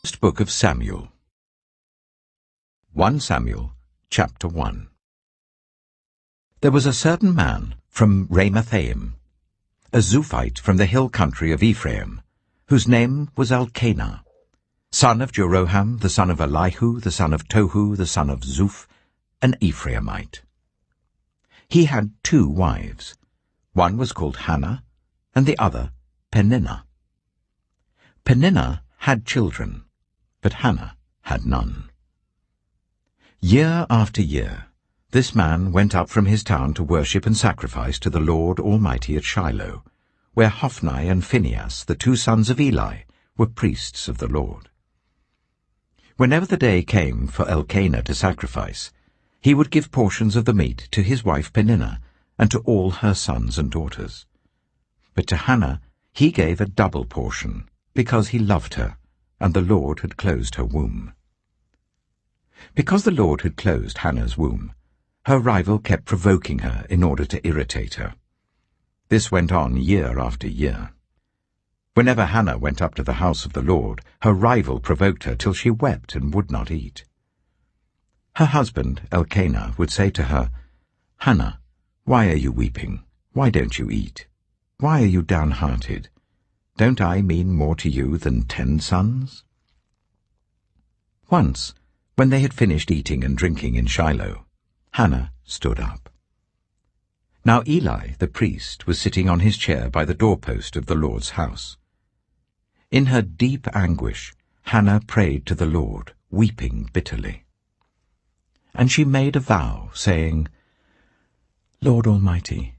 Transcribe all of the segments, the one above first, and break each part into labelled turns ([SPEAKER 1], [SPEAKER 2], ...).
[SPEAKER 1] First book of Samuel. 1 Samuel, chapter 1. There was a certain man from Ramathaim, a Zuphite from the hill country of Ephraim, whose name was Elkanah, son of Jeroham, the son of Elihu, the son of Tohu, the son of Zuph, an Ephraimite. He had 2 wives. One was called Hannah, and the other Peninnah. Peninnah had children, but Hannah had none. Year after year, this man went up from his town to worship and sacrifice to the Lord Almighty at Shiloh, where Hophni and Phinehas, the 2 sons of Eli, were priests of the Lord. Whenever the day came for Elkanah to sacrifice, he would give portions of the meat to his wife Peninnah and to all her sons and daughters. But to Hannah he gave a double portion, because he loved her, and the Lord had closed her womb. Because the Lord had closed Hannah's womb, her rival kept provoking her in order to irritate her. This went on year after year. Whenever Hannah went up to the house of the Lord, her rival provoked her till she wept and would not eat. Her husband, Elkanah, would say to her, "Hannah, why are you weeping? Why don't you eat? Why are you downhearted? Don't I mean more to you than 10 sons?" Once, when they had finished eating and drinking in Shiloh, Hannah stood up. Now Eli, the priest, was sitting on his chair by the doorpost of the Lord's house. In her deep anguish, Hannah prayed to the Lord, weeping bitterly. And she made a vow, saying, "Lord Almighty,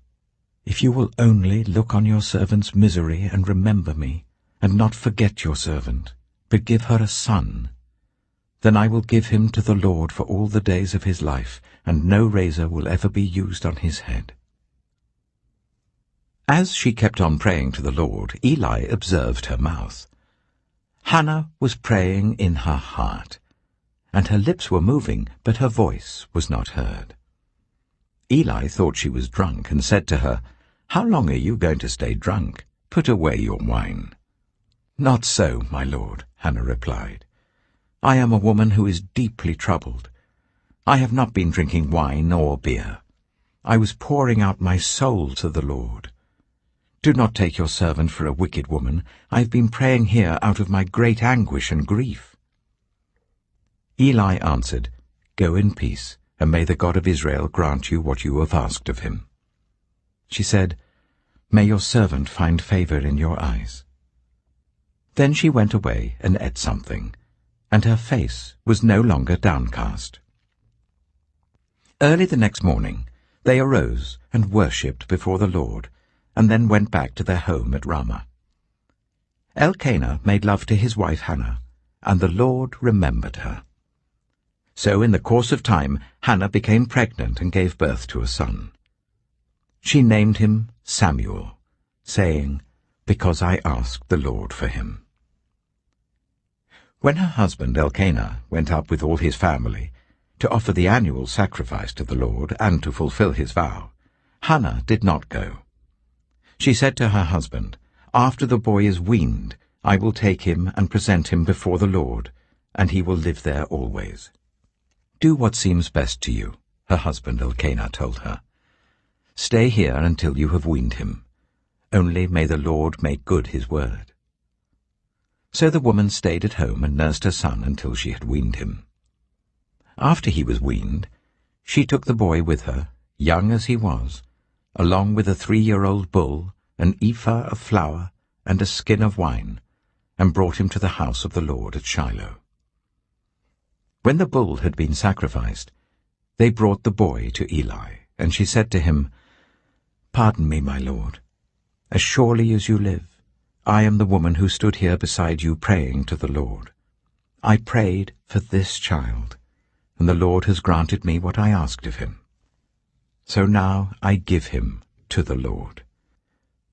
[SPEAKER 1] if you will only look on your servant's misery and remember me, and not forget your servant, but give her a son, then I will give him to the Lord for all the days of his life, and no razor will ever be used on his head." As she kept on praying to the Lord, Eli observed her mouth. Hannah was praying in her heart, and her lips were moving, but her voice was not heard. Eli thought she was drunk, and said to her, "How long are you going to stay drunk? Put away your wine." "Not so, my lord," Hannah replied. "I am a woman who is deeply troubled. I have not been drinking wine or beer. I was pouring out my soul to the Lord. Do not take your servant for a wicked woman. I have been praying here out of my great anguish and grief." Eli answered, "Go in peace, and may the God of Israel grant you what you have asked of him." She said, "May your servant find favor in your eyes." Then she went away and ate something, and her face was no longer downcast. Early the next morning they arose and worshipped before the Lord, and then went back to their home at Ramah. Elkanah made love to his wife Hannah, and the Lord remembered her. So in the course of time Hannah became pregnant and gave birth to a son. She named him Samuel, saying, "Because I asked the Lord for him." When her husband Elkanah went up with all his family to offer the annual sacrifice to the Lord and to fulfill his vow, Hannah did not go. She said to her husband, "After the boy is weaned, I will take him and present him before the Lord, and he will live there always." "Do what seems best to you," her husband Elkanah told her. "Stay here until you have weaned him. Only may the Lord make good his word." So the woman stayed at home and nursed her son until she had weaned him. After he was weaned, she took the boy with her, young as he was, along with a 3-year-old bull, an ephah of flour, and a skin of wine, and brought him to the house of the Lord at Shiloh. When the bull had been sacrificed, they brought the boy to Eli, and she said to him, "Pardon me, my lord. As surely as you live, I am the woman who stood here beside you praying to the Lord. I prayed for this child, and the Lord has granted me what I asked of him. So now I give him to the Lord.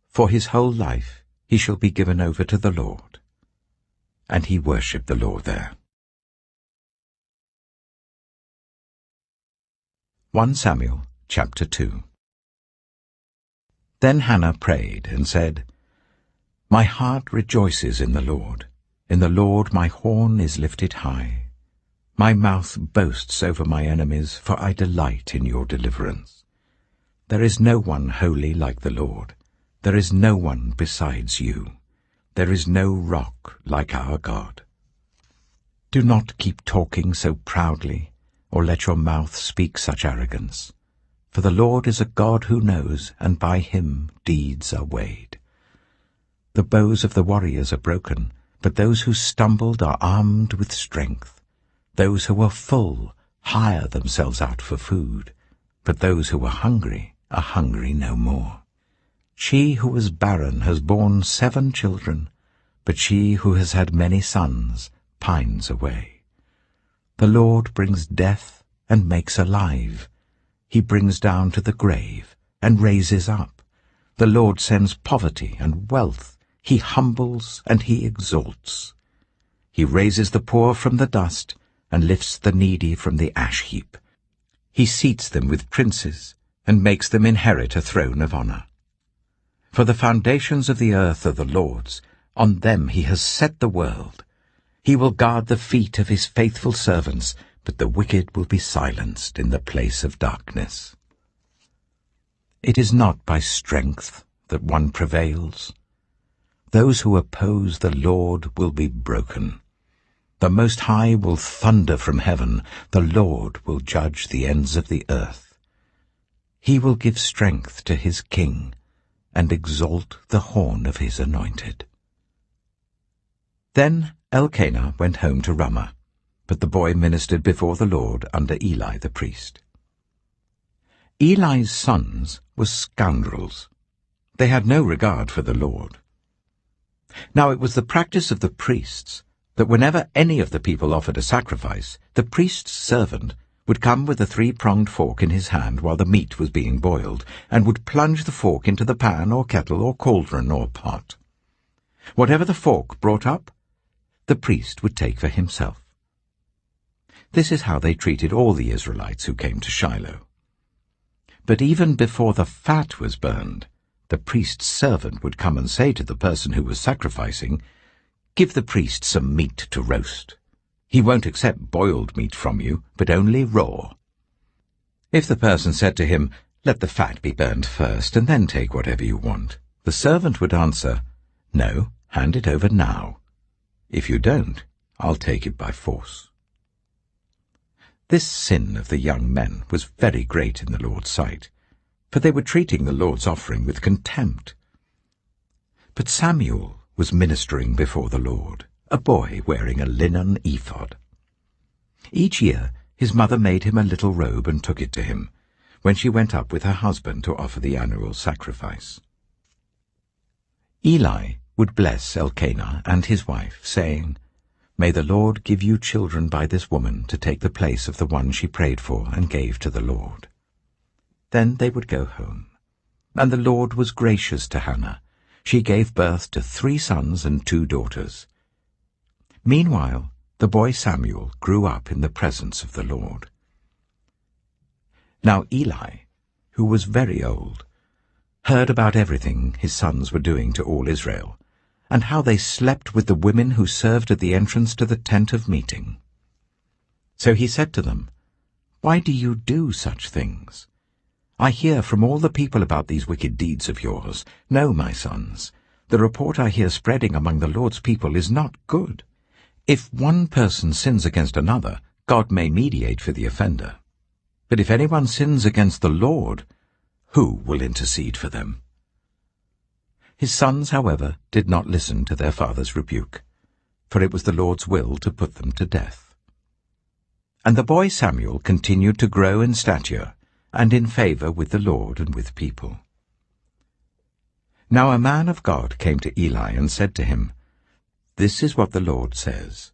[SPEAKER 1] For his whole life he shall be given over to the Lord." And he worshipped the Lord there. 1 Samuel chapter 2. Then Hannah prayed and said, My heart rejoices in the Lord. In the Lord my horn is lifted high. My mouth boasts over my enemies, for I delight in your deliverance. There is no one holy like the Lord. There is no one besides you. There is no rock like our God. Do not keep talking so proudly, or let your mouth speak such arrogance. For the Lord is a God who knows, and by him deeds are weighed. The bows of the warriors are broken, but those who stumbled are armed with strength. Those who are full hire themselves out for food, but those who are hungry no more. She who was barren has borne 7 children, but she who has had many sons pines away. The Lord brings death and makes alive. He brings down to the grave and raises up. The Lord sends poverty and wealth. He humbles and he exalts. He raises the poor from the dust and lifts the needy from the ash heap. He seats them with princes and makes them inherit a throne of honor. For the foundations of the earth are the Lord's. On them he has set the world. He will guard the feet of his faithful servants, but the wicked will be silenced in the place of darkness. It is not by strength that one prevails. Those who oppose the Lord will be broken. The Most High will thunder from heaven. The Lord will judge the ends of the earth. He will give strength to his king and exalt the horn of his anointed. Then Elkanah went home to Ramah, but the boy ministered before the Lord under Eli the priest. Eli's sons were scoundrels. They had no regard for the Lord. Now it was the practice of the priests that whenever any of the people offered a sacrifice, the priest's servant would come with a 3-pronged fork in his hand while the meat was being boiled, and would plunge the fork into the pan or kettle or cauldron or pot. Whatever the fork brought up, the priest would take for himself. This is how they treated all the Israelites who came to Shiloh. But even before the fat was burned, the priest's servant would come and say to the person who was sacrificing, "Give the priest some meat to roast. He won't accept boiled meat from you, but only raw." If the person said to him, "Let the fat be burned first, and then take whatever you want," the servant would answer, "No, hand it over now. If you don't, I'll take it by force." This sin of the young men was very great in the Lord's sight, for they were treating the Lord's offering with contempt. But Samuel was ministering before the Lord, a boy wearing a linen ephod. Each year his mother made him a little robe and took it to him, when she went up with her husband to offer the annual sacrifice. Eli would bless Elkanah and his wife, saying, "May the Lord give you children by this woman to take the place of the one she prayed for and gave to the Lord." Then they would go home. And the Lord was gracious to Hannah. She gave birth to 3 sons and 2 daughters. Meanwhile, the boy Samuel grew up in the presence of the Lord. Now Eli, who was very old, heard about everything his sons were doing to all Israel, and how they slept with the women who served at the entrance to the tent of meeting. So he said to them, "Why do you do such things? I hear from all the people about these wicked deeds of yours. No, my sons, the report I hear spreading among the Lord's people is not good. If one person sins against another, God may mediate for the offender. But if anyone sins against the Lord, who will intercede for them?" His sons, however, did not listen to their father's rebuke, for it was the Lord's will to put them to death. And the boy Samuel continued to grow in stature and in favor with the Lord and with people. Now a man of God came to Eli and said to him, "This is what the Lord says.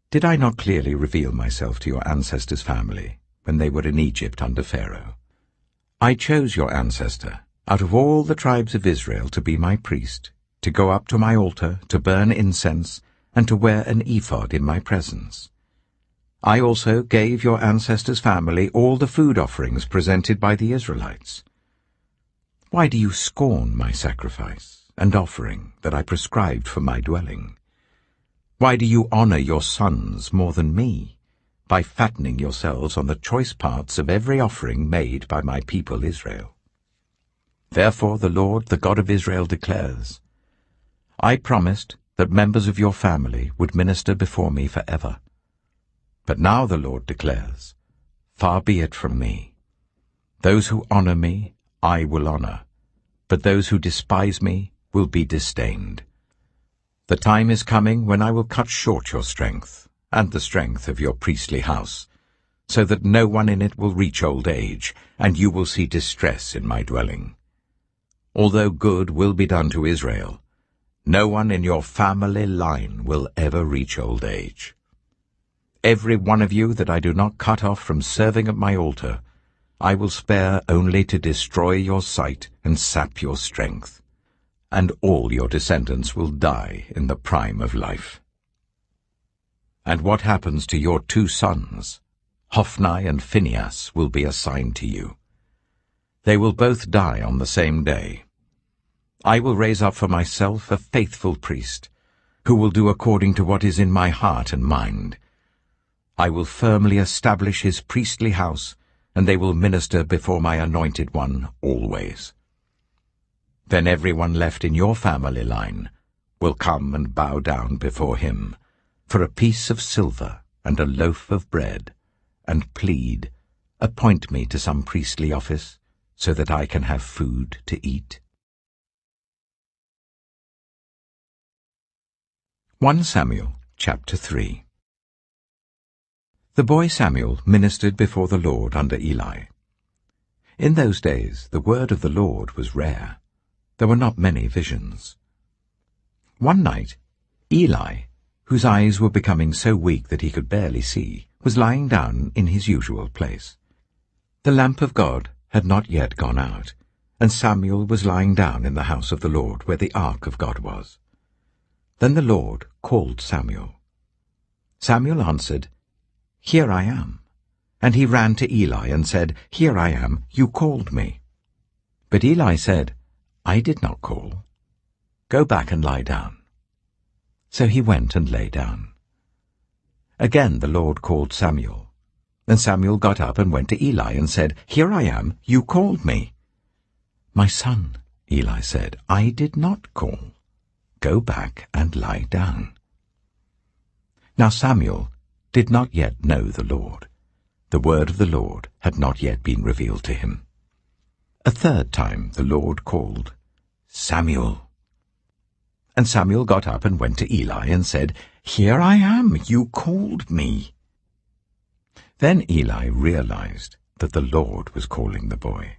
[SPEAKER 1] Did I not clearly reveal myself to your ancestors' family when they were in Egypt under Pharaoh? I chose your ancestor out of all the tribes of Israel to be my priest, to go up to my altar, to burn incense, and to wear an ephod in my presence. I also gave your ancestors' family all the food offerings presented by the Israelites. Why do you scorn my sacrifice and offering that I prescribed for my dwelling? Why do you honor your sons more than me, by fattening yourselves on the choice parts of every offering made by my people Israel? Therefore the Lord, the God of Israel, declares, I promised that members of your family would minister before me forever. But now the Lord declares, far be it from me. Those who honor me I will honor, but those who despise me will be disdained. The time is coming when I will cut short your strength, and the strength of your priestly house, so that no one in it will reach old age, and you will see distress in my dwelling. Although good will be done to Israel, no one in your family line will ever reach old age. Every one of you that I do not cut off from serving at my altar, I will spare only to destroy your sight and sap your strength, and all your descendants will die in the prime of life. And what happens to your 2 sons, Hophni and Phinehas, will be assigned to you. They will both die on the same day. I will raise up for myself a faithful priest, who will do according to what is in my heart and mind. I will firmly establish his priestly house, and they will minister before my anointed one always. Then everyone left in your family line will come and bow down before him for a piece of silver and a loaf of bread, and plead, appoint me to some priestly office, so that I can have food to eat. 1 Samuel chapter 3. The boy Samuel ministered before the Lord under Eli. In those days the word of the Lord was rare. There were not many visions. One night, Eli, whose eyes were becoming so weak that he could barely see, was lying down in his usual place. The lamp of God had not yet gone out, and Samuel was lying down in the house of the Lord where the ark of God was. Then the Lord called Samuel. Samuel answered, Here I am. And he ran to Eli and said, Here I am, you called me. But Eli said, I did not call. Go back and lie down. So he went and lay down. Again the Lord called Samuel. Then Samuel got up and went to Eli and said, Here I am, you called me. My son, Eli said, I did not call. Go back and lie down. Now Samuel did not yet know the Lord. The word of the Lord had not yet been revealed to him. A third time the Lord called, Samuel. And Samuel got up and went to Eli and said, Here I am, you called me. Then Eli realized that the Lord was calling the boy.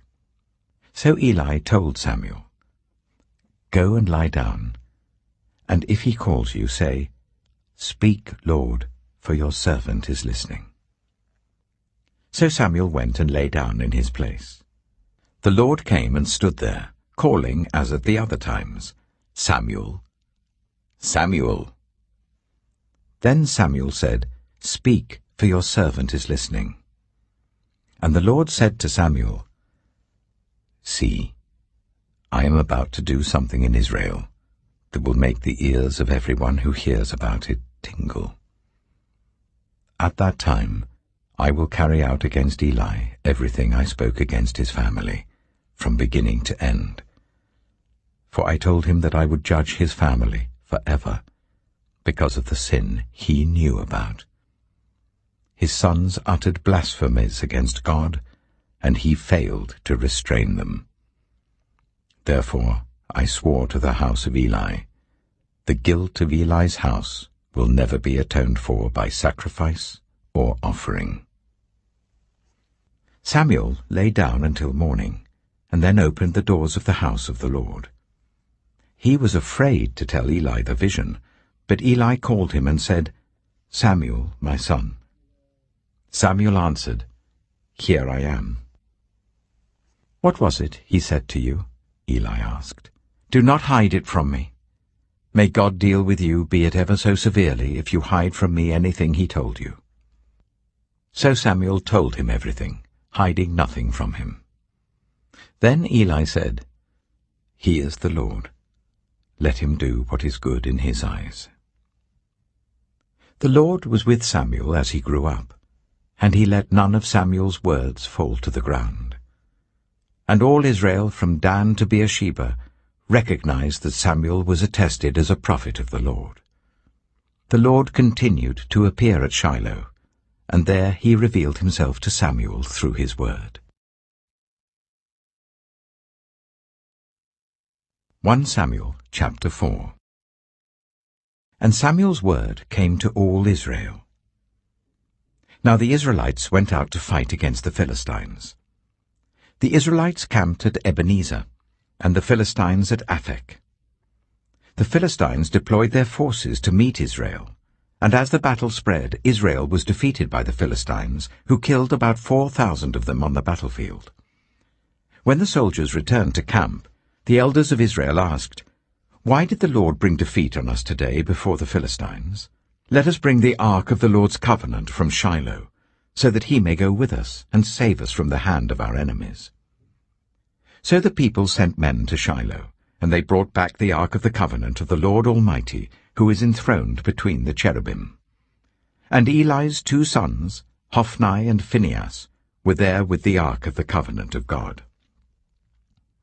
[SPEAKER 1] So Eli told Samuel, Go and lie down, and if he calls you, say, Speak, Lord, for your servant is listening. So Samuel went and lay down in his place. The Lord came and stood there, calling as at the other times, Samuel, Samuel. Then Samuel said, Speak, for your servant is listening. And the Lord said to Samuel, See, I am about to do something in Israel that will make the ears of everyone who hears about it tingle. At that time I will carry out against Eli everything I spoke against his family, from beginning to end. For I told him that I would judge his family forever, because of the sin he knew about. His sons uttered blasphemies against God, and he failed to restrain them. Therefore I swore to the house of Eli, the guilt of Eli's house will never be atoned for by sacrifice or offering. Samuel lay down until morning, and then opened the doors of the house of the Lord. He was afraid to tell Eli the vision, but Eli called him and said, Samuel, my son. Samuel answered, Here I am. What was it he said to you? Eli asked. Do not hide it from me. May God deal with you, be it ever so severely, if you hide from me anything he told you. So Samuel told him everything, hiding nothing from him. Then Eli said, He is the Lord. let him do what is good in his eyes. The Lord was with Samuel as he grew up, and he let none of Samuel's words fall to the ground. And all Israel from Dan to Beersheba recognized that Samuel was attested as a prophet of the Lord. The Lord continued to appear at Shiloh, and there he revealed himself to Samuel through his word. 1 Samuel chapter 4. And Samuel's word came to all Israel. Now the Israelites went out to fight against the Philistines. The Israelites camped at Ebenezer, and the Philistines at Aphek. The Philistines deployed their forces to meet Israel, and as the battle spread, Israel was defeated by the Philistines, who killed about 4,000 of them on the battlefield. When the soldiers returned to camp, the elders of Israel asked, "Why did the Lord bring defeat on us today before the Philistines? Let us bring the ark of the Lord's covenant from Shiloh, so that he may go with us and save us from the hand of our enemies." So the people sent men to Shiloh, and they brought back the ark of the covenant of the Lord Almighty, who is enthroned between the cherubim. And Eli's 2 sons, Hophni and Phinehas, were there with the ark of the covenant of God.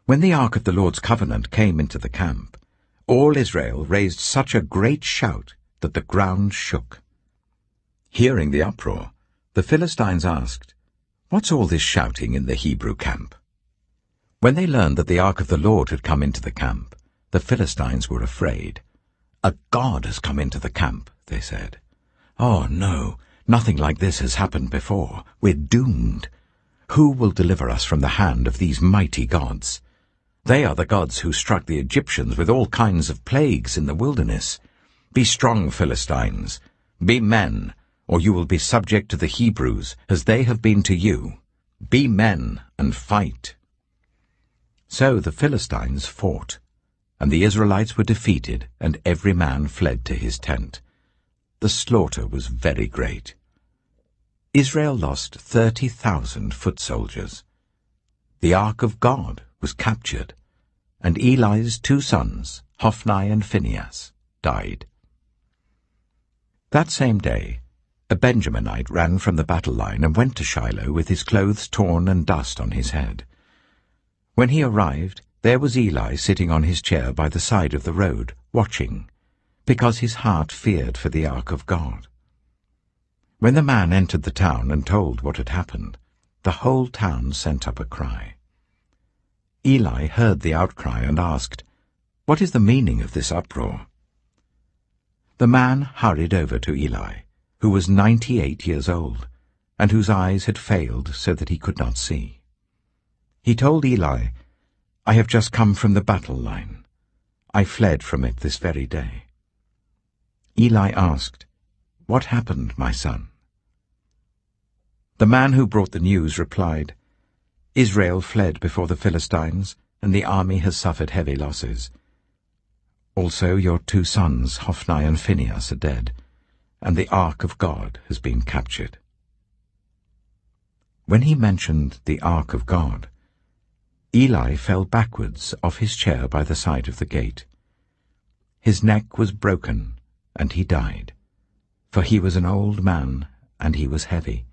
[SPEAKER 1] When the ark of the Lord's covenant came into the camp, all Israel raised such a great shout that the ground shook. Hearing the uproar, the Philistines asked, "What's all this shouting in the Hebrew camp?" When they learned that the ark of the Lord had come into the camp, the Philistines were afraid. "A god has come into the camp," they said. "Oh, no, nothing like this has happened before. We're doomed. Who will deliver us from the hand of these mighty gods? They are the gods who struck the Egyptians with all kinds of plagues in the wilderness. Be strong, Philistines. Be men, or you will be subject to the Hebrews, as they have been to you. Be men and fight." So the Philistines fought, and the Israelites were defeated, and every man fled to his tent. The slaughter was very great. Israel lost 30,000 foot soldiers. The ark of God was captured, and Eli's 2 sons, Hophni and Phinehas, died. That same day, a Benjaminite ran from the battle line and went to Shiloh with his clothes torn and dust on his head. When he arrived, there was Eli sitting on his chair by the side of the road, watching, because his heart feared for the ark of God. When the man entered the town and told what had happened, the whole town sent up a cry. Eli heard the outcry and asked, "What is the meaning of this uproar?" The man hurried over to Eli, who was 98 years old, and whose eyes had failed so that he could not see. He told Eli, "I have just come from the battle line. I fled from it this very day." Eli asked, "What happened, my son?" The man who brought the news replied, "Israel fled before the Philistines, and the army has suffered heavy losses. Also your 2 sons, Hophni and Phinehas, are dead, and the ark of God has been captured." When he mentioned the ark of God, Eli fell backwards off his chair by the side of the gate. His neck was broken, and he died, for he was an old man, and he was heavy.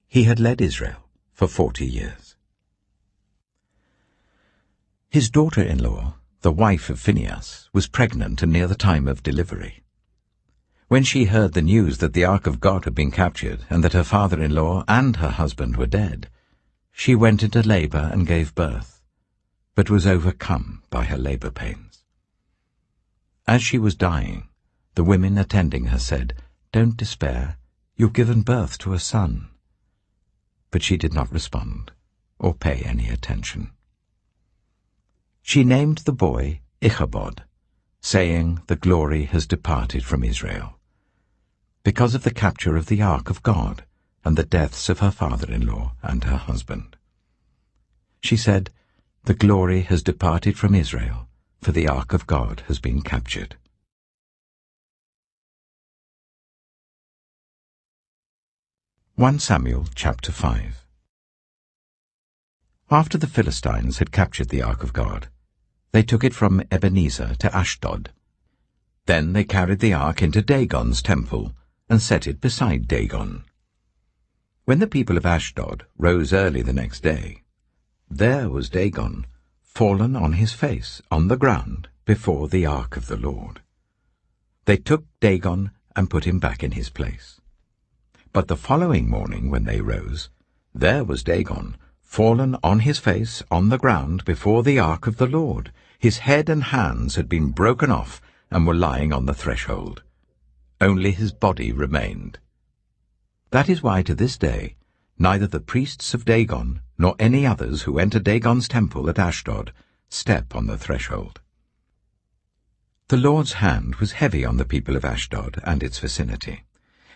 [SPEAKER 1] He had led Israel for 40 years. His daughter-in-law, the wife of Phinehas, was pregnant and near the time of delivery. When she heard the news that the ark of God had been captured, and that her father-in-law and her husband were dead, she went into labor and gave birth, but was overcome by her labor pains. As she was dying, the women attending her said, "Don't despair, you've given birth to a son." But she did not respond or pay any attention. She named the boy Ichabod, saying, "The glory has departed from Israel," because of the capture of the ark of God and the deaths of her father-in-law and her husband. She said, "The glory has departed from Israel, for the ark of God has been captured." Samuel chapter 5. After the Philistines had captured the ark of God, they took it from Ebenezer to Ashdod. Then they carried the ark into Dagon's temple and set it beside Dagon. When the people of Ashdod rose early the next day, there was Dagon, fallen on his face on the ground before the ark of the Lord. They took Dagon and put him back in his place. But the following morning when they rose, there was Dagon, fallen on his face on the ground before the ark of the Lord. His head and hands had been broken off and were lying on the threshold. Only his body remained. That is why to this day neither the priests of Dagon nor any others who enter Dagon's temple at Ashdod step on the threshold. The Lord's hand was heavy on the people of Ashdod and its vicinity.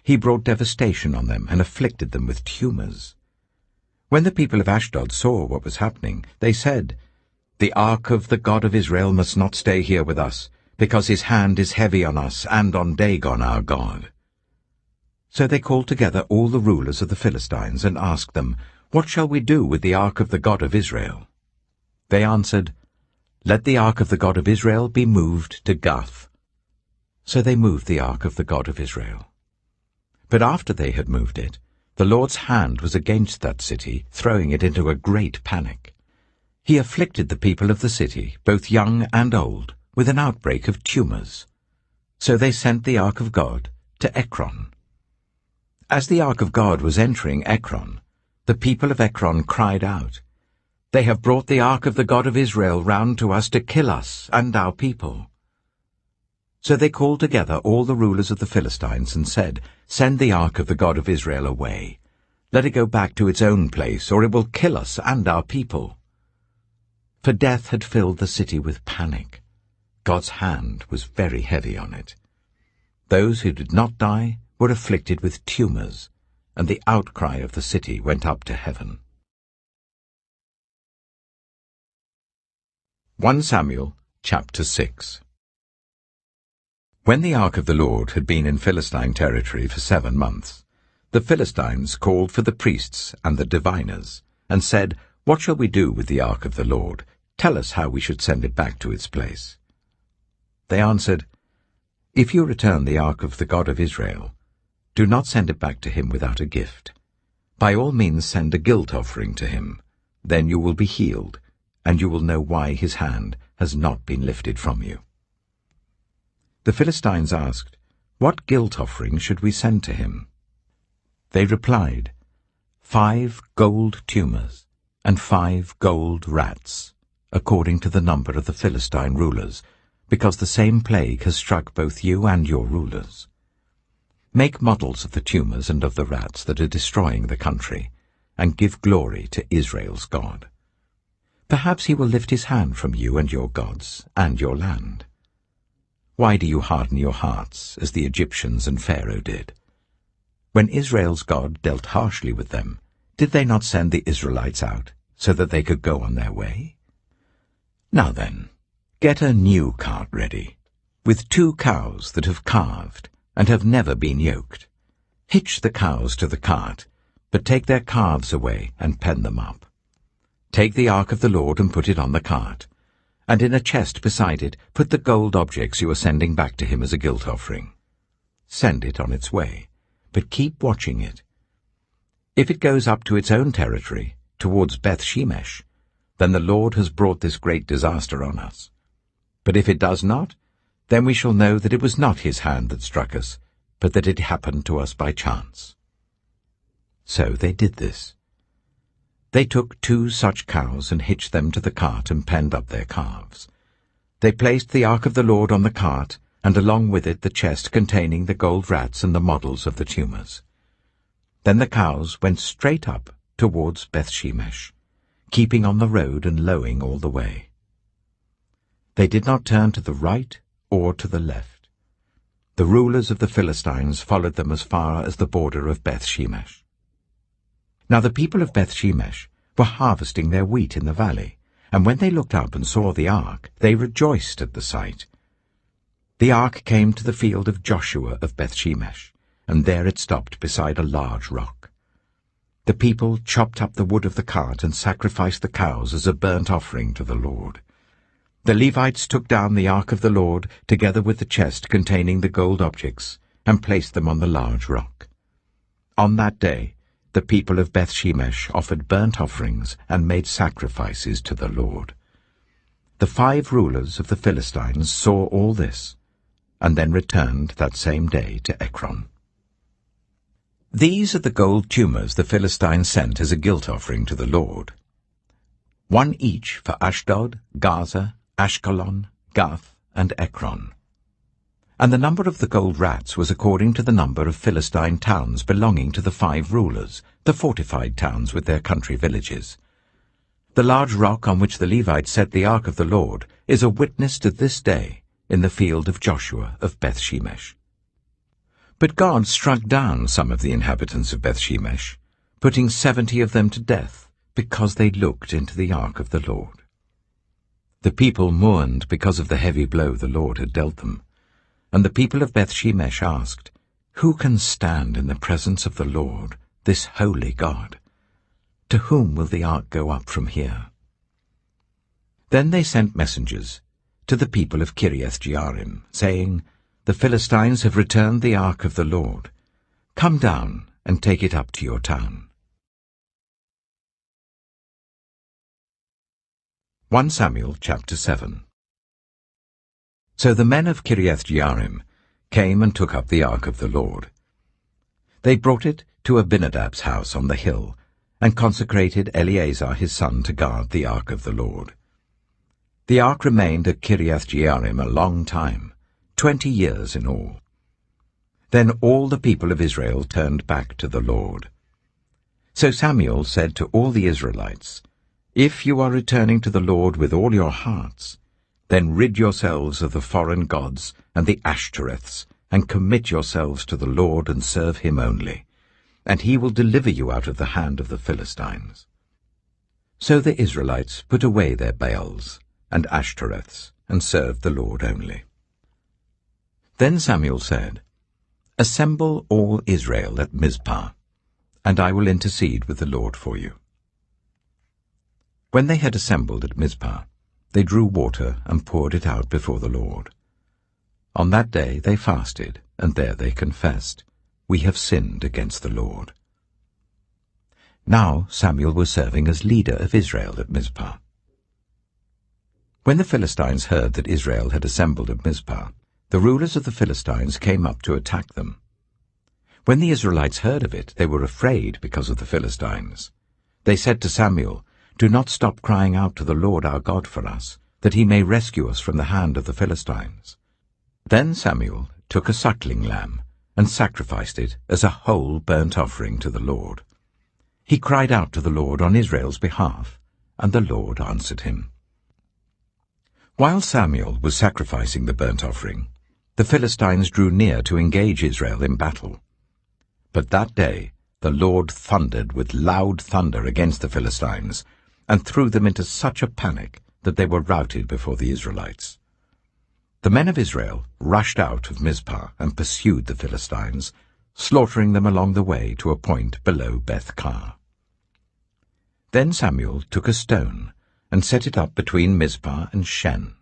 [SPEAKER 1] He brought devastation on them and afflicted them with tumors. When the people of Ashdod saw what was happening, they said, "The ark of the God of Israel must not stay here with us, because his hand is heavy on us and on Dagon our God." So they called together all the rulers of the Philistines and asked them, "What shall we do with the ark of the God of Israel?" They answered, "Let the ark of the God of Israel be moved to Gath." So they moved the ark of the God of Israel. But after they had moved it, the Lord's hand was against that city, throwing it into a great panic. He afflicted the people of the city, both young and old, with an outbreak of tumors. So they sent the ark of God to Ekron. As the ark of God was entering Ekron, the people of Ekron cried out, "They have brought the ark of the God of Israel round to us to kill us and our people." So they called together all the rulers of the Philistines and said, "Send the ark of the God of Israel away. Let it go back to its own place, or it will kill us and our people." For death had filled the city with panic. God's hand was very heavy on it. Those who did not die were afflicted with tumors, and the outcry of the city went up to heaven. 1 Samuel chapter 6. When the ark of the Lord had been in Philistine territory for 7 months, the Philistines called for the priests and the diviners, and said, "What shall we do with the ark of the Lord? Tell us how we should send it back to its place." They answered, "If you return the ark of the God of Israel, do not send it back to him without a gift. By all means send a guilt offering to him. Then you will be healed, and you will know why his hand has not been lifted from you." The Philistines asked, "What guilt offering should we send to him?" They replied, 5 gold tumors and 5 gold rats, according to the number of the Philistine rulers, because the same plague has struck both you and your rulers. Make models of the tumors and of the rats that are destroying the country, and give glory to Israel's God. Perhaps he will lift his hand from you and your gods and your land. Why do you harden your hearts, as the Egyptians and Pharaoh did? When Israel's God dealt harshly with them, did they not send the Israelites out, so that they could go on their way? Now then, get a new cart ready, with 2 cows that have calved and have never been yoked. Hitch the cows to the cart, but take their calves away and pen them up. Take the ark of the Lord and put it on the cart, and in a chest beside it put the gold objects you are sending back to him as a guilt offering. Send it on its way, but keep watching it. If it goes up to its own territory, towards Beth-Shemesh, then the Lord has brought this great disaster on us. But if it does not, then we shall know that it was not his hand that struck us, but that it happened to us by chance. So they did this. They took 2 such cows and hitched them to the cart and penned up their calves. They placed the ark of the Lord on the cart, and along with it the chest containing the gold rats and the models of the tumors. Then the cows went straight up towards Beth-Shemesh, keeping on the road and lowing all the way. They did not turn to the right or to the left. The rulers of the Philistines followed them as far as the border of Beth-Shemesh. Now the people of Beth-Shemesh were harvesting their wheat in the valley, and when they looked up and saw the ark, they rejoiced at the sight. The ark came to the field of Joshua of Beth-Shemesh, and there it stopped beside a large rock. The people chopped up the wood of the cart and sacrificed the cows as a burnt offering to the Lord. The Levites took down the ark of the Lord, together with the chest containing the gold objects, and placed them on the large rock. On that day, the people of Beth-shemesh offered burnt offerings and made sacrifices to the Lord. The 5 rulers of the Philistines saw all this, and then returned that same day to Ekron. These are the gold tumors the Philistines sent as a guilt offering to the Lord. 1 each for Ashdod, Gaza, Ashkelon, Gath, and Ekron. And the number of the gold rats was according to the number of Philistine towns belonging to the 5 rulers, the fortified towns with their country villages. The large rock on which the Levites set the ark of the Lord is a witness to this day in the field of Joshua of Beth-shemesh. But God struck down some of the inhabitants of Beth-shemesh, putting 70 of them to death, because they looked into the ark of the Lord. The people mourned because of the heavy blow the Lord had dealt them, and the people of Beth-shemesh asked, "Who can stand in the presence of the Lord, this holy God? To whom will the ark go up from here?" Then they sent messengers to the people of Kiriath-jearim, saying, "The Philistines have returned the ark of the Lord. Come down and take it up to your town." 1 Samuel chapter 7. So the men of Kiriath-jearim came and took up the ark of the Lord. They brought it to Abinadab's house on the hill, and consecrated Eleazar his son to guard the ark of the Lord. The ark remained at Kiriath-jearim a long time, 20 years in all. Then all the people of Israel turned back to the Lord. So Samuel said to all the Israelites, "If you are returning to the Lord with all your hearts, then rid yourselves of the foreign gods and the Ashtoreths, and commit yourselves to the Lord and serve him only, and he will deliver you out of the hand of the Philistines." So the Israelites put away their Baals and Ashtoreths, and served the Lord only. Then Samuel said, "Assemble all Israel at Mizpah, and I will intercede with the Lord for you." When they had assembled at Mizpah, they drew water and poured it out before the Lord. On that day they fasted, and there they confessed, "We have sinned against the Lord." Now Samuel was serving as leader of Israel at Mizpah. When the Philistines heard that Israel had assembled at Mizpah, the rulers of the Philistines came up to attack them. When the Israelites heard of it, they were afraid because of the Philistines. They said to Samuel, "Do not stop crying out to the Lord our God for us, that he may rescue us from the hand of the Philistines." Then Samuel took a suckling lamb and sacrificed it as a whole burnt offering to the Lord. He cried out to the Lord on Israel's behalf, and the Lord answered him. While Samuel was sacrificing the burnt offering, the Philistines drew near to engage Israel in battle. But that day the Lord thundered with loud thunder against the Philistines, and threw them into such a panic that they were routed before the Israelites. The men of Israel rushed out of Mizpah and pursued the Philistines, slaughtering them along the way to a point below Beth-kar. Then Samuel took a stone and set it up between Mizpah and Shen.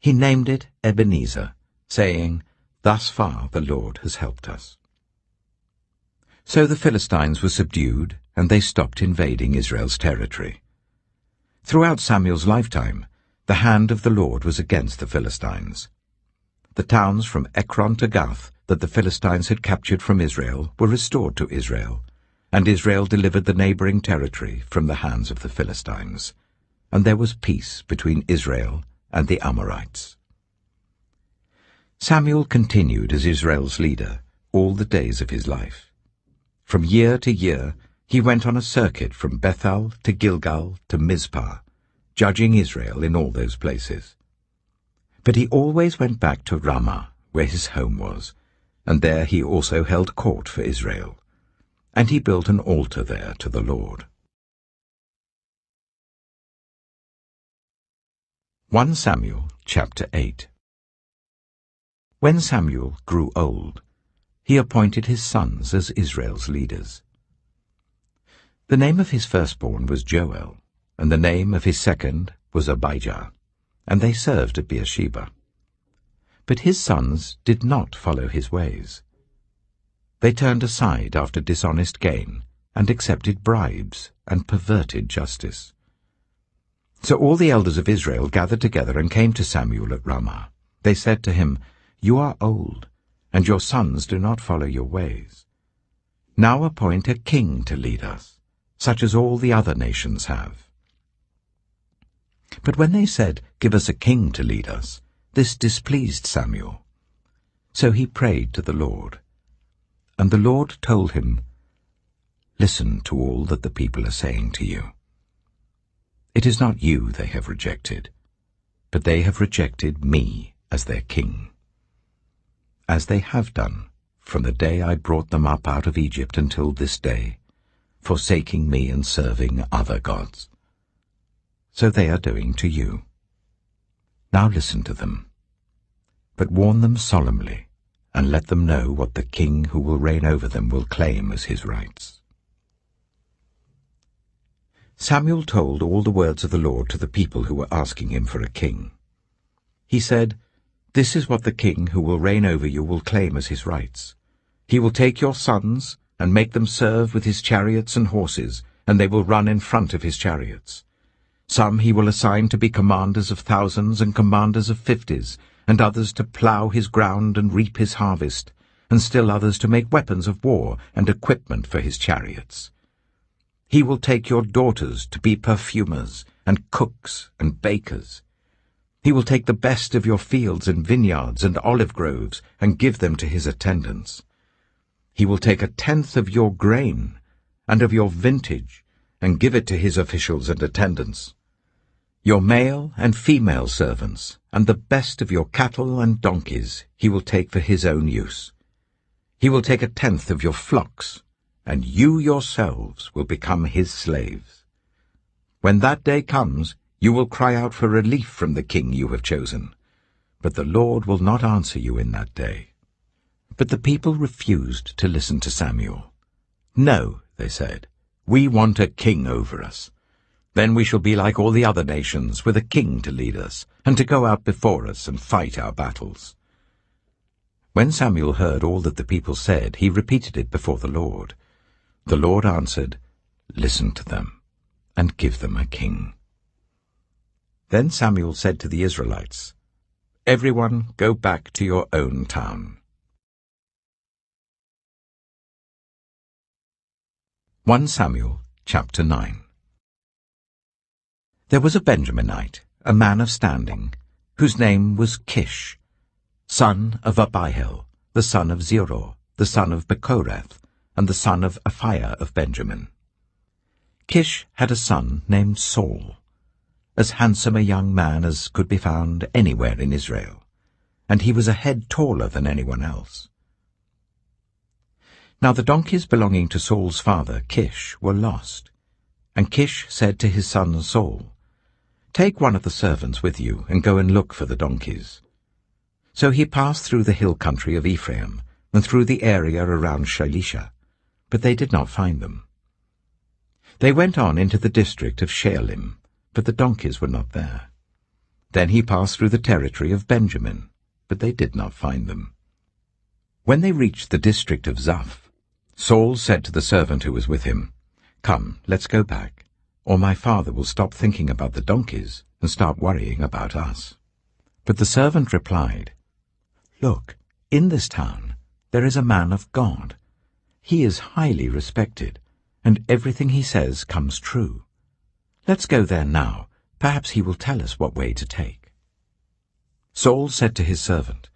[SPEAKER 1] He named it Ebenezer, saying, "Thus far the Lord has helped us." So the Philistines were subdued, and they stopped invading Israel's territory. Throughout Samuel's lifetime, the hand of the Lord was against the Philistines. The towns from Ekron to Gath that the Philistines had captured from Israel were restored to Israel, and Israel delivered the neighboring territory from the hands of the Philistines, and there was peace between Israel and the Amorites. Samuel continued as Israel's leader all the days of his life. From year to year he went on a circuit from Bethel to Gilgal to Mizpah, judging Israel in all those places. But he always went back to Ramah, where his home was, and there he also held court for Israel. And he built an altar there to the Lord. 1 Samuel chapter 8. When Samuel grew old, he appointed his sons as Israel's leaders. The name of his firstborn was Joel, and the name of his second was Abijah, and they served at Beersheba. But his sons did not follow his ways. They turned aside after dishonest gain, and accepted bribes, and perverted justice. So all the elders of Israel gathered together and came to Samuel at Ramah. They said to him, "You are old, and your sons do not follow your ways. Now appoint a king to lead us, such as all the other nations have." But when they said, "Give us a king to lead us," this displeased Samuel. So he prayed to the Lord. And the Lord told him, "Listen to all that the people are saying to you. It is not you they have rejected, but they have rejected me as their king, as they have done from the day I brought them up out of Egypt until this day, forsaking me and serving other gods. So they are doing to you. Now listen to them, but warn them solemnly, and let them know what the king who will reign over them will claim as his rights." Samuel told all the words of the Lord to the people who were asking him for a king. He said, "This is what the king who will reign over you will claim as his rights. He will take your sons and make them serve with his chariots and horses, and they will run in front of his chariots. Some he will assign to be commanders of thousands and commanders of 50s, and others to plough his ground and reap his harvest, and still others to make weapons of war and equipment for his chariots. He will take your daughters to be perfumers and cooks and bakers. He will take the best of your fields and vineyards and olive groves and give them to his attendants. He will take 1/10 of your grain and of your vintage and give it to his officials and attendants. Your male and female servants and the best of your cattle and donkeys he will take for his own use. He will take 1/10 of your flocks, and you yourselves will become his slaves. When that day comes, you will cry out for relief from the king you have chosen, but the Lord will not answer you in that day." But the people refused to listen to Samuel. "No," they said, "we want a king over us. Then we shall be like all the other nations, with a king to lead us, and to go out before us and fight our battles." When Samuel heard all that the people said, he repeated it before the Lord. The Lord answered, "Listen to them, and give them a king." Then Samuel said to the Israelites, "Everyone go back to your own town." 1 Samuel chapter 9. There was a Benjaminite, a man of standing, whose name was Kish, son of Abihail, the son of Zeror, the son of Bechorath, and the son of Aphiah of Benjamin. Kish had a son named Saul, as handsome a young man as could be found anywhere in Israel, and he was a head taller than anyone else. Now the donkeys belonging to Saul's father, Kish, were lost, and Kish said to his son Saul, "Take one of the servants with you, and go and look for the donkeys." So he passed through the hill country of Ephraim, and through the area around Shalisha, but they did not find them. They went on into the district of Shaalim, but the donkeys were not there. Then he passed through the territory of Benjamin, but they did not find them. When they reached the district of Zuph, Saul said to the servant who was with him, "Come, let's go back, or my father will stop thinking about the donkeys and start worrying about us." But the servant replied, "Look, in this town there is a man of God. He is highly respected, and everything he says comes true. Let's go there now. Perhaps he will tell us what way to take." Saul said to his servant,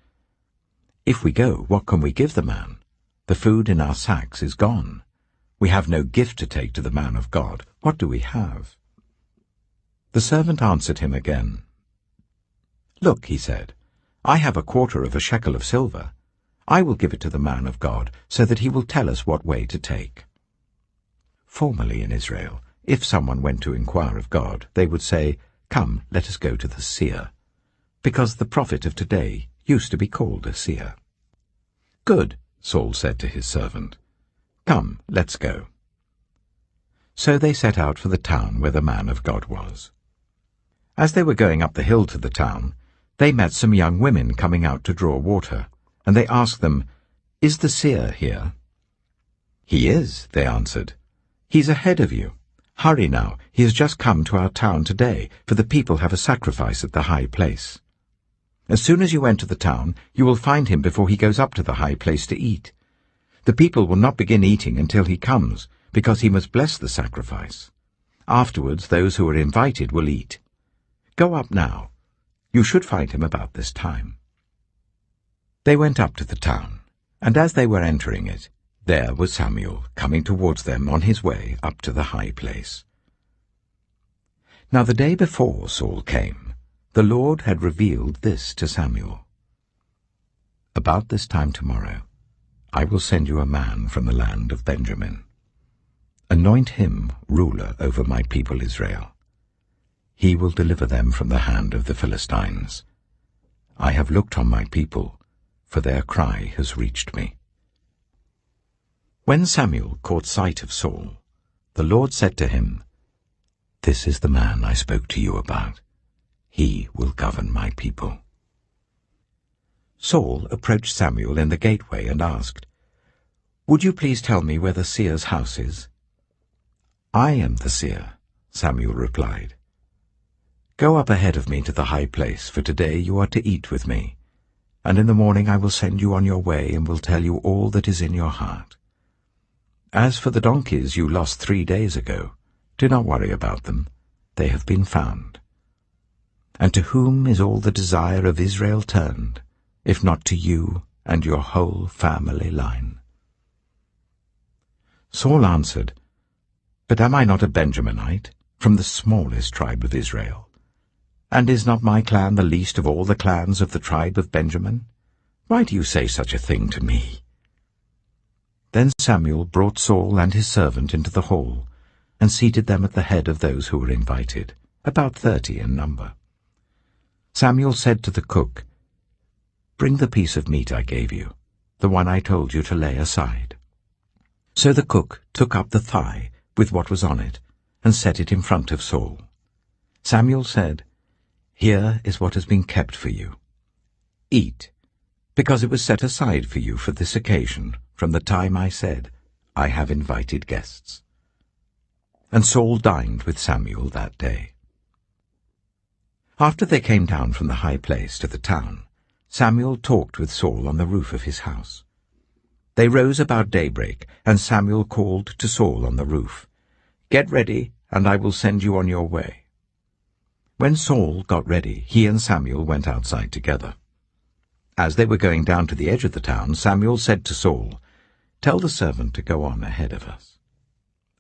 [SPEAKER 1] "If we go, what can we give the man? The food in our sacks is gone. We have no gift to take to the man of God. What do we have?" The servant answered him again. "Look," he said, "I have 1/4 of a shekel of silver. I will give it to the man of God, so that he will tell us what way to take." Formerly in Israel, if someone went to inquire of God, they would say, "Come, let us go to the seer," because the prophet of today used to be called a seer. "Good," Saul said to his servant. "Come, let's go." So they set out for the town where the man of God was. As they were going up the hill to the town, they met some young women coming out to draw water, and they asked them, "Is the seer here?" "He is," they answered. "He's ahead of you. Hurry now, he has just come to our town today, for the people have a sacrifice at the high place. As soon as you enter the town, you will find him before he goes up to the high place to eat. The people will not begin eating until he comes, because he must bless the sacrifice. Afterwards those who are invited will eat. Go up now. You should find him about this time." They went up to the town, and as they were entering it, there was Samuel coming towards them on his way up to the high place. Now the day before Saul came, the Lord had revealed this to Samuel. "About this time tomorrow, I will send you a man from the land of Benjamin. Anoint him ruler over my people Israel. He will deliver them from the hand of the Philistines. I have looked on my people, for their cry has reached me." When Samuel caught sight of Saul, the Lord said to him, "This is the man I spoke to you about. He will govern my people." Saul approached Samuel in the gateway and asked, "Would you please tell me where the seer's house is?" "I am the seer," Samuel replied. "Go up ahead of me to the high place, for today you are to eat with me, and in the morning I will send you on your way and will tell you all that is in your heart. As for the donkeys you lost 3 days ago, do not worry about them. They have been found. And to whom is all the desire of Israel turned, if not to you and your whole family line?" Saul answered, "But am I not a Benjaminite, from the smallest tribe of Israel? And is not my clan the least of all the clans of the tribe of Benjamin? Why do you say such a thing to me?" Then Samuel brought Saul and his servant into the hall, and seated them at the head of those who were invited, about 30 in number. Samuel said to the cook, "Bring the piece of meat I gave you, the one I told you to lay aside." So the cook took up the thigh with what was on it, and set it in front of Saul. Samuel said, "Here is what has been kept for you. Eat, because it was set aside for you for this occasion, from the time I said, 'I have invited guests.'" And Saul dined with Samuel that day. After they came down from the high place to the town, Samuel talked with Saul on the roof of his house. They rose about daybreak, and Samuel called to Saul on the roof, "Get ready, and I will send you on your way." When Saul got ready, he and Samuel went outside together. As they were going down to the edge of the town, Samuel said to Saul, "Tell the servant to go on ahead of us."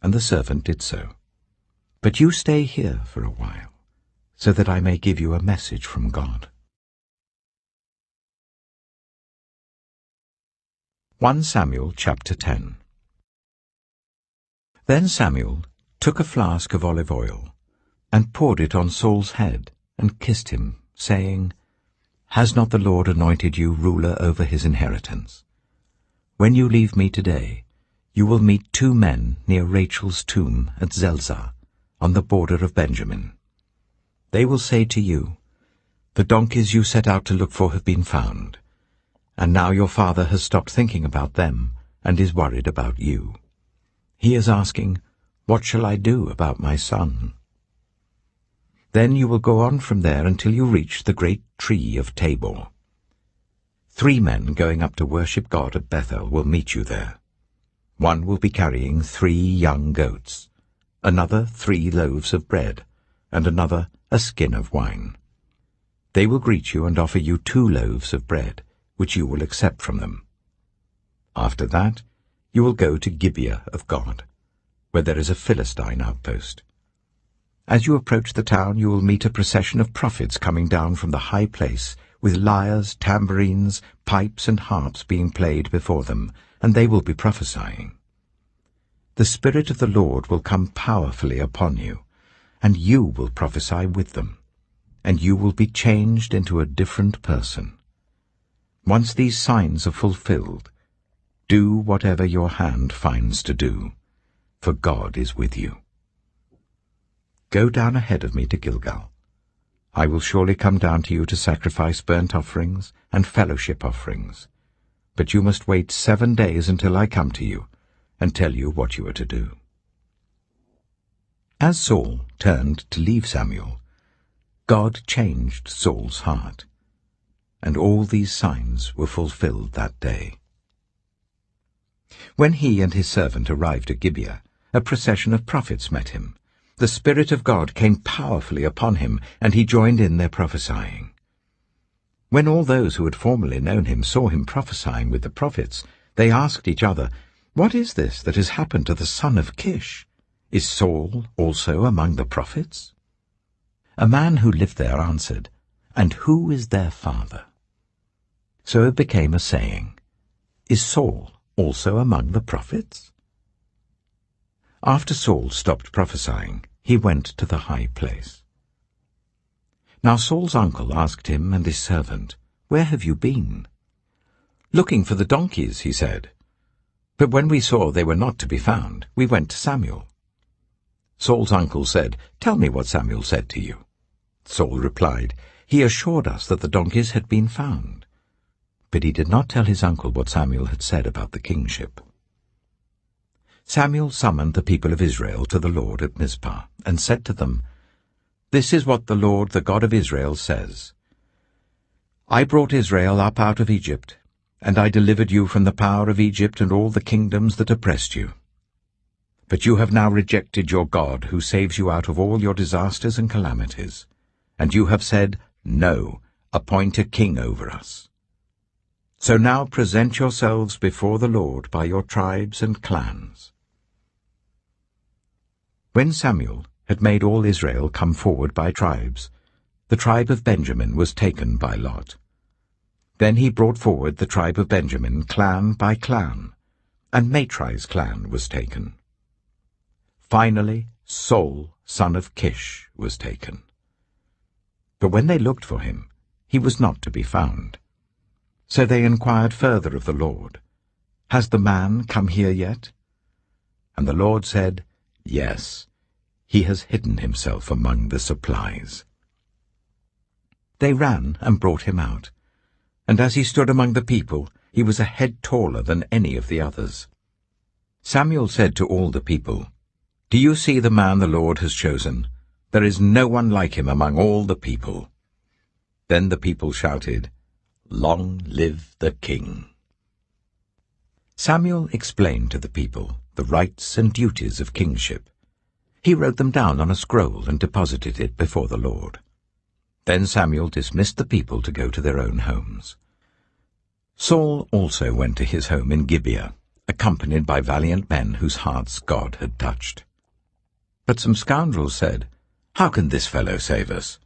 [SPEAKER 1] And the servant did so. "But you stay here for a while, so that I may give you a message from God." 1 Samuel chapter 10. Then Samuel took a flask of olive oil, and poured it on Saul's head, and kissed him, saying, "Has not the Lord anointed you ruler over his inheritance? When you leave me today, you will meet 2 men near Rachel's tomb at Zelzah, on the border of Benjamin. They will say to you, 'The donkeys you set out to look for have been found, and now your father has stopped thinking about them and is worried about you. He is asking, "What shall I do about my son?" Then you will go on from there until you reach the great tree of Tabor. 3 men going up to worship God at Bethel will meet you there. One will be carrying 3 young goats, another 3 loaves of bread, and another a skin of wine. They will greet you and offer you 2 loaves of bread, which you will accept from them. After that, you will go to Gibeah of God, where there is a Philistine outpost. As you approach the town, you will meet a procession of prophets coming down from the high place, with lyres, tambourines, pipes, and harps being played before them, and they will be prophesying. The Spirit of the Lord will come powerfully upon you, and you will prophesy with them, and you will be changed into a different person. Once these signs are fulfilled, do whatever your hand finds to do, for God is with you. Go down ahead of me to Gilgal. I will surely come down to you to sacrifice burnt offerings and fellowship offerings. But you must wait 7 days until I come to you and tell you what you are to do." As Saul turned to leave Samuel, God changed Saul's heart, and all these signs were fulfilled that day. When he and his servant arrived at Gibeah, a procession of prophets met him. The Spirit of God came powerfully upon him, and he joined in their prophesying. When all those who had formerly known him saw him prophesying with the prophets, they asked each other, "What is this that has happened to the son of Kish? Is Saul also among the prophets?" A man who lived there answered, "And who is their father?" So it became a saying, "Is Saul also among the prophets?" After Saul stopped prophesying, he went to the high place. Now Saul's uncle asked him and his servant, "Where have you been?" "Looking for the donkeys," he said. "But when we saw they were not to be found, we went to Samuel." Saul's uncle said, "Tell me what Samuel said to you." Saul replied, "He assured us that the donkeys had been found." But he did not tell his uncle what Samuel had said about the kingship. Samuel summoned the people of Israel to the Lord at Mizpah, and said to them, "This is what the Lord, the God of Israel, says. I brought Israel up out of Egypt, and I delivered you from the power of Egypt and all the kingdoms that oppressed you. But you have now rejected your God, who saves you out of all your disasters and calamities. And you have said, 'No, appoint a king over us.' So now present yourselves before the Lord by your tribes and clans." When Samuel had made all Israel come forward by tribes, the tribe of Benjamin was taken by lot. Then he brought forward the tribe of Benjamin clan by clan, and Matri's clan was taken. Finally, Saul, son of Kish, was taken. But when they looked for him, he was not to be found. So they inquired further of the Lord, "Has the man come here yet?" And the Lord said, "Yes, he has hidden himself among the supplies." They ran and brought him out, and as he stood among the people, he was a head taller than any of the others. Samuel said to all the people, "Do you see the man the Lord has chosen? There is no one like him among all the people." Then the people shouted, "Long live the king!" Samuel explained to the people the rights and duties of kingship. He wrote them down on a scroll and deposited it before the Lord. Then Samuel dismissed the people to go to their own homes. Saul also went to his home in Gibeah, accompanied by valiant men whose hearts God had touched. But some scoundrels said, "How can this fellow save us?"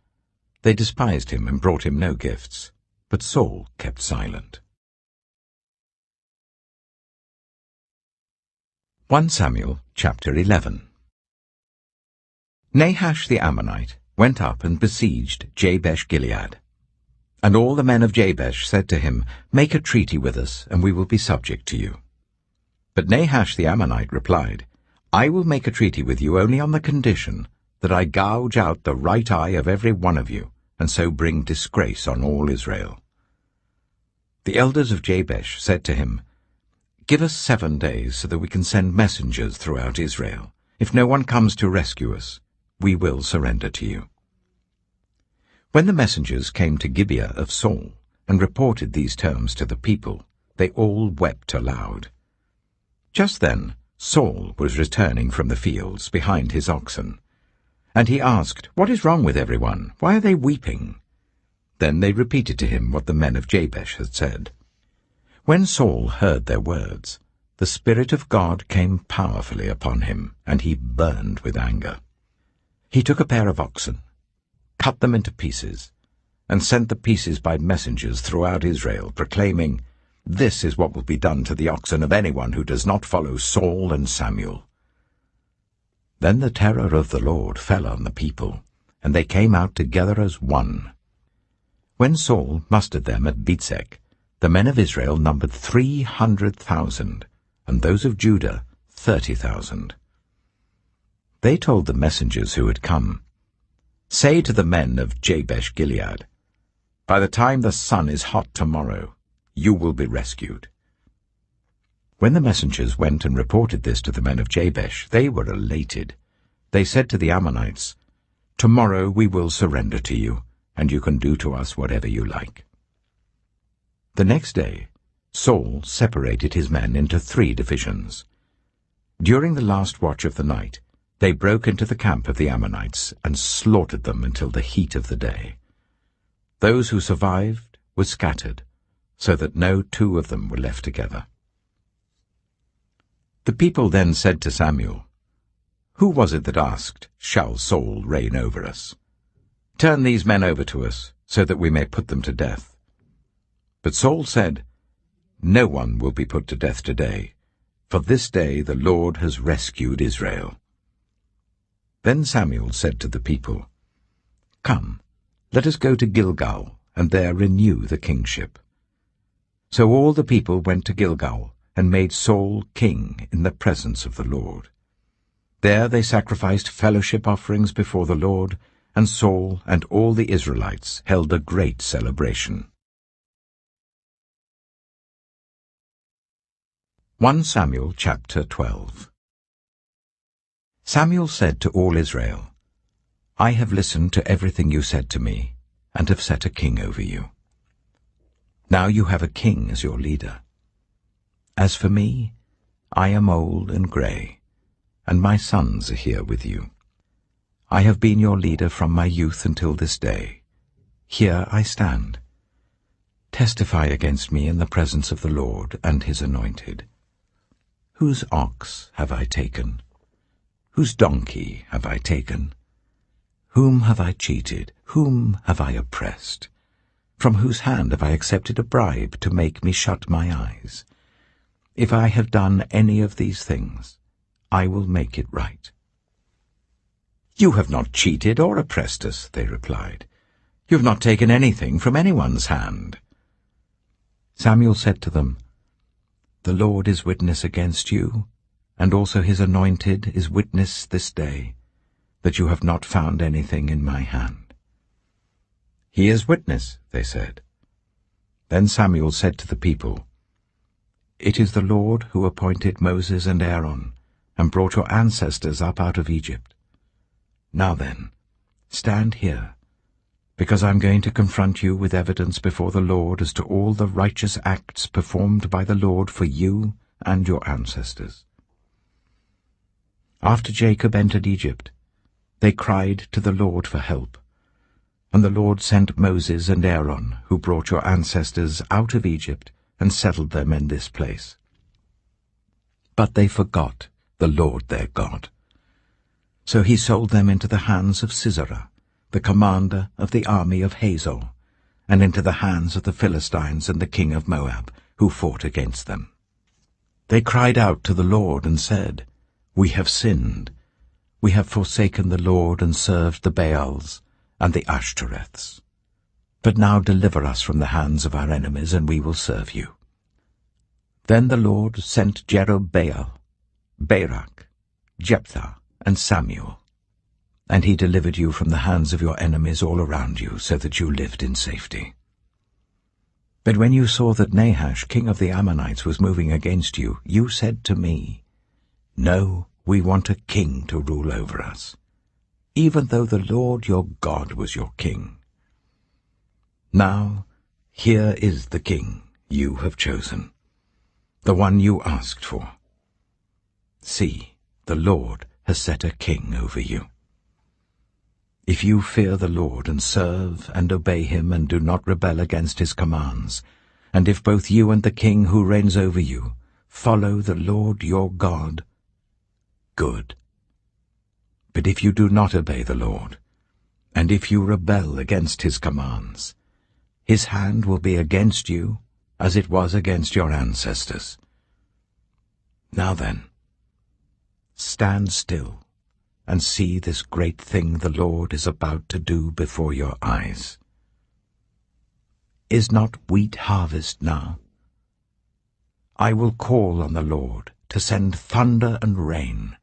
[SPEAKER 1] They despised him and brought him no gifts, but Saul kept silent. 1 Samuel chapter 11. Nahash the Ammonite went up and besieged Jabesh-Gilead. And all the men of Jabesh said to him, "Make a treaty with us, and we will be subject to you." But Nahash the Ammonite replied, "I will make a treaty with you only on the condition that I gouge out the right eye of every one of you, and so bring disgrace on all Israel." The elders of Jabesh said to him, "Give us 7 days so that we can send messengers throughout Israel. If no one comes to rescue us, we will surrender to you." When the messengers came to Gibeah of Saul and reported these terms to the people, they all wept aloud. Just then Saul was returning from the fields behind his oxen, and he asked, "What is wrong with everyone? Why are they weeping?" Then they repeated to him what the men of Jabesh had said. When Saul heard their words, the Spirit of God came powerfully upon him, and he burned with anger. He took a pair of oxen, cut them into pieces, and sent the pieces by messengers throughout Israel, proclaiming, "This is what will be done to the oxen of anyone who does not follow Saul and Samuel." Then the terror of the Lord fell on the people, and they came out together as one. When Saul mustered them at Bezek, the men of Israel numbered 300,000, and those of Judah 30,000. They told the messengers who had come, Say to the men of Jabesh-Gilead, by the time the sun is hot tomorrow, you will be rescued. When the messengers went and reported this to the men of Jabesh, they were elated. They said to the Ammonites, tomorrow we will surrender to you, and you can do to us whatever you like. The next day, Saul separated his men into 3 divisions. During the last watch of the night, they broke into the camp of the Ammonites and slaughtered them until the heat of the day. Those who survived were scattered, so that no 2 of them were left together. The people then said to Samuel, who was it that asked, shall Saul reign over us? Turn these men over to us, so that we may put them to death. But Saul said, no one will be put to death today, for this day the Lord has rescued Israel. Then Samuel said to the people, come, let us go to Gilgal, and there renew the kingship. So all the people went to Gilgal, and made Saul king in the presence of the Lord. There they sacrificed fellowship offerings before the Lord, and Saul and all the Israelites held a great celebration. 1 Samuel chapter 12. Samuel said to all Israel, I have listened to everything you said to me, and have set a king over you. Now you have a king as your leader. As for me, I am old and grey, and my sons are here with you. I have been your leader from my youth until this day. Here I stand. Testify against me in the presence of the Lord and his anointed. Whose ox have I taken? Whose donkey have I taken? Whom have I cheated? Whom have I oppressed? From whose hand have I accepted a bribe to make me shut my eyes? If I have done any of these things, I will make it right. You have not cheated or oppressed us, they replied. You have not taken anything from anyone's hand. Samuel said to them, the Lord is witness against you, and also his anointed is witness this day, that you have not found anything in my hand. He is witness, they said. Then Samuel said to the people, it is the Lord who appointed Moses and Aaron, and brought your ancestors up out of Egypt. Now then, stand here, because I am going to confront you with evidence before the Lord as to all the righteous acts performed by the Lord for you and your ancestors. After Jacob entered Egypt, they cried to the Lord for help, and the Lord sent Moses and Aaron, who brought your ancestors out of Egypt and settled them in this place. But they forgot the Lord their God. So he sold them into the hands of Sisera, the commander of the army of Hazor, and into the hands of the Philistines and the king of Moab, who fought against them. They cried out to the Lord and said, we have sinned. We have forsaken the Lord and served the Baals and the Ashtoreths. But now deliver us from the hands of our enemies, and we will serve you. Then the Lord sent Jerubbaal, Barak, Jephthah, and Samuel, and he delivered you from the hands of your enemies all around you, so that you lived in safety. But when you saw that Nahash, king of the Ammonites, was moving against you, you said to me, no, we want a king to rule over us, even though the Lord your God was your king. Now, here is the king you have chosen, the one you asked for. See, the Lord has set a king over you. If you fear the Lord and serve and obey him and do not rebel against his commands, and if both you and the king who reigns over you follow the Lord your God, good. But if you do not obey the Lord, and if you rebel against his commands, his hand will be against you as it was against your ancestors. Now then, stand still and see this great thing the Lord is about to do before your eyes. Is not wheat harvest now? I will call on the Lord to send thunder and rain,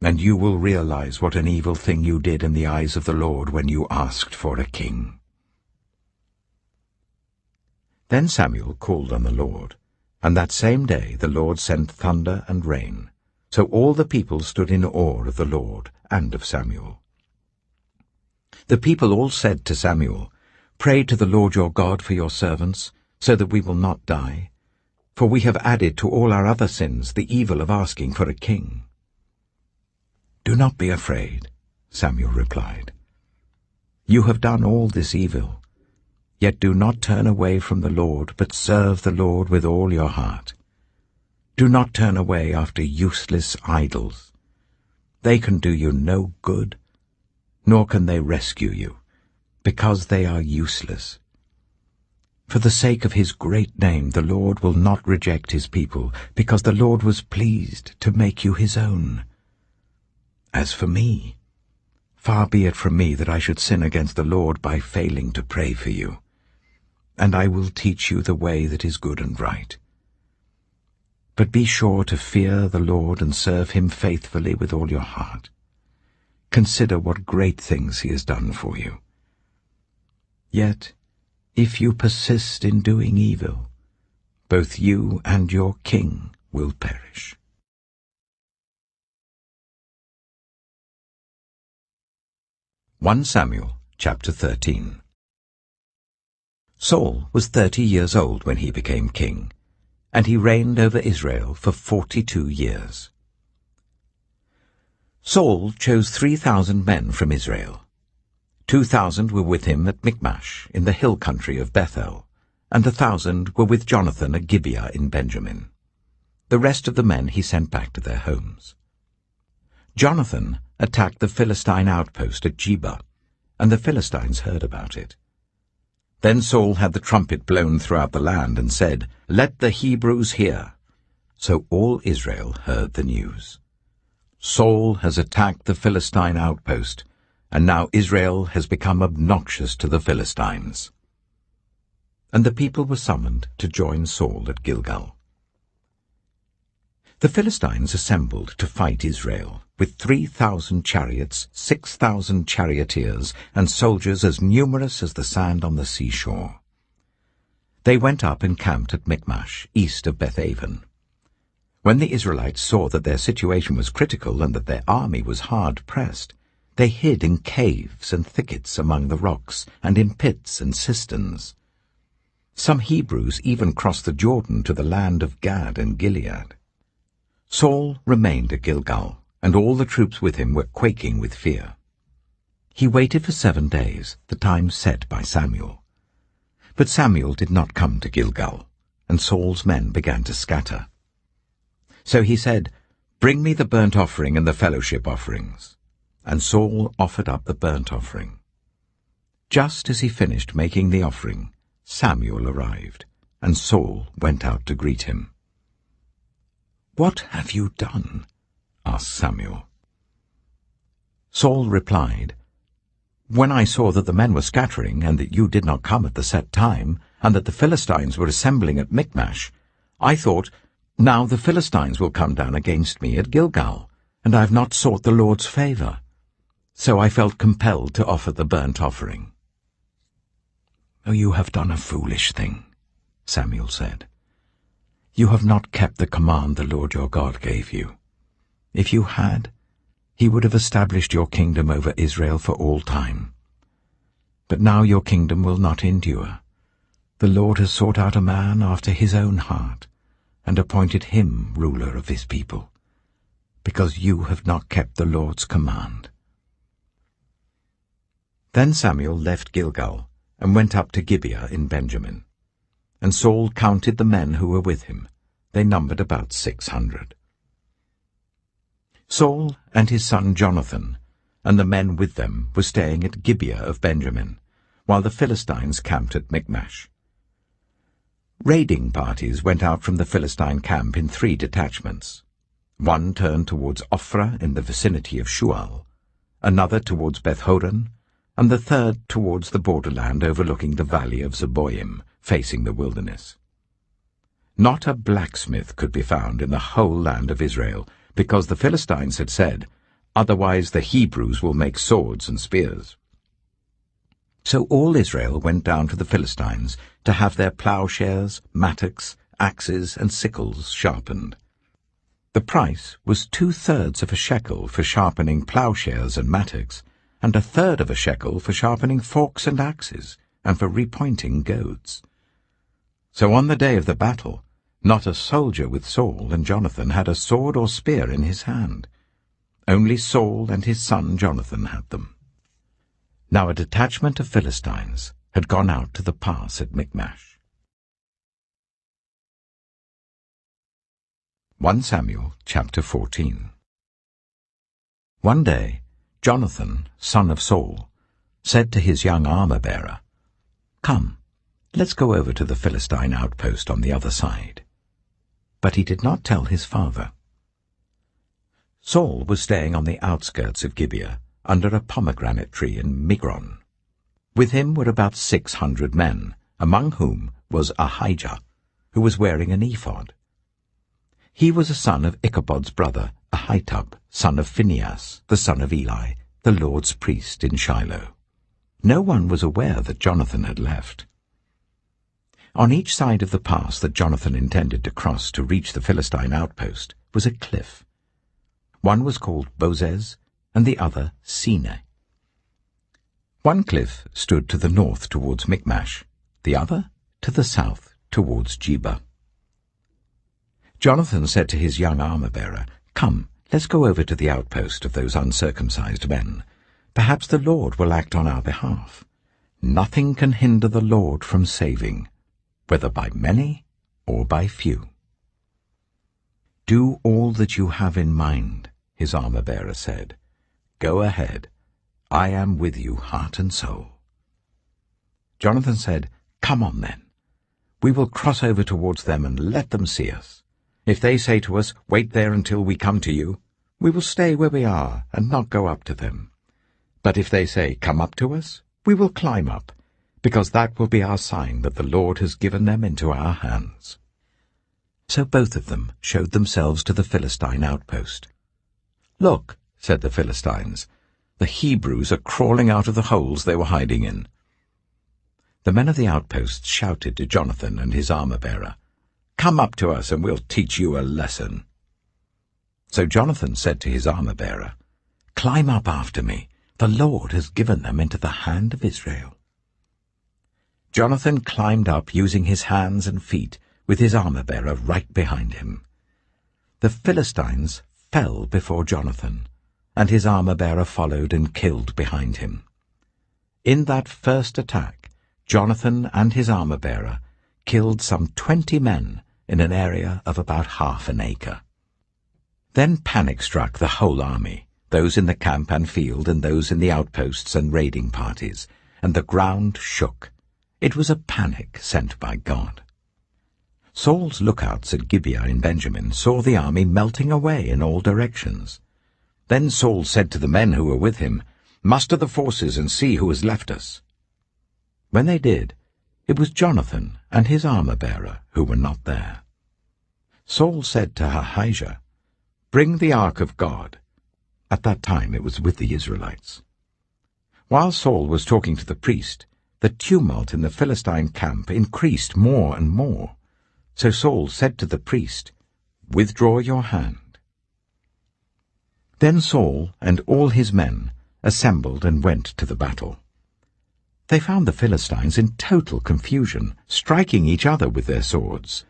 [SPEAKER 1] and you will realize what an evil thing you did in the eyes of the Lord when you asked for a king." Then Samuel called on the Lord, and that same day the Lord sent thunder and rain. So all the people stood in awe of the Lord and of Samuel. The people all said to Samuel, "Pray to the Lord your God for your servants, so that we will not die. For we have added to all our other sins the evil of asking for a king." "Do not be afraid," Samuel replied. "You have done all this evil. Yet do not turn away from the Lord, but serve the Lord with all your heart. Do not turn away after useless idols. They can do you no good, nor can they rescue you, because they are useless. For the sake of his great name the Lord will not reject his people, because the Lord was pleased to make you his own. As for me, far be it from me that I should sin against the Lord by failing to pray for you, and I will teach you the way that is good and right. But be sure to fear the Lord and serve him faithfully with all your heart. Consider what great things he has done for you. Yet, if you persist in doing evil, both you and your king will perish." 1 Samuel chapter 13. Saul was 30 years old when he became king, and he reigned over Israel for 42 years. Saul chose 3,000 men from Israel. 2,000 were with him at Michmash in the hill country of Bethel, and 1,000 were with Jonathan at Gibeah in Benjamin. The rest of the men he sent back to their homes. Jonathan attacked the Philistine outpost at Geba, and the Philistines heard about it. Then Saul had the trumpet blown throughout the land and said, "Let the Hebrews hear." So all Israel heard the news. Saul has attacked the Philistine outpost, and now Israel has become obnoxious to the Philistines. And the people were summoned to join Saul at Gilgal. The Philistines assembled to fight Israel, with 3,000 chariots, 6,000 charioteers, and soldiers as numerous as the sand on the seashore. They went up and camped at Michmash, east of Bethaven. When the Israelites saw that their situation was critical and that their army was hard-pressed, they hid in caves and thickets among the rocks, and in pits and cisterns. Some Hebrews even crossed the Jordan to the land of Gad and Gilead. Saul remained at Gilgal, and all the troops with him were quaking with fear. He waited for 7 days, the time set by Samuel. But Samuel did not come to Gilgal, and Saul's men began to scatter. So he said, "Bring me the burnt offering and the fellowship offerings." And Saul offered up the burnt offering. Just as he finished making the offering, Samuel arrived, and Saul went out to greet him. "What have you done?" asked Samuel. Saul replied, "When I saw that the men were scattering, and that you did not come at the set time, and that the Philistines were assembling at Michmash, I thought, now the Philistines will come down against me at Gilgal, and I have not sought the Lord's favor. So I felt compelled to offer the burnt offering." "Oh, you have done a foolish thing," Samuel said. "You have not kept the command the Lord your God gave you. If you had, he would have established your kingdom over Israel for all time. But now your kingdom will not endure. The Lord has sought out a man after his own heart, and appointed him ruler of his people, because you have not kept the Lord's command." Then Samuel left Gilgal, and went up to Gibeah in Benjamin. And Saul counted the men who were with him. They numbered about 600. Saul and his son Jonathan, and the men with them, were staying at Gibeah of Benjamin, while the Philistines camped at Michmash. Raiding parties went out from the Philistine camp in 3 detachments. One turned towards Ophrah in the vicinity of Shual, another towards Beth-horon, and the third towards the borderland overlooking the valley of Zeboim, facing the wilderness. Not a blacksmith could be found in the whole land of Israel, because the Philistines had said, Otherwise the Hebrews will make swords and spears." So all Israel went down to the Philistines to have their plowshares, mattocks, axes, and sickles sharpened. The price was 2/3 of a shekel for sharpening plowshares and mattocks, and 1/3 of a shekel for sharpening forks and axes, and for repointing goads. So on the day of the battle, not a soldier with Saul and Jonathan had a sword or spear in his hand. Only Saul and his son Jonathan had them. Now a detachment of Philistines had gone out to the pass at Michmash. 1 Samuel chapter 14. One day Jonathan, son of Saul, said to his young armor-bearer, "Come, let's go over to the Philistine outpost on the other side." But he did not tell his father. Saul was staying on the outskirts of Gibeah, under a pomegranate tree in Migron. With him were about 600 men, among whom was Ahijah, who was wearing an ephod. He was a son of Ichabod's brother, Ahitub, son of Phinehas, the son of Eli, the Lord's priest in Shiloh. No one was aware that Jonathan had left. On each side of the pass that Jonathan intended to cross to reach the Philistine outpost was a cliff. One was called Bozez, and the other Sine. One cliff stood to the north towards Michmash, the other to the south towards Geba. Jonathan said to his young armor-bearer, "Come, let's go over to the outpost of those uncircumcised men. Perhaps the Lord will act on our behalf. Nothing can hinder the Lord from saving, whether by many or by few." "Do all that you have in mind," his armor-bearer said. "Go ahead. I am with you, heart and soul." Jonathan said, "Come on then. We will cross over towards them and let them see us. If they say to us, 'Wait there until we come to you,' we will stay where we are and not go up to them. But if they say, 'Come up to us,' we will climb up, because that will be our sign that the Lord has given them into our hands." So both of them showed themselves to the Philistine outpost. "Look," said the Philistines, "the Hebrews are crawling out of the holes they were hiding in." The men of the outpost shouted to Jonathan and his armor-bearer, "Come up to us and we'll teach you a lesson." So Jonathan said to his armor-bearer, "Climb up after me. The Lord has given them into the hand of Israel." Jonathan climbed up using his hands and feet, with his armor-bearer right behind him. The Philistines fell before Jonathan, and his armor-bearer followed and killed behind him. In that first attack, Jonathan and his armor-bearer killed some 20 men in an area of about half an acre. Then panic struck the whole army, those in the camp and field and those in the outposts and raiding parties, and the ground shook. It was a panic sent by God. Saul's lookouts at Gibeah in Benjamin saw the army melting away in all directions. Then Saul said to the men who were with him, "Muster the forces and see who has left us." When they did, it was Jonathan and his armor-bearer who were not there. Saul said to Ahijah, "Bring the ark of God." At that time it was with the Israelites. While Saul was talking to the priest, the tumult in the Philistine camp increased more and more. So Saul said to the priest, "Withdraw your hand." Then Saul and all his men assembled and went to the battle. They found the Philistines in total confusion, striking each other with their swords.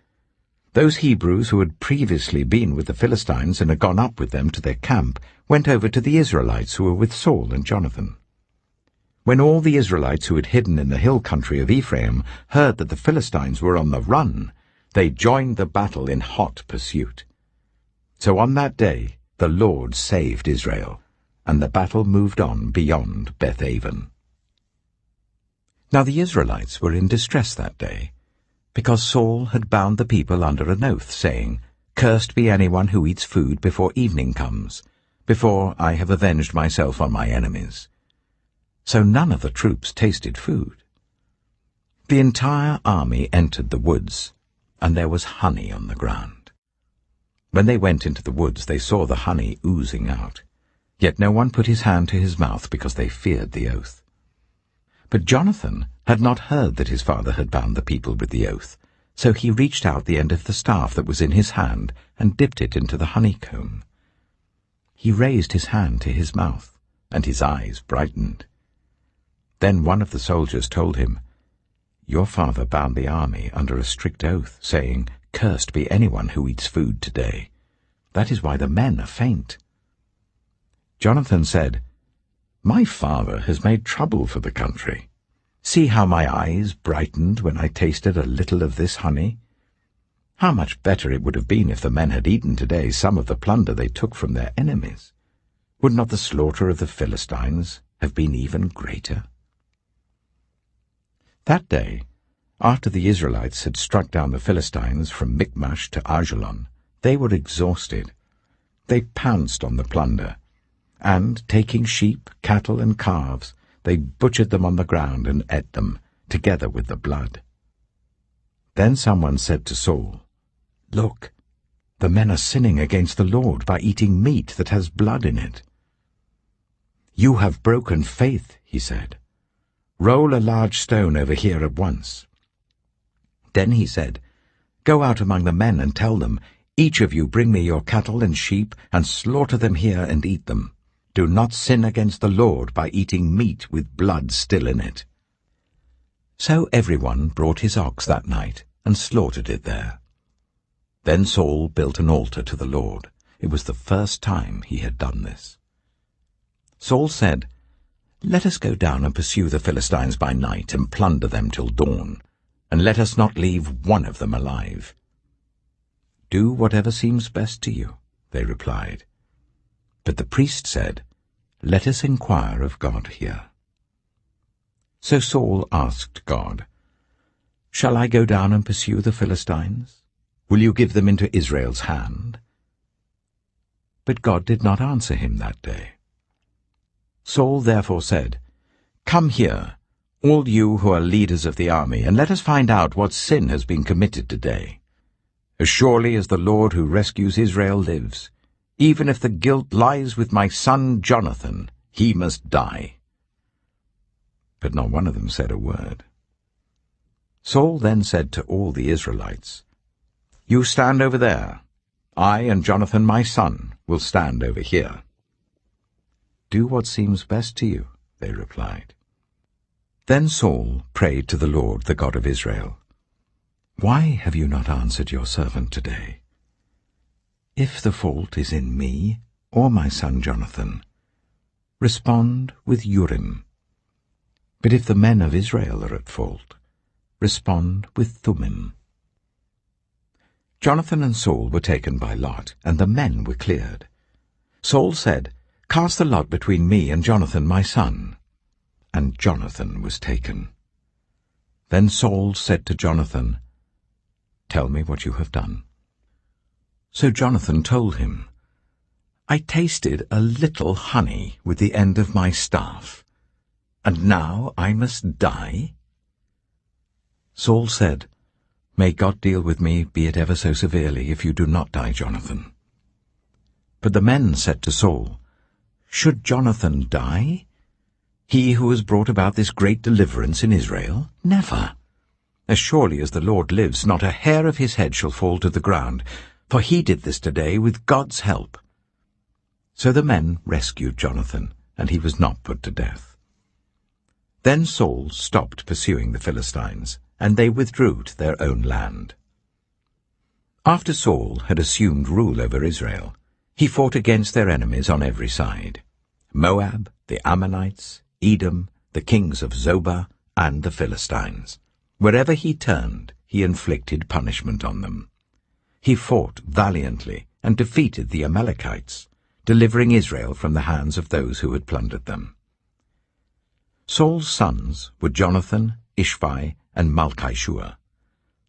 [SPEAKER 1] Those Hebrews who had previously been with the Philistines and had gone up with them to their camp went over to the Israelites who were with Saul and Jonathan. When all the Israelites who had hidden in the hill country of Ephraim heard that the Philistines were on the run, they joined the battle in hot pursuit. So on that day the Lord saved Israel, and the battle moved on beyond Beth-aven. Now the Israelites were in distress that day, because Saul had bound the people under an oath, saying, "Cursed be anyone who eats food before evening comes, before I have avenged myself on my enemies." So none of the troops tasted food. The entire army entered the woods, and there was honey on the ground. When they went into the woods, they saw the honey oozing out. Yet no one put his hand to his mouth because they feared the oath. But Jonathan had not heard that his father had bound the people with the oath, so he reached out the end of the staff that was in his hand and dipped it into the honeycomb. He raised his hand to his mouth, and his eyes brightened. Then one of the soldiers told him, "Your father bound the army under a strict oath, saying, 'Cursed be anyone who eats food today.' That is why the men are faint." Jonathan said, "My father has made trouble for the country. See how my eyes brightened when I tasted a little of this honey. How much better it would have been if the men had eaten today some of the plunder they took from their enemies. Would not the slaughter of the Philistines have been even greater?" That day, after the Israelites had struck down the Philistines from Michmash to Ajalon, they were exhausted. They pounced on the plunder, and, taking sheep, cattle, and calves, they butchered them on the ground and ate them, together with the blood. Then someone said to Saul, "Look, the men are sinning against the Lord by eating meat that has blood in it." "You have broken faith," he said. "Roll a large stone over here at once." Then he said, "Go out among the men and tell them, 'Each of you bring me your cattle and sheep, and slaughter them here and eat them. Do not sin against the Lord by eating meat with blood still in it.'" So everyone brought his ox that night and slaughtered it there. Then Saul built an altar to the Lord. It was the first time he had done this. Saul said, "Let us go down and pursue the Philistines by night and plunder them till dawn, and let us not leave one of them alive." "Do whatever seems best to you," they replied. But the priest said, "Let us inquire of God here." So Saul asked God, "Shall I go down and pursue the Philistines? Will you give them into Israel's hand?" But God did not answer him that day. Saul therefore said, "Come here, all you who are leaders of the army, and let us find out what sin has been committed today. As surely as the Lord who rescues Israel lives, even if the guilt lies with my son Jonathan, he must die." But not one of them said a word. Saul then said to all the Israelites, "You stand over there. I and Jonathan my son will stand over here." "Do what seems best to you," they replied. Then Saul prayed to the Lord, the God of Israel, "Why have you not answered your servant today? If the fault is in me or my son Jonathan, respond with Urim. But if the men of Israel are at fault, respond with Thummim." Jonathan and Saul were taken by lot, and the men were cleared. Saul said, "Cast the lot between me and Jonathan my son." And Jonathan was taken. Then Saul said to Jonathan, "Tell me what you have done." So Jonathan told him, "I tasted a little honey with the end of my staff, and now I must die?" Saul said, "May God deal with me, be it ever so severely, if you do not die, Jonathan." But the men said to Saul, "Should Jonathan die? He who has brought about this great deliverance in Israel? Never! As surely as the Lord lives, not a hair of his head shall fall to the ground, for he did this today with God's help." So the men rescued Jonathan, and he was not put to death. Then Saul stopped pursuing the Philistines, and they withdrew to their own land. After Saul had assumed rule over Israel, he fought against their enemies on every side: Moab, the Ammonites, Edom, the kings of Zobah, and the Philistines. Wherever he turned, he inflicted punishment on them. He fought valiantly and defeated the Amalekites, delivering Israel from the hands of those who had plundered them. Saul's sons were Jonathan, Ishvi, and Malchishua.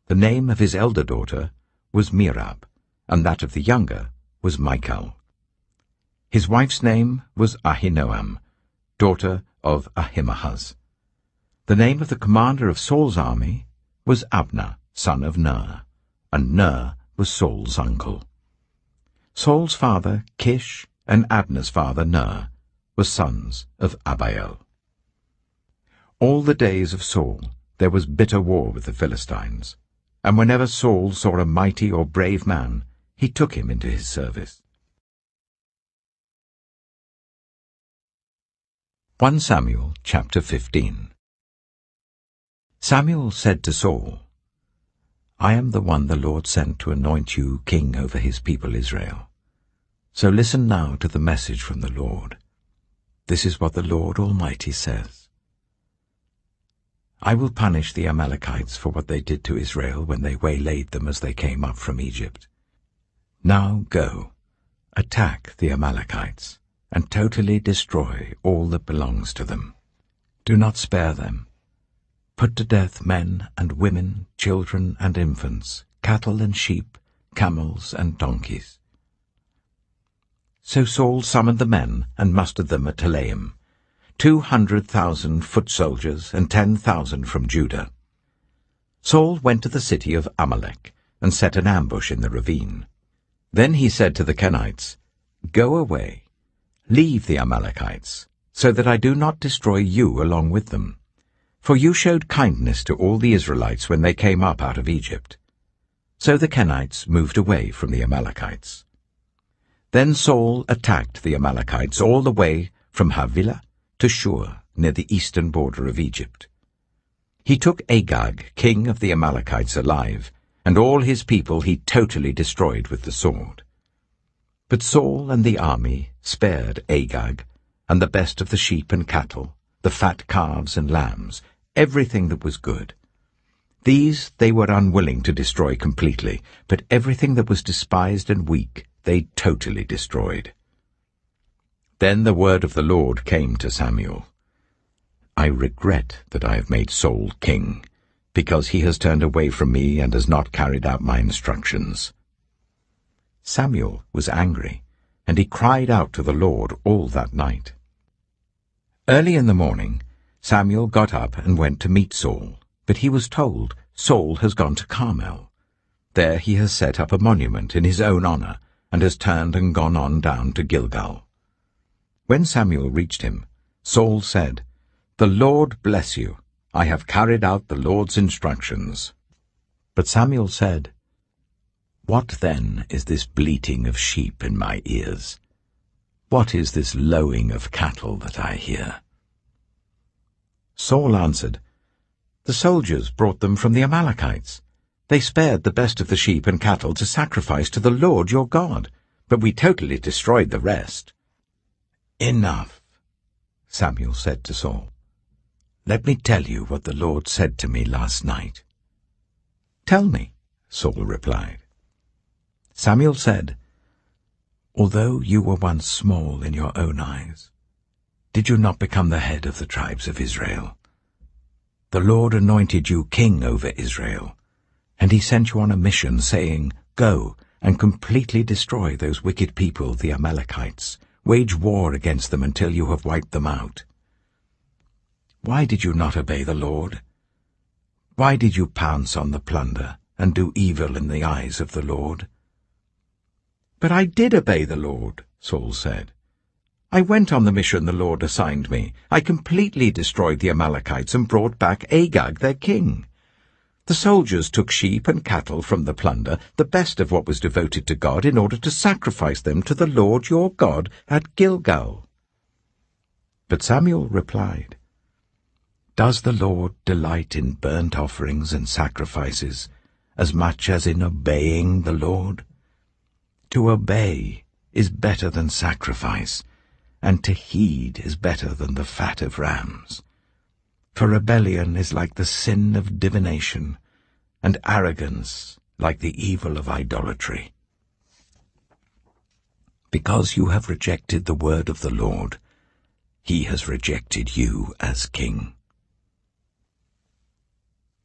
[SPEAKER 1] The name of his elder daughter was Merab, and that of the younger was Michal. His wife's name was Ahinoam, daughter of Ahimaaz. The name of the commander of Saul's army was Abner, son of Ner, and Ner was Saul's uncle. Saul's father, Kish, and Abner's father Ner were sons of Abiel. All the days of Saul there was bitter war with the Philistines, and whenever Saul saw a mighty or brave man, he took him into his service. 1 Samuel chapter 15. Samuel said to Saul, I am the one the Lord sent to anoint you king over his people Israel. So listen now to the message from the Lord. This is what the Lord Almighty says. I will punish the Amalekites for what they did to Israel when they waylaid them as they came up from Egypt. Now go, attack the Amalekites, and totally destroy all that belongs to them. Do not spare them. Put to death men and women, children and infants, cattle and sheep, camels and donkeys. So Saul summoned the men and mustered them at Telaim, 200,000 foot soldiers and 10,000 from Judah. Saul went to the city of Amalek and set an ambush in the ravine. Then he said to the Kenites, Go away, leave the Amalekites, so that I do not destroy you along with them. For you showed kindness to all the Israelites when they came up out of Egypt. So the Kenites moved away from the Amalekites. Then Saul attacked the Amalekites all the way from Havilah to Shur, near the eastern border of Egypt. He took Agag, king of the Amalekites, alive, and all his people he totally destroyed with the sword. But Saul and the army spared Agag, and the best of the sheep and cattle, the fat calves and lambs, everything that was good. These they were unwilling to destroy completely, but everything that was despised and weak they totally destroyed. Then the word of the Lord came to Samuel. I regret that I have made Saul king, because he has turned away from me and has not carried out my instructions. Samuel was angry, and he cried out to the Lord all that night. Early in the morning, Samuel got up and went to meet Saul, but he was told, Saul has gone to Carmel. There he has set up a monument in his own honor, and has turned and gone on down to Gilgal. When Samuel reached him, Saul said, The Lord bless you. I have carried out the Lord's instructions. But Samuel said, What then is this bleating of sheep in my ears? What is this lowing of cattle that I hear? Saul answered, The soldiers brought them from the Amalekites. They spared the best of the sheep and cattle to sacrifice to the Lord your God, but we totally destroyed the rest. Enough, Samuel said to Saul. Let me tell you what the Lord said to me last night. Tell me, Saul replied. Samuel said, Although you were once small in your own eyes, did you not become the head of the tribes of Israel? The Lord anointed you king over Israel, and he sent you on a mission, saying, Go and completely destroy those wicked people, the Amalekites. Wage war against them until you have wiped them out. Why did you not obey the Lord? Why did you pounce on the plunder and do evil in the eyes of the Lord? But I did obey the Lord, Saul said. I went on the mission the Lord assigned me. I completely destroyed the Amalekites and brought back Agag, their king. The soldiers took sheep and cattle from the plunder, the best of what was devoted to God, in order to sacrifice them to the Lord your God at Gilgal. But Samuel replied, Does the Lord delight in burnt offerings and sacrifices as much as in obeying the Lord? To obey is better than sacrifice, and to heed is better than the fat of rams. For rebellion is like the sin of divination, and arrogance like the evil of idolatry. Because you have rejected the word of the Lord, he has rejected you as king.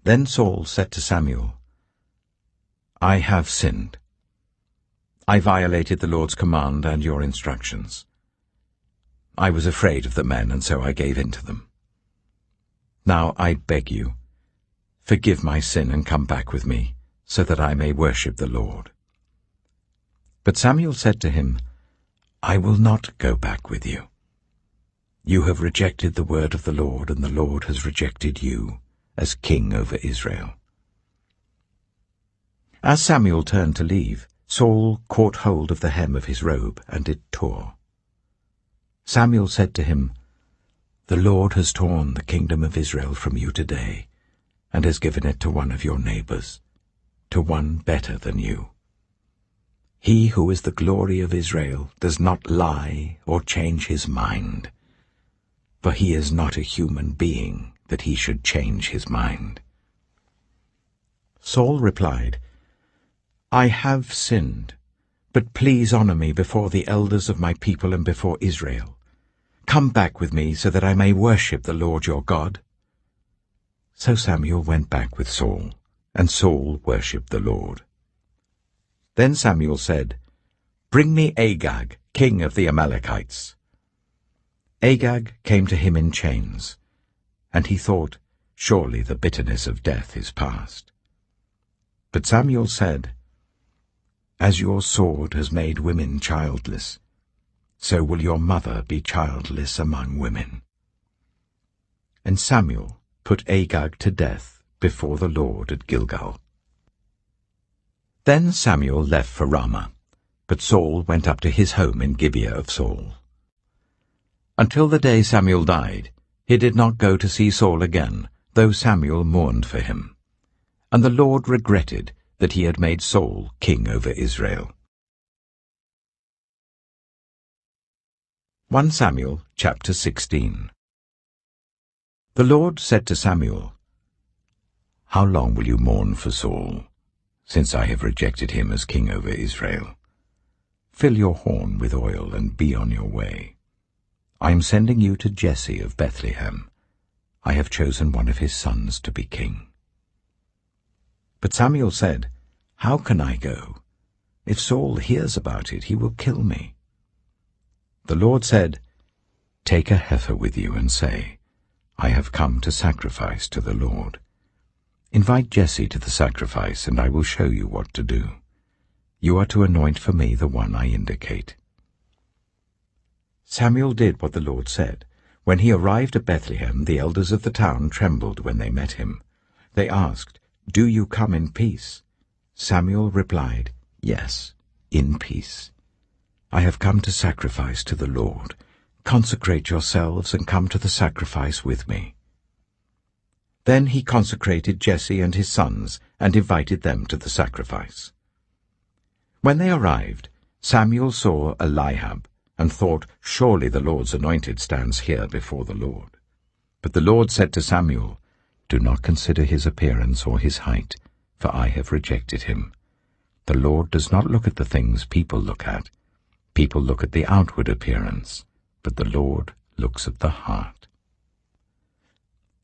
[SPEAKER 1] Then Saul said to Samuel, I have sinned. I violated the Lord's command and your instructions. I was afraid of the men, and so I gave in to them. Now I beg you, forgive my sin and come back with me, so that I may worship the Lord. But Samuel said to him, I will not go back with you. You have rejected the word of the Lord, and the Lord has rejected you as king over Israel." As Samuel turned to leave, Saul caught hold of the hem of his robe, and it tore. Samuel said to him, "The Lord has torn the kingdom of Israel from you today, and has given it to one of your neighbors, to one better than you. He who is the glory of Israel does not lie or change his mind, for he is not a human being that he should change his mind." Saul replied, "I have sinned, but please honor me before the elders of my people and before Israel. Come back with me so that I may worship the Lord your God." So Samuel went back with Saul, and Saul worshipped the Lord. Then Samuel said, "Bring me Agag, king of the Amalekites." Agag came to him in chains, and he thought, "Surely the bitterness of death is past." But Samuel said, "As your sword has made women childless, so will your mother be childless among women." And Samuel put Agag to death before the Lord at Gilgal. Then Samuel left for Ramah, but Saul went up to his home in Gibeah of Saul. Until the day Samuel died, he did not go to see Saul again, though Samuel mourned for him. And the Lord regretted that he had made Saul king over Israel. 1 Samuel chapter 16. The Lord said to Samuel, "How long will you mourn for Saul, since I have rejected him as king over Israel? Fill your horn with oil and be on your way. I am sending you to Jesse of Bethlehem. I have chosen one of his sons to be king." But Samuel said, "How can I go? If Saul hears about it, he will kill me." The Lord said, "Take a heifer with you and say, 'I have come to sacrifice to the Lord.' Invite Jesse to the sacrifice, and I will show you what to do. You are to anoint for me the one I indicate." Samuel did what the Lord said. When he arrived at Bethlehem, the elders of the town trembled when they met him. They asked, "Do you come in peace?" Samuel replied, "Yes, in peace. I have come to sacrifice to the Lord. Consecrate yourselves and come to the sacrifice with me." Then he consecrated Jesse and his sons and invited them to the sacrifice. When they arrived, Samuel saw Eliab and thought, "Surely the Lord's anointed stands here before the Lord." But the Lord said to Samuel, "Do not consider his appearance or his height, for I have rejected him. The Lord does not look at the things people look at. People look at the outward appearance, but the Lord looks at the heart."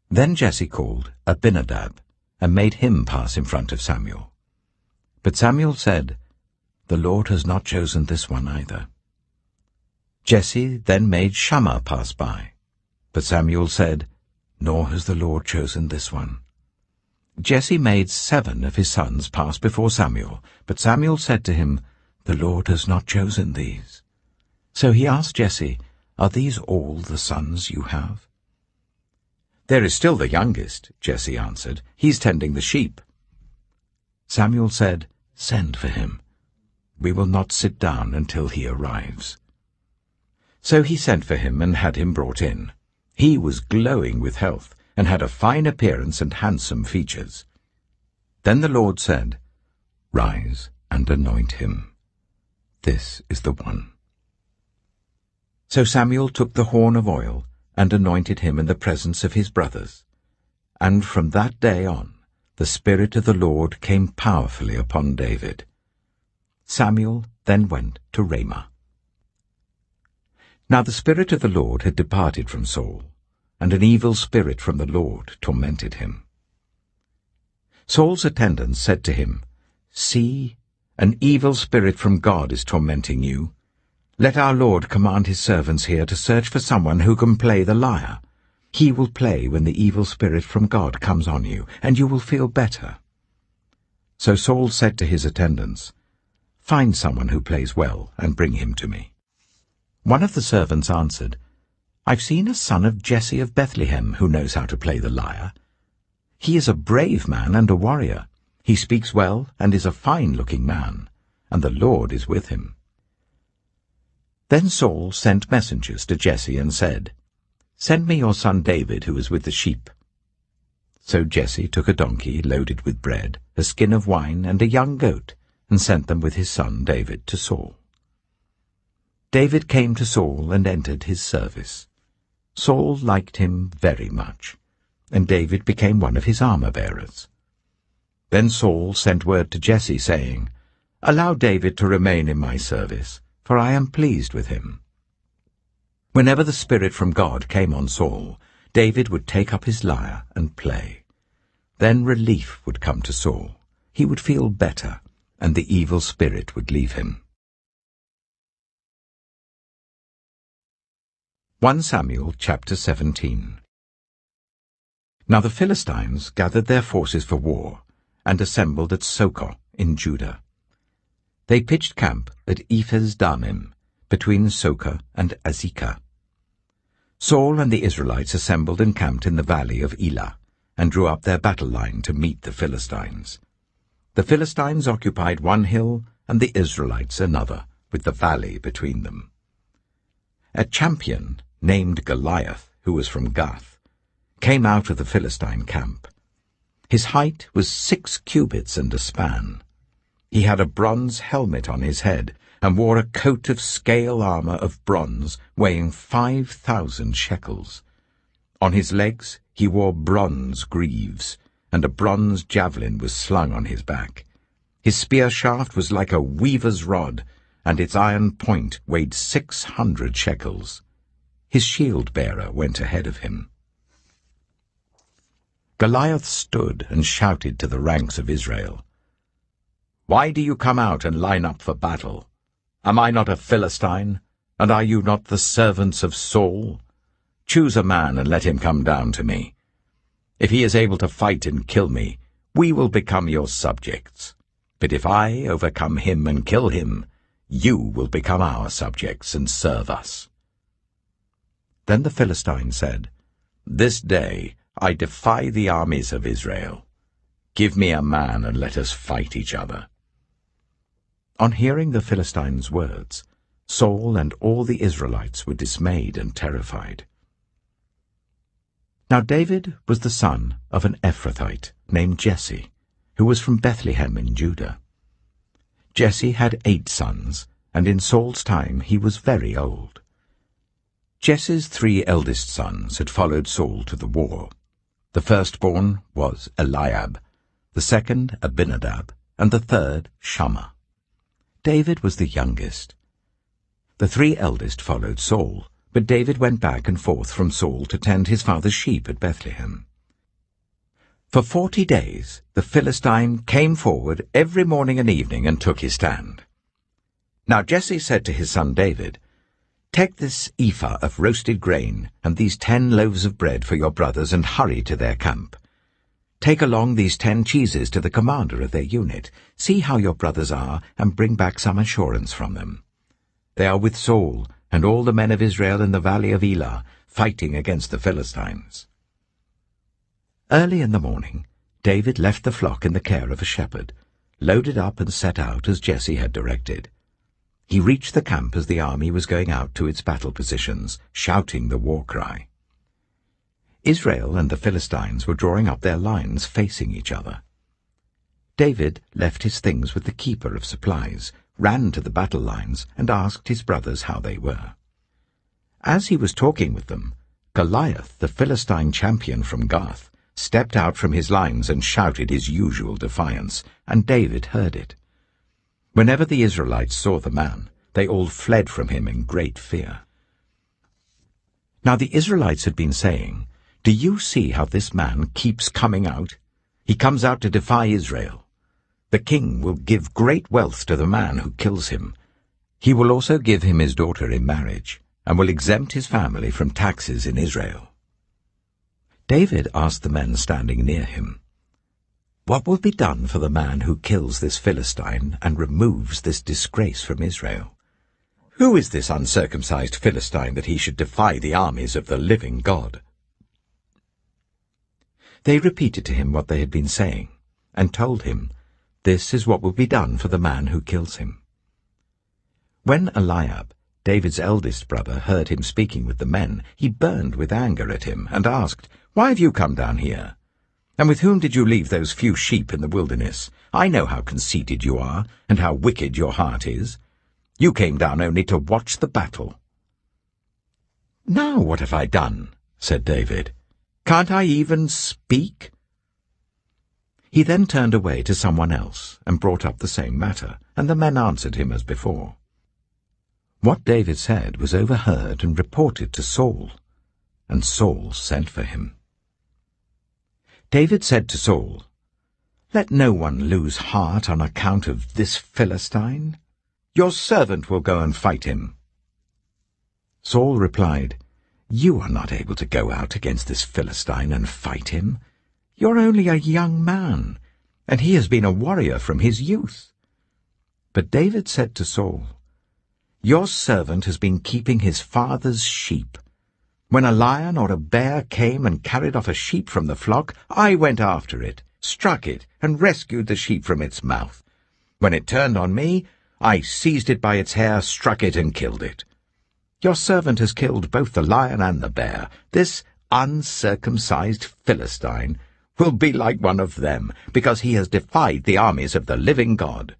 [SPEAKER 1] Then Jesse called Abinadab and made him pass in front of Samuel. But Samuel said, "The Lord has not chosen this one either." Jesse then made Shammah pass by, but Samuel said, "Nor has the Lord chosen this one." Jesse made 7 of his sons pass before Samuel, but Samuel said to him, "The Lord has not chosen these." So he asked Jesse, "Are these all the sons you have?" "There is still the youngest," Jesse answered. "He's tending the sheep." Samuel said, "Send for him. We will not sit down until he arrives." So he sent for him and had him brought in. He was glowing with health, and had a fine appearance and handsome features. Then the Lord said, "Rise and anoint him. This is the one." So Samuel took the horn of oil and anointed him in the presence of his brothers. And from that day on, the Spirit of the Lord came powerfully upon David. Samuel then went to Ramah. Now the Spirit of the Lord had departed from Saul, and an evil spirit from the Lord tormented him. Saul's attendants said to him, "See, an evil spirit from God is tormenting you. Let our Lord command his servants here to search for someone who can play the lyre. He will play when the evil spirit from God comes on you, and you will feel better." So Saul said to his attendants, "Find someone who plays well and bring him to me." One of the servants answered, "I've seen a son of Jesse of Bethlehem who knows how to play the lyre. He is a brave man and a warrior. He speaks well and is a fine-looking man, and the Lord is with him." Then Saul sent messengers to Jesse and said, "Send me your son David, who is with the sheep." So Jesse took a donkey loaded with bread, a skin of wine, and a young goat, and sent them with his son David to Saul. David came to Saul and entered his service. Saul liked him very much, and David became one of his armor-bearers. Then Saul sent word to Jesse, saying, "Allow David to remain in my service, for I am pleased with him." Whenever the Spirit from God came on Saul, David would take up his lyre and play. Then relief would come to Saul. He would feel better, and the evil spirit would leave him. 1 Samuel chapter 17. Now the Philistines gathered their forces for war, and assembled at Suchet in Judah. They pitched camp at Ephes-dammim, between Suchet and Azekah. Saul and the Israelites assembled and camped in the valley of Elah, and drew up their battle line to meet the Philistines. The Philistines occupied one hill, and the Israelites another, with the valley between them. A champion named Goliath, who was from Gath, came out of the Philistine camp. His height was 6 cubits and a span. He had a bronze helmet on his head, and wore a coat of scale armor of bronze weighing 5,000 shekels. On his legs he wore bronze greaves, and a bronze javelin was slung on his back. His spear shaft was like a weaver's rod, and its iron point weighed 600 shekels. His shield-bearer went ahead of him. Goliath stood and shouted to the ranks of Israel, "Why do you come out and line up for battle? Am I not a Philistine, and are you not the servants of Saul? Choose a man and let him come down to me. If he is able to fight and kill me, we will become your subjects. But if I overcome him and kill him, you will become our subjects and serve us." Then the Philistine said, "This day I defy the armies of Israel. Give me a man and let us fight each other." On hearing the Philistines' words, Saul and all the Israelites were dismayed and terrified. Now David was the son of an Ephrathite named Jesse, who was from Bethlehem in Judah. Jesse had 8 sons, and in Saul's time he was very old. Jesse's 3 eldest sons had followed Saul to the war. The firstborn was Eliab, the second Abinadab, and the third Shammah. David was the youngest. The 3 eldest followed Saul, but David went back and forth from Saul to tend his father's sheep at Bethlehem. For 40 days the Philistine came forward every morning and evening and took his stand. Now Jesse said to his son David, "Take this ephah of roasted grain and these 10 loaves of bread for your brothers and hurry to their camp. Take along these 10 cheeses to the commander of their unit. See how your brothers are, and bring back some assurance from them. They are with Saul and all the men of Israel in the valley of Elah, fighting against the Philistines." Early in the morning, David left the flock in the care of a shepherd, loaded up and set out as Jesse had directed. He reached the camp as the army was going out to its battle positions, shouting the war cry. Israel and the Philistines were drawing up their lines facing each other. David left his things with the keeper of supplies, ran to the battle lines, and asked his brothers how they were. As he was talking with them, Goliath, the Philistine champion from Gath, stepped out from his lines and shouted his usual defiance, and David heard it. Whenever the Israelites saw the man, they all fled from him in great fear. Now the Israelites had been saying, "Do you see how this man keeps coming out? He comes out to defy Israel. The king will give great wealth to the man who kills him. He will also give him his daughter in marriage, and will exempt his family from taxes in Israel." David asked the men standing near him, "What will be done for the man who kills this Philistine and removes this disgrace from Israel? "Who is this uncircumcised Philistine that he should defy the armies of the living God?" They repeated to him what they had been saying, and told him, "This is what will be done for the man who kills him." When Eliab, David's eldest brother, heard him speaking with the men, he burned with anger at him, and asked, "Why have you come down here? And with whom did you leave those few sheep in the wilderness? I know how conceited you are, and how wicked your heart is. You came down only to watch the battle." "Now what have I done?" said David. "Can't I even speak?" He then turned away to someone else, and brought up the same matter, and the men answered him as before. What David said was overheard and reported to Saul, and Saul sent for him. David said to Saul, "Let no one lose heart on account of this Philistine. Your servant will go and fight him." Saul replied, "You are not able to go out against this Philistine and fight him. You're only a young man, and he has been a warrior from his youth." But David said to Saul, "Your servant has been keeping his father's sheep. When a lion or a bear came and carried off a sheep from the flock, I went after it, struck it, and rescued the sheep from its mouth. When it turned on me, I seized it by its hair, struck it, and killed it. Your servant has killed both the lion and the bear. This uncircumcised Philistine will be like one of them, because he has defied the armies of the living God.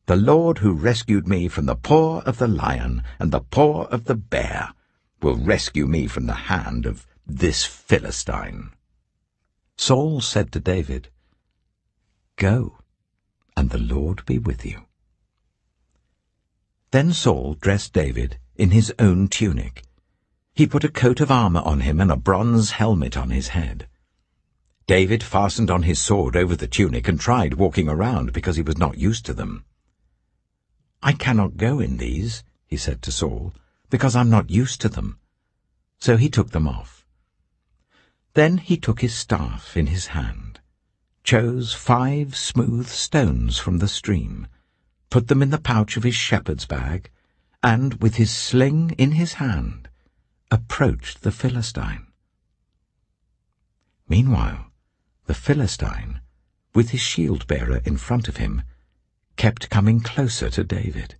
[SPEAKER 1] The Lord who rescued me from the paw of the lion and the paw of the bear will rescue me from the hand of this Philistine." Saul said to David, "Go, and the Lord be with you." Then Saul dressed David in his own tunic. He put a coat of armor on him and a bronze helmet on his head. David fastened on his sword over the tunic and tried walking around because he was not used to them. "I cannot go in these," he said to Saul, "because I'm not used to them." So he took them off. Then he took his staff in his hand, chose 5 smooth stones from the stream, put them in the pouch of his shepherd's bag, and, with his sling in his hand, approached the Philistine. Meanwhile, the Philistine, with his shield-bearer in front of him, kept coming closer to David.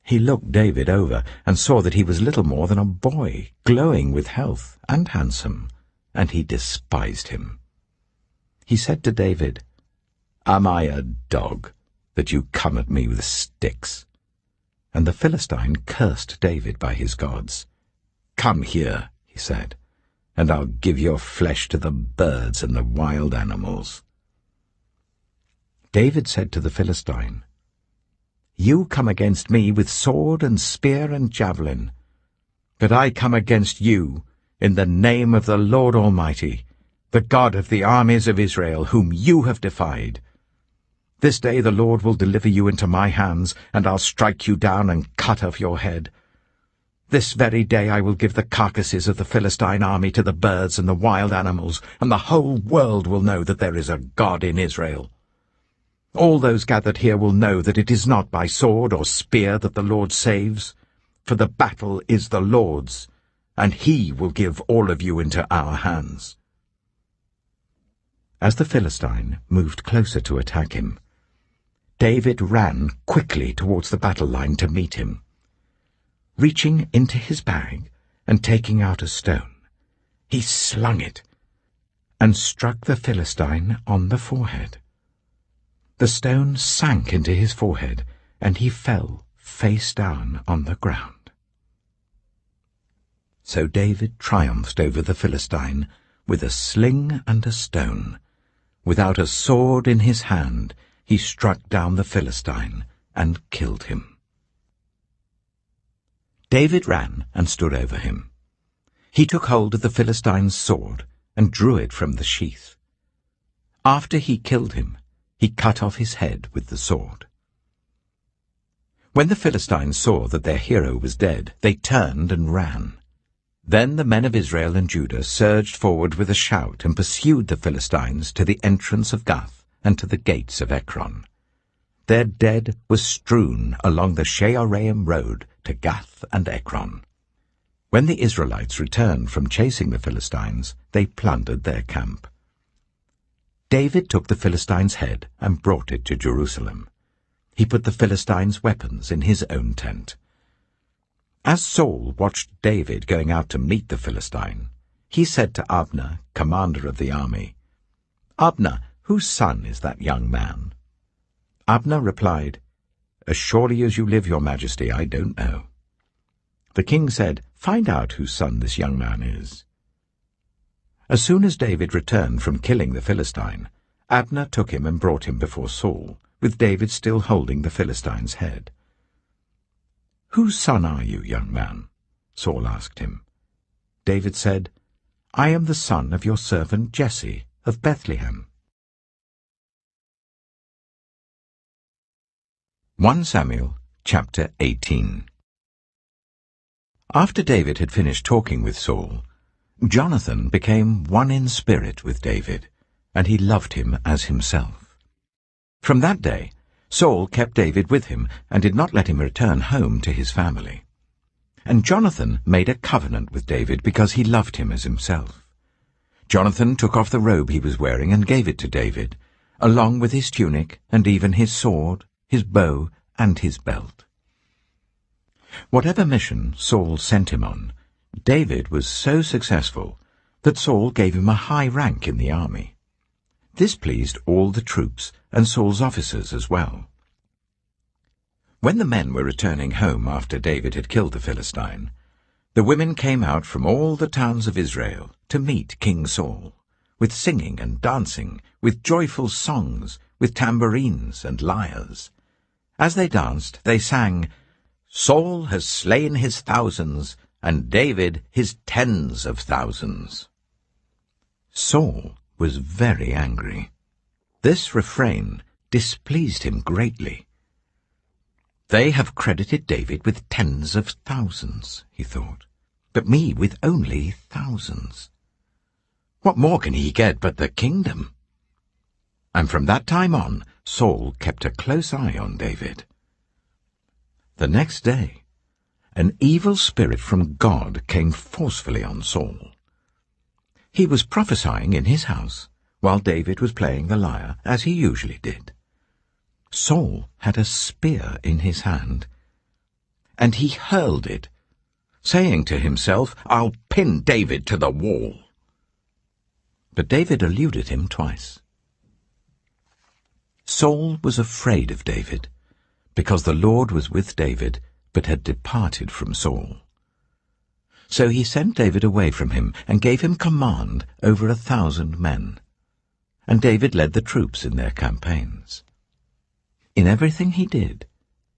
[SPEAKER 1] He looked David over and saw that he was little more than a boy, glowing with health and handsome, and he despised him. He said to David, "Am I a dog, that you come at me with sticks?" And the Philistine cursed David by his gods. "Come here," he said, "and I'll give your flesh to the birds and the wild animals." David said to the Philistine, "You come against me with sword and spear and javelin, but I come against you in the name of the Lord Almighty, the God of the armies of Israel, whom you have defied. This day the Lord will deliver you into my hands, and I'll strike you down and cut off your head. This very day I will give the carcasses of the Philistine army to the birds and the wild animals, and the whole world will know that there is a God in Israel. All those gathered here will know that it is not by sword or spear that the Lord saves, for the battle is the Lord's, and he will give all of you into our hands." As the Philistine moved closer to attack him, David ran quickly towards the battle line to meet him. Reaching into his bag and taking out a stone, he slung it and struck the Philistine on the forehead. The stone sank into his forehead, and he fell face down on the ground. So David triumphed over the Philistine with a sling and a stone. Without a sword in his hand, he struck down the Philistine and killed him. David ran and stood over him. He took hold of the Philistine's sword and drew it from the sheath. After he killed him, he cut off his head with the sword. When the Philistines saw that their hero was dead, they turned and ran. Then the men of Israel and Judah surged forward with a shout and pursued the Philistines to the entrance of Gath and to the gates of Ekron. Their dead was strewn along the Shearaim road to Gath and Ekron. When the Israelites returned from chasing the Philistines, they plundered their camp. David took the Philistines' head and brought it to Jerusalem. He put the Philistines' weapons in his own tent. As Saul watched David going out to meet the Philistine, he said to Abner, commander of the army, "Abner, whose son is that young man?" Abner replied, "As surely as you live, your majesty, I don't know." The king said, "Find out whose son this young man is." As soon as David returned from killing the Philistine, Abner took him and brought him before Saul, with David still holding the Philistine's head. "Whose son are you, young man?" Saul asked him. David said, "I am the son of your servant Jesse of Bethlehem." 1 Samuel chapter 18. After David had finished talking with Saul, Jonathan became one in spirit with David, and he loved him as himself. From that day, Saul kept David with him and did not let him return home to his family. And Jonathan made a covenant with David because he loved him as himself. Jonathan took off the robe he was wearing and gave it to David, along with his tunic and even his sword, his bow, and his belt. Whatever mission Saul sent him on, David was so successful that Saul gave him a high rank in the army. This pleased all the troops and Saul's officers as well. When the men were returning home after David had killed the Philistine, the women came out from all the towns of Israel to meet King Saul, with singing and dancing, with joyful songs, with tambourines and lyres. As they danced, they sang, "Saul has slain his thousands, and David his tens of thousands." Saul was very angry. This refrain displeased him greatly. "They have credited David with tens of thousands," he thought, "but me with only thousands. What more can he get but the kingdom?" And from that time on, Saul kept a close eye on David. The next day, an evil spirit from God came forcefully on Saul. He was prophesying in his house, while David was playing the lyre, as he usually did. Saul had a spear in his hand, and he hurled it, saying to himself, "I'll pin David to the wall." But David eluded him twice. Saul was afraid of David, because the Lord was with David, but had departed from Saul. So he sent David away from him, and gave him command over 1,000 men. And David led the troops in their campaigns. In everything he did,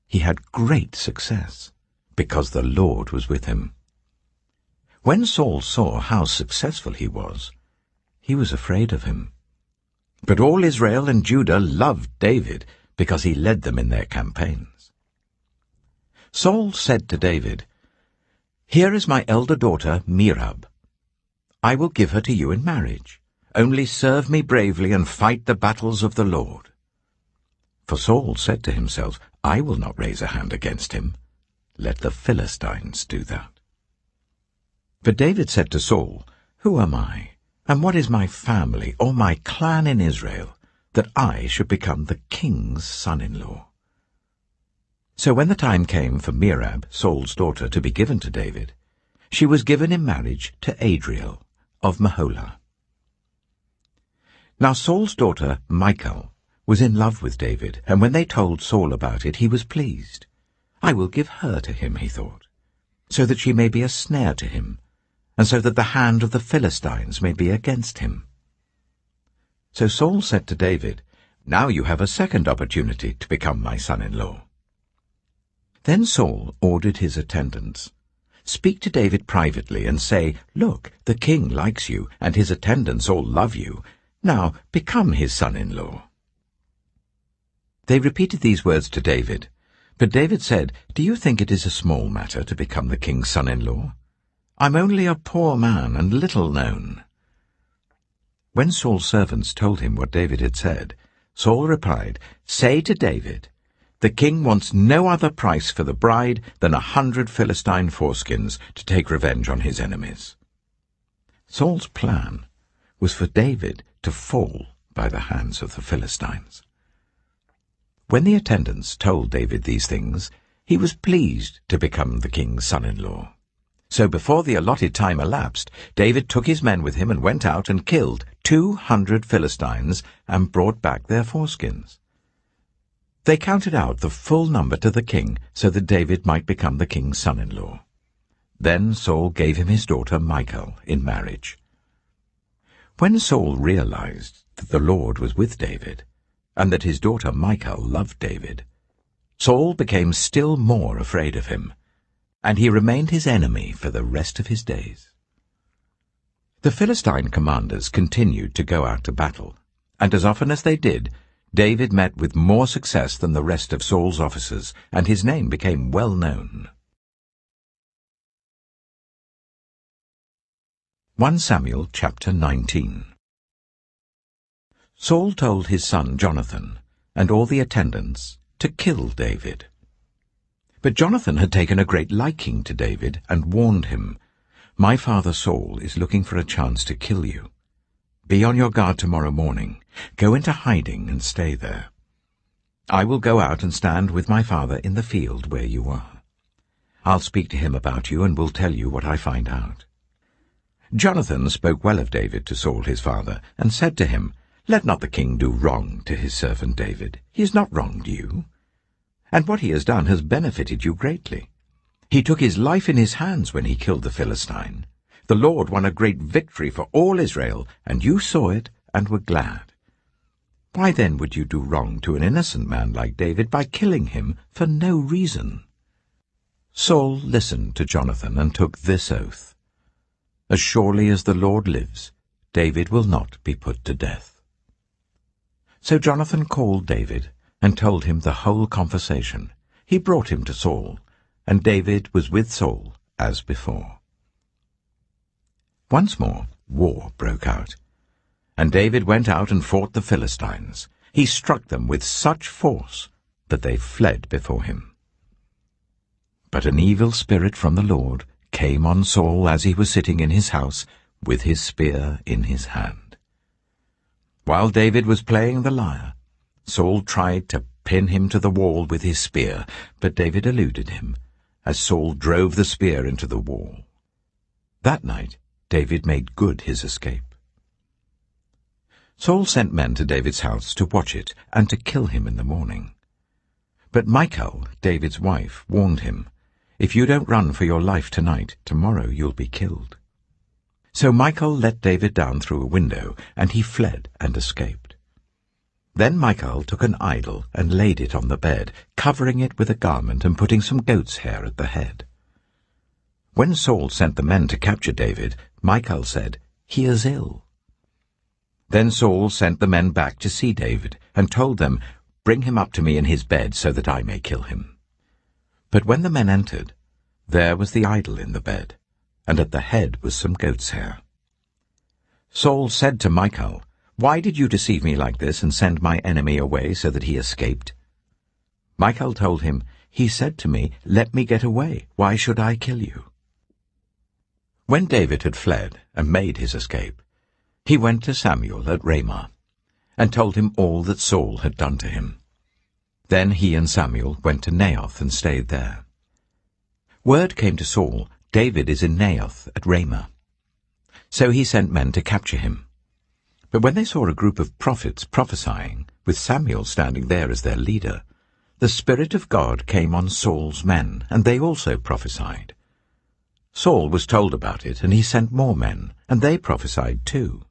[SPEAKER 1] he had great success, because the Lord was with him. When Saul saw how successful he was afraid of him. But all Israel and Judah loved David, because he led them in their campaigns. Saul said to David, "Here is my elder daughter, Merab. I will give her to you in marriage. Only serve me bravely and fight the battles of the Lord." For Saul said to himself, "I will not raise a hand against him. Let the Philistines do that." But David said to Saul, "Who am I, and what is my family or my clan in Israel, that I should become the king's son-in-law?" So when the time came for Merab, Saul's daughter, to be given to David, she was given in marriage to Adriel of Meholah. Now Saul's daughter, Michal, was in love with David, and when they told Saul about it, he was pleased. "I will give her to him," he thought, "so that she may be a snare to him, and so that the hand of the Philistines may be against him." So Saul said to David, "Now you have a second opportunity to become my son-in-law." Then Saul ordered his attendants, "Speak to David privately and say, 'Look, the king likes you, and his attendants all love you. Now become his son-in-law.'" They repeated these words to David, but David said, "Do you think it is a small matter to become the king's son-in-law? I'm only a poor man and little known." When Saul's servants told him what David had said, Saul replied, "Say to David, The king wants no other price for the bride than 100 Philistine foreskins to take revenge on his enemies. Saul's plan was for David to fall by the hands of the Philistines. When the attendants told David these things, he was pleased to become the king's son-in-law. So before the allotted time elapsed, David took his men with him and went out and killed 200 Philistines and brought back their foreskins. They counted out the full number to the king so that David might become the king's son-in-law. Then Saul gave him his daughter Michal in marriage. When Saul realized that the Lord was with David, and that his daughter Michal loved David, Saul became still more afraid of him, and he remained his enemy for the rest of his days. The Philistine commanders continued to go out to battle, and as often as they did, David met with more success than the rest of Saul's officers, and his name became well known. 1 Samuel chapter 19. Saul told his son Jonathan and all the attendants to kill David. But Jonathan had taken a great liking to David and warned him, "My father Saul is looking for a chance to kill you. Be on your guard tomorrow morning. Go into hiding and stay there. I will go out and stand with my father in the field where you are. I'll speak to him about you and will tell you what I find out." Jonathan spoke well of David to Saul his father, and said to him, "Let not the king do wrong to his servant David. He has not wronged you, and what he has done has benefited you greatly. He took his life in his hands when he killed the Philistine. The Lord won a great victory for all Israel, and you saw it and were glad. Why then would you do wrong to an innocent man like David by killing him for no reason?" Saul listened to Jonathan and took this oath, "As surely as the Lord lives, David will not be put to death." So Jonathan called David and told him the whole conversation. He brought him to Saul, and David was with Saul as before. Once more war broke out, and David went out and fought the Philistines. He struck them with such force that they fled before him. But an evil spirit from the Lord came on Saul as he was sitting in his house with his spear in his hand. While David was playing the lyre, Saul tried to pin him to the wall with his spear, but David eluded him as Saul drove the spear into the wall. That night David made good his escape. Saul sent men to David's house to watch it and to kill him in the morning. But Michal, David's wife, warned him, "If you don't run for your life tonight, tomorrow you'll be killed." So Michal let David down through a window, and he fled and escaped. Then Michal took an idol and laid it on the bed, covering it with a garment and putting some goat's hair at the head. When Saul sent the men to capture David, Michal said, "He is ill." Then Saul sent the men back to see David, and told them, "Bring him up to me in his bed so that I may kill him." But when the men entered, there was the idol in the bed, and at the head was some goat's hair. Saul said to Michal, "Why did you deceive me like this and send my enemy away so that he escaped?" Michal told him, "He said to me, 'Let me get away. Why should I kill you?'" When David had fled and made his escape, he went to Samuel at Ramah, and told him all that Saul had done to him. Then he and Samuel went to Naioth and stayed there. Word came to Saul, "David is in Naioth at Ramah." So he sent men to capture him. But when they saw a group of prophets prophesying, with Samuel standing there as their leader, the Spirit of God came on Saul's men, and they also prophesied. Saul was told about it, and he sent more men, and they prophesied too.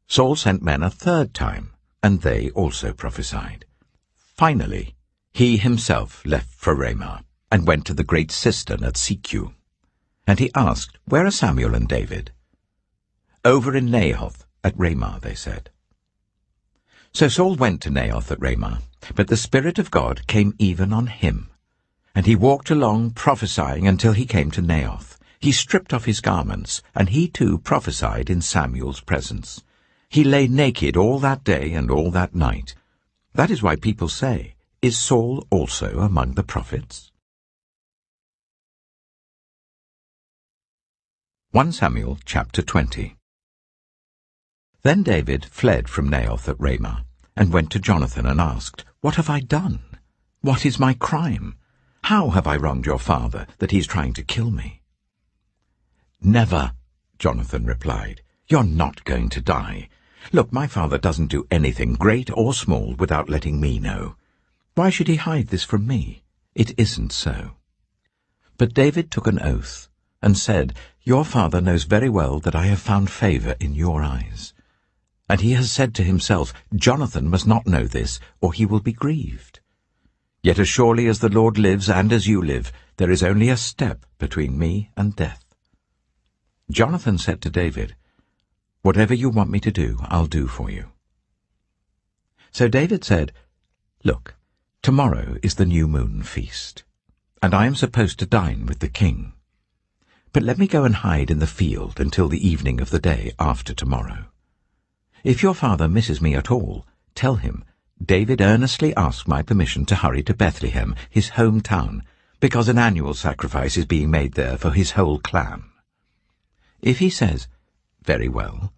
[SPEAKER 1] Saul sent men a third time, and they also prophesied. Finally, he himself left for Ramah, and went to the great cistern at Suchet. And he asked, "Where are Samuel and David?" "Over in Naioth at Ramah," they said. So Saul went to Naioth at Ramah, but the Spirit of God came even on him. And he walked along prophesying until he came to Naioth. He stripped off his garments, and he too prophesied in Samuel's presence. He lay naked all that day and all that night. That is why people say, Is Saul also among the prophets? 1 Samuel chapter 20. Then David fled from Naioth at Ramah, and went to Jonathan and asked, "What have I done? What is my crime? How have I wronged your father, that he is trying to kill me?" "Never," Jonathan replied. "You're not going to die. Look, my father doesn't do anything, great or small, without letting me know. Why should he hide this from me? It isn't so." But David took an oath, and said, "Your father knows very well that I have found favor in your eyes. And he has said to himself, 'Jonathan must not know this, or he will be grieved.' Yet as surely as the Lord lives and as you live, there is only a step between me and death." Jonathan said to David, "Whatever you want me to do, I'll do for you." So David said, "Look, tomorrow is the new moon feast, and I am supposed to dine with the king. But let me go and hide in the field until the evening of the day after tomorrow. If your father misses me at all, tell him, 'David earnestly asked my permission to hurry to Bethlehem, his hometown, because an annual sacrifice is being made there for his whole clan.' If he says, 'Very well,'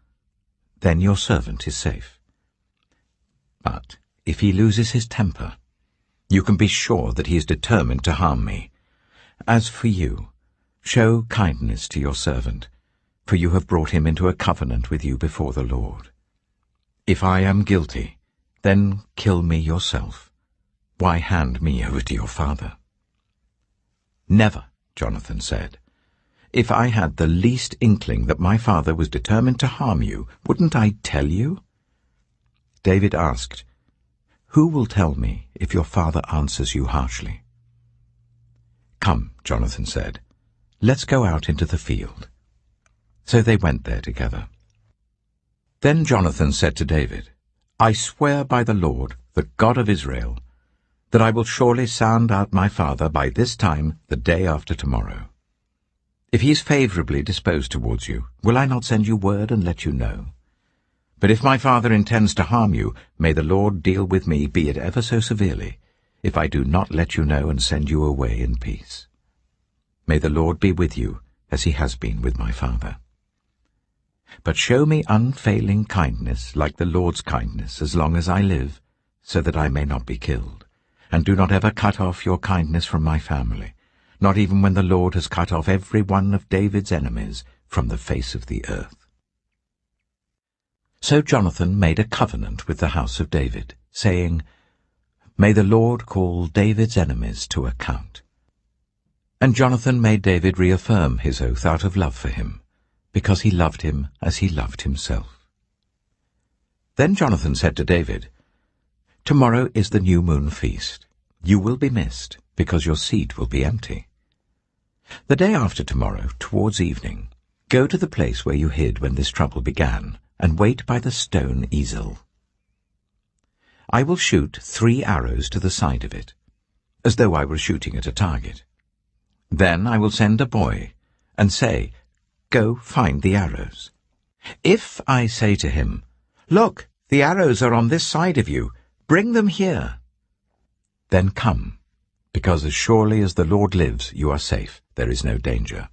[SPEAKER 1] then your servant is safe. But if he loses his temper, you can be sure that he is determined to harm me. As for you, show kindness to your servant, for you have brought him into a covenant with you before the Lord. If I am guilty, then kill me yourself. Why hand me over to your father?" "Never," Jonathan said. "If I had the least inkling that my father was determined to harm you, wouldn't I tell you?" David asked, "Who will tell me if your father answers you harshly?" "Come," Jonathan said, "let's go out into the field." So they went there together. Then Jonathan said to David, "I swear by the Lord, the God of Israel, that I will surely sound out my father by this time the day after tomorrow. If he is favorably disposed towards you, will I not send you word and let you know? But if my father intends to harm you, may the Lord deal with me, be it ever so severely, if I do not let you know and send you away in peace. May the Lord be with you, as he has been with my father. But show me unfailing kindness like the Lord's kindness as long as I live, so that I may not be killed. And do not ever cut off your kindness from my family, not even when the Lord has cut off every one of David's enemies from the face of the earth." So Jonathan made a covenant with the house of David, saying, "May the Lord call David's enemies to account." And Jonathan made David reaffirm his oath out of love for him, because he loved him as he loved himself. Then Jonathan said to David, "Tomorrow is the new moon feast. You will be missed, because your seat will be empty. The day after tomorrow, towards evening, go to the place where you hid when this trouble began, and wait by the stone easel. I will shoot 3 arrows to the side of it, as though I were shooting at a target. Then I will send a boy, and say, 'Go find the arrows.' If I say to him, 'Look, the arrows are on this side of you, bring them here,' then come, because as surely as the Lord lives you are safe, there is no danger.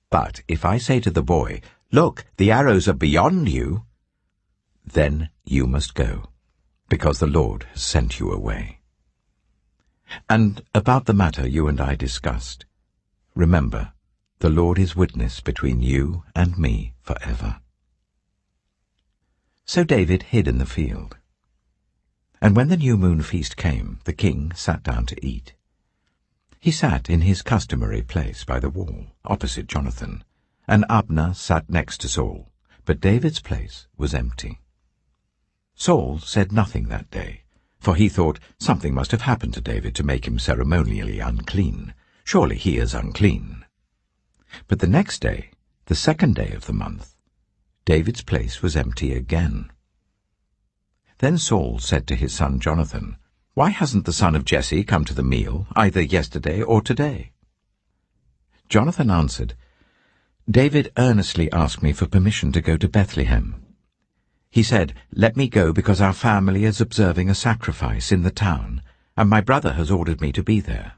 [SPEAKER 1] But if I say to the boy, 'Look, the arrows are beyond you,' then you must go, because the Lord has sent you away. And about the matter you and I discussed, remember, the Lord is witness between you and me forever." So David hid in the field. And when the new moon feast came, the king sat down to eat. He sat in his customary place by the wall, opposite Jonathan, and Abner sat next to Saul, but David's place was empty. Saul said nothing that day, for he thought something must have happened to David to make him ceremonially unclean. Surely he is unclean. But the next day, the 2nd day of the month, David's place was empty again. Then Saul said to his son Jonathan, "Why hasn't the son of Jesse come to the meal, either yesterday or today?" Jonathan answered, "David earnestly asked me for permission to go to Bethlehem. He said, 'Let me go because our family is observing a sacrifice in the town, and my brother has ordered me to be there.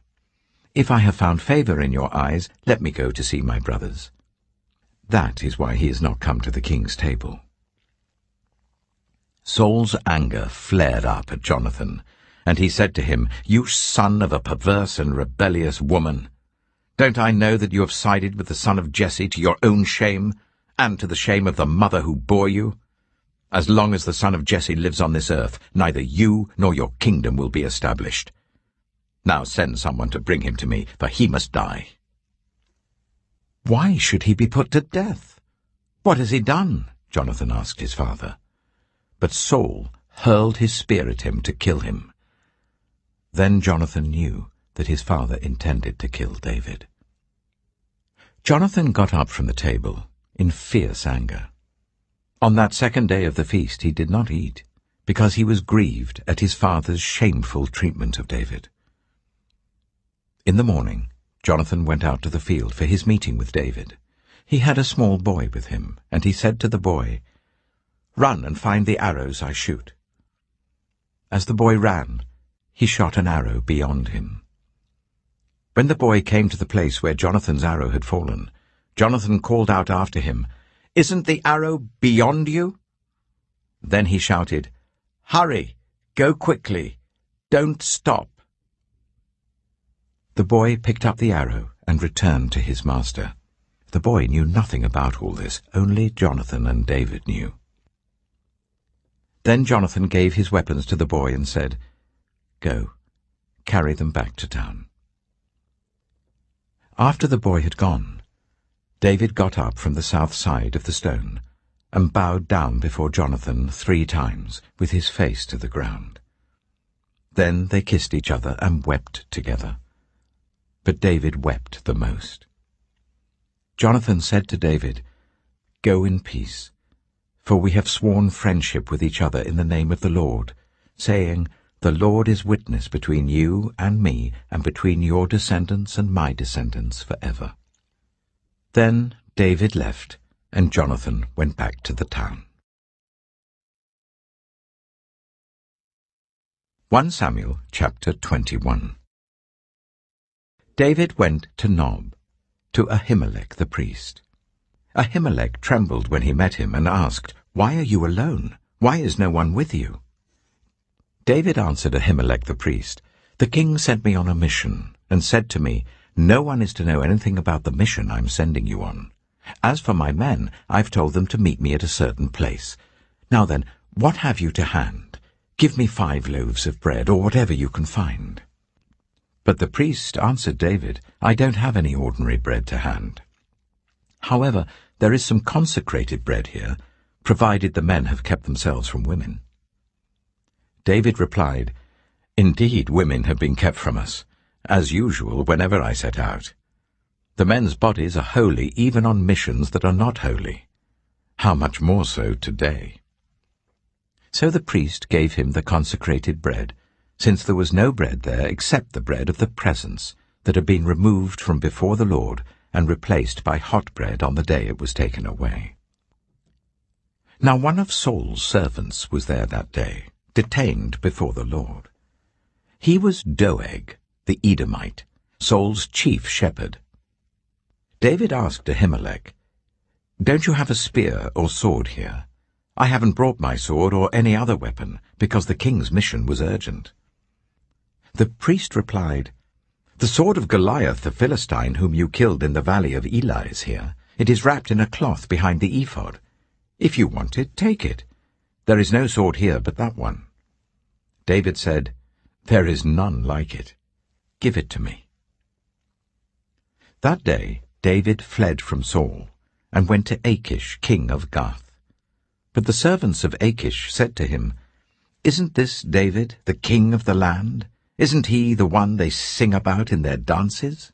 [SPEAKER 1] If I have found favor in your eyes, let me go to see my brothers. That is why he has not come to the king's table." Saul's anger flared up at Jonathan, and he said to him, "You son of a perverse and rebellious woman! Don't I know that you have sided with the son of Jesse to your own shame, and to the shame of the mother who bore you? As long as the son of Jesse lives on this earth, neither you nor your kingdom will be established. Now send someone to bring him to me, for he must die." "Why should he be put to death? What has he done?" Jonathan asked his father. But Saul hurled his spear at him to kill him. Then Jonathan knew that his father intended to kill David. Jonathan got up from the table in fierce anger. On that second day of the feast he did not eat, because he was grieved at his father's shameful treatment of David. In the morning, Jonathan went out to the field for his meeting with David. He had a small boy with him, and he said to the boy, "Run and find the arrows I shoot." As the boy ran, he shot an arrow beyond him. When the boy came to the place where Jonathan's arrow had fallen, Jonathan called out after him, "Isn't the arrow beyond you?" Then he shouted, "Hurry! Go quickly! Don't stop!" The boy picked up the arrow and returned to his master. The boy knew nothing about all this, only Jonathan and David knew. Then Jonathan gave his weapons to the boy and said, "Go, carry them back to town." After the boy had gone, David got up from the south side of the stone and bowed down before Jonathan 3 times, with his face to the ground. Then they kissed each other and wept together. But David wept the most. Jonathan said to David, "Go in peace, for we have sworn friendship with each other in the name of the Lord, saying, 'The Lord is witness between you and me, and between your descendants and my descendants forever.'" Then David left, and Jonathan went back to the town. 1 Samuel chapter 21. David went to Nob, to Ahimelech the priest. Ahimelech trembled when he met him and asked, "Why are you alone? Why is no one with you?" David answered Ahimelech the priest, "The king sent me on a mission, and said to me, 'No one is to know anything about the mission I'm sending you on. As for my men, I've told them to meet me at a certain place. Now then, what have you to hand? Give me 5 loaves of bread, or whatever you can find.' But the priest answered David, 'I don't have any ordinary bread to hand. However, there is some consecrated bread here, provided the men have kept themselves from women.' David replied, 'Indeed, women have been kept from us, as usual whenever I set out. The men's bodies are holy even on missions that are not holy. How much more so today?' So the priest gave him the consecrated bread, since there was no bread there except the bread of the presence that had been removed from before the Lord and replaced by hot bread on the day it was taken away. Now one of Saul's servants was there that day, detained before the Lord. He was Doeg, the Edomite, Saul's chief shepherd. David asked Ahimelech, "Don't you have a spear or sword here? I haven't brought my sword or any other weapon, because the king's mission was urgent." The priest replied, "The sword of Goliath the Philistine, whom you killed in the valley of Elah, is here. It is wrapped in a cloth behind the ephod. If you want it, take it. There is no sword here but that one." David said, "There is none like it. Give it to me." That day David fled from Saul and went to Achish, king of Gath. But the servants of Achish said to him, "Isn't this David, the king of the land? Isn't he the one they sing about in their dances?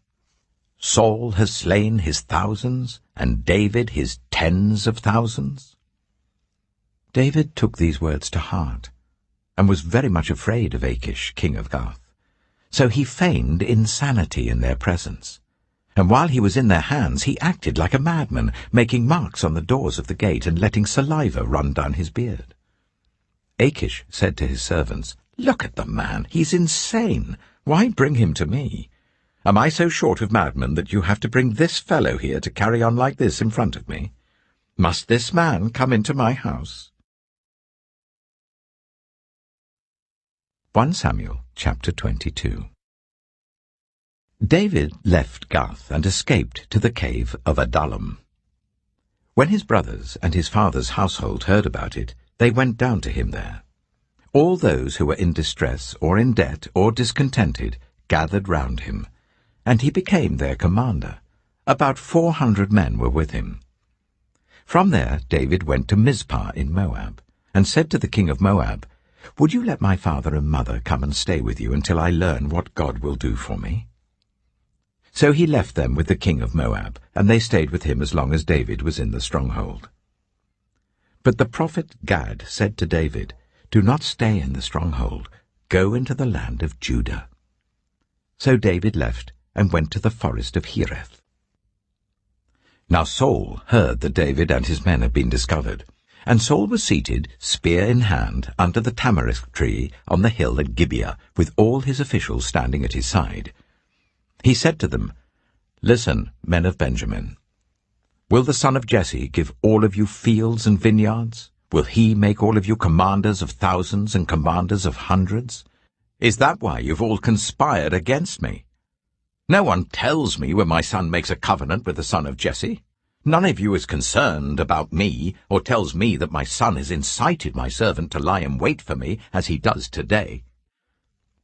[SPEAKER 1] Saul has slain his thousands, and David his tens of thousands." David took these words to heart, and was very much afraid of Achish, king of Gath. So he feigned insanity in their presence. And while he was in their hands, he acted like a madman, making marks on the doors of the gate and letting saliva run down his beard. Achish said to his servants, Look at the man. He's insane. Why bring him to me? Am I so short of madmen that you have to bring this fellow here to carry on like this in front of me? Must this man come into my house?" 1 Samuel chapter 22. David left Gath and escaped to the cave of Adullam. When his brothers and his father's household heard about it, they went down to him there. All those who were in distress or in debt or discontented gathered round him, and he became their commander. About 400 men were with him. From there David went to Mizpah in Moab, and said to the king of Moab, "Would you let my father and mother come and stay with you until I learn what God will do for me?" So he left them with the king of Moab, and they stayed with him as long as David was in the stronghold. But the prophet Gad said to David, "Do not stay in the stronghold. Go into the land of Judah." So David left and went to the forest of Hereth. Now Saul heard that David and his men had been discovered, and Saul was seated, spear in hand, under the tamarisk tree on the hill at Gibeah, with all his officials standing at his side. He said to them, "Listen, men of Benjamin. Will the son of Jesse give all of you fields and vineyards? Will he make all of you commanders of thousands and commanders of hundreds? Is that why you've all conspired against me? No one tells me when my son makes a covenant with the son of Jesse. None of you is concerned about me, or tells me that my son has incited my servant to lie in wait for me, as he does today."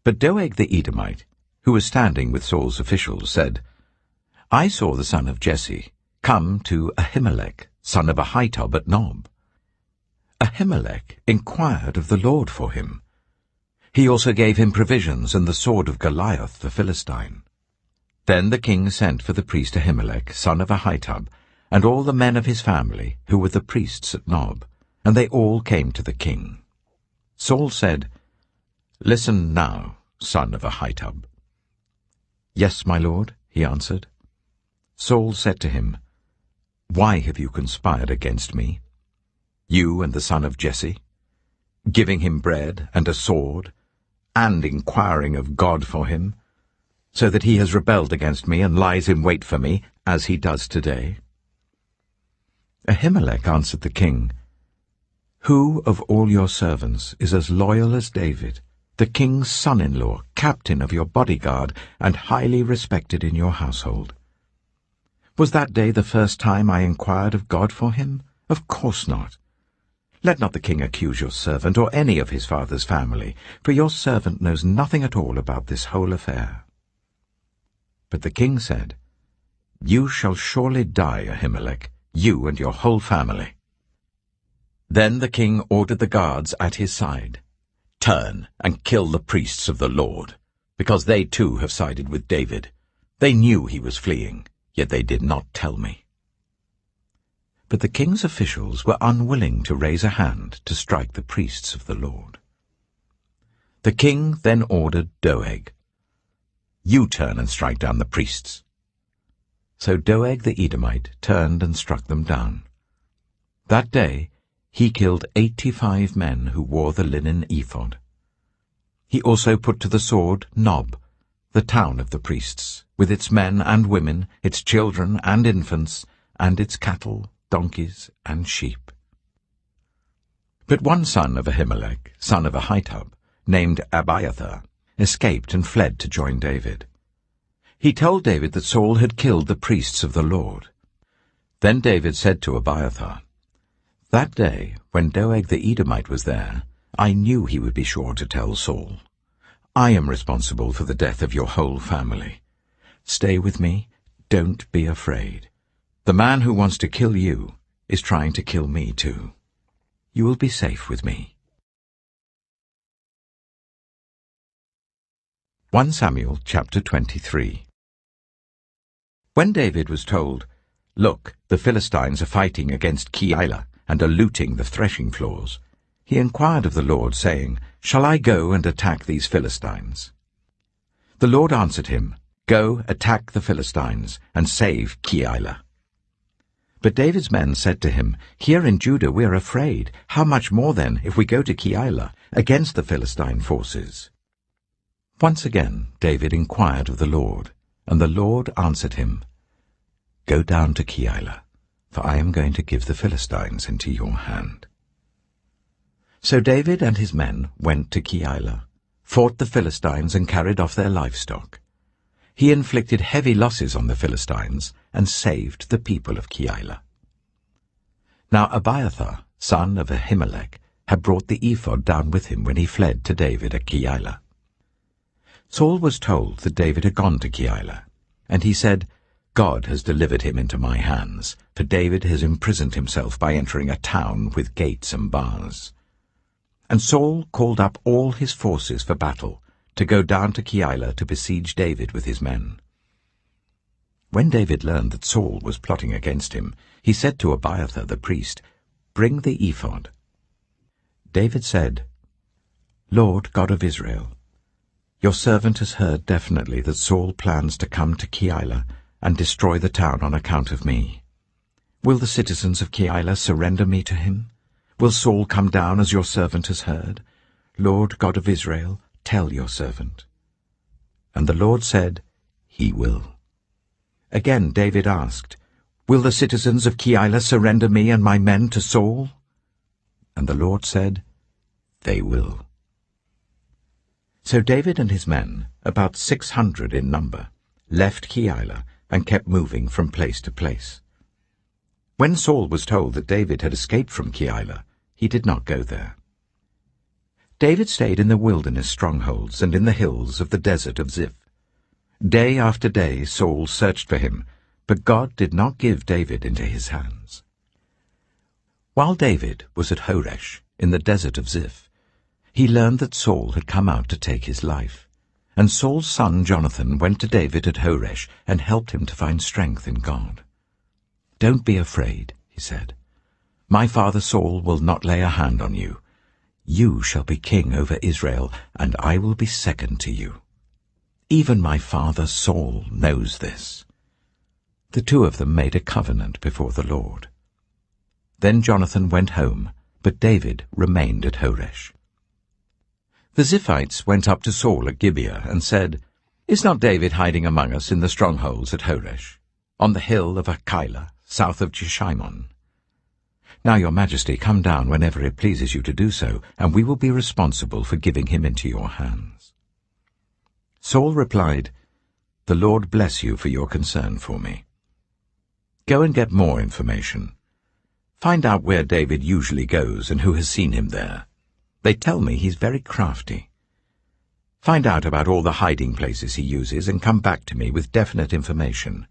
[SPEAKER 1] But Doeg the Edomite, who was standing with Saul's officials, said, "I saw the son of Jesse come to Ahimelech, son of Ahitub at Nob. Ahimelech inquired of the Lord for him. He also gave him provisions and the sword of Goliath the Philistine." Then the king sent for the priest Ahimelech, son of Ahitub, and all the men of his family, who were the priests at Nob, and they all came to the king. Saul said, "Listen now, son of Ahitub." "Yes, my lord," he answered. Saul said to him, "Why have you conspired against me, you and the son of Jesse, giving him bread and a sword, and inquiring of God for him, so that he has rebelled against me and lies in wait for me, as he does today?" Ahimelech answered the king, "Who of all your servants is as loyal as David, the king's son-in-law, captain of your bodyguard, and highly respected in your household? Was that day the first time I inquired of God for him? Of course not. Let not the king accuse your servant or any of his father's family, for your servant knows nothing at all about this whole affair." But the king said, "You shall surely die, Ahimelech, you and your whole family." Then the king ordered the guards at his side, "Turn and kill the priests of the Lord, because they too have sided with David. They knew he was fleeing, yet they did not tell me." But the king's officials were unwilling to raise a hand to strike the priests of the Lord. The king then ordered Doeg, "You turn and strike down the priests." So Doeg the Edomite turned and struck them down. That day he killed 85 men who wore the linen ephod. He also put to the sword Nob, the town of the priests, with its men and women, its children and infants, and its cattle, donkeys, and sheep. But one son of Ahimelech, son of Ahitub, named Abiathar, escaped and fled to join David. He told David that Saul had killed the priests of the Lord. Then David said to Abiathar, "That day, when Doeg the Edomite was there, I knew he would be sure to tell Saul. I am responsible for the death of your whole family. Stay with me, don't be afraid. The man who wants to kill you is trying to kill me too. You will be safe with me." 1 Samuel chapter 23. When David was told, "Look, the Philistines are fighting against Keilah and are looting the threshing floors," he inquired of the Lord, saying, "Shall I go and attack these Philistines?" The Lord answered him, "Go, attack the Philistines, and save Keilah." But David's men said to him, "Here in Judah we are afraid. How much more then if we go to Keilah against the Philistine forces?" Once again David inquired of the Lord, and the Lord answered him, "Go down to Keilah, for I am going to give the Philistines into your hand." So David and his men went to Keilah, fought the Philistines and carried off their livestock. He inflicted heavy losses on the Philistines and saved the people of Keilah. Now Abiathar, son of Ahimelech, had brought the ephod down with him when he fled to David at Keilah. Saul was told that David had gone to Keilah, and he said, "God has delivered him into my hands, for David has imprisoned himself by entering a town with gates and bars." And Saul called up all his forces for battle, to go down to Keilah to besiege David with his men. When David learned that Saul was plotting against him, he said to Abiathar the priest, "Bring the ephod." David said, "Lord God of Israel, your servant has heard definitely that Saul plans to come to Keilah and destroy the town on account of me. Will the citizens of Keilah surrender me to him? Will Saul come down as your servant has heard? Lord God of Israel, tell your servant." And the Lord said, "He will." Again David asked, "Will the citizens of Keilah surrender me and my men to Saul?" And the Lord said, "They will." So David and his men, about 600 in number, left Keilah and kept moving from place to place. When Saul was told that David had escaped from Keilah, he did not go there. David stayed in the wilderness strongholds and in the hills of the desert of Ziph. Day after day Saul searched for him, but God did not give David into his hands. While David was at Horesh, in the desert of Ziph, he learned that Saul had come out to take his life, and Saul's son Jonathan went to David at Horesh and helped him to find strength in God. "Don't be afraid," he said. "My father Saul will not lay a hand on you. You shall be king over Israel, and I will be second to you. Even my father Saul knows this." The two of them made a covenant before the Lord. Then Jonathan went home, but David remained at Horesh. The Ziphites went up to Saul at Gibeah and said, "Is not David hiding among us in the strongholds at Horesh, on the hill of Keilah, south of Jeshimon? Now, your majesty, come down whenever it pleases you to do so, and we will be responsible for giving him into your hands." Saul replied, "The Lord bless you for your concern for me. Go and get more information. Find out where David usually goes and who has seen him there. They tell me he's very crafty. Find out about all the hiding places he uses and come back to me with definite information.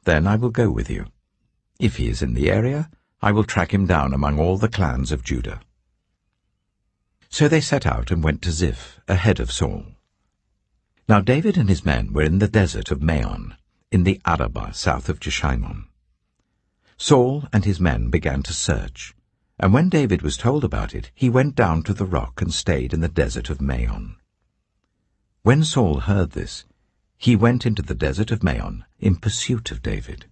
[SPEAKER 1] Then I will go with you. If he is in the area, I will track him down among all the clans of Judah." So they set out and went to Ziph, ahead of Saul. Now David and his men were in the desert of Maon, in the Arabah south of Jeshimon. Saul and his men began to search, and when David was told about it, he went down to the rock and stayed in the desert of Maon. When Saul heard this, he went into the desert of Maon in pursuit of David.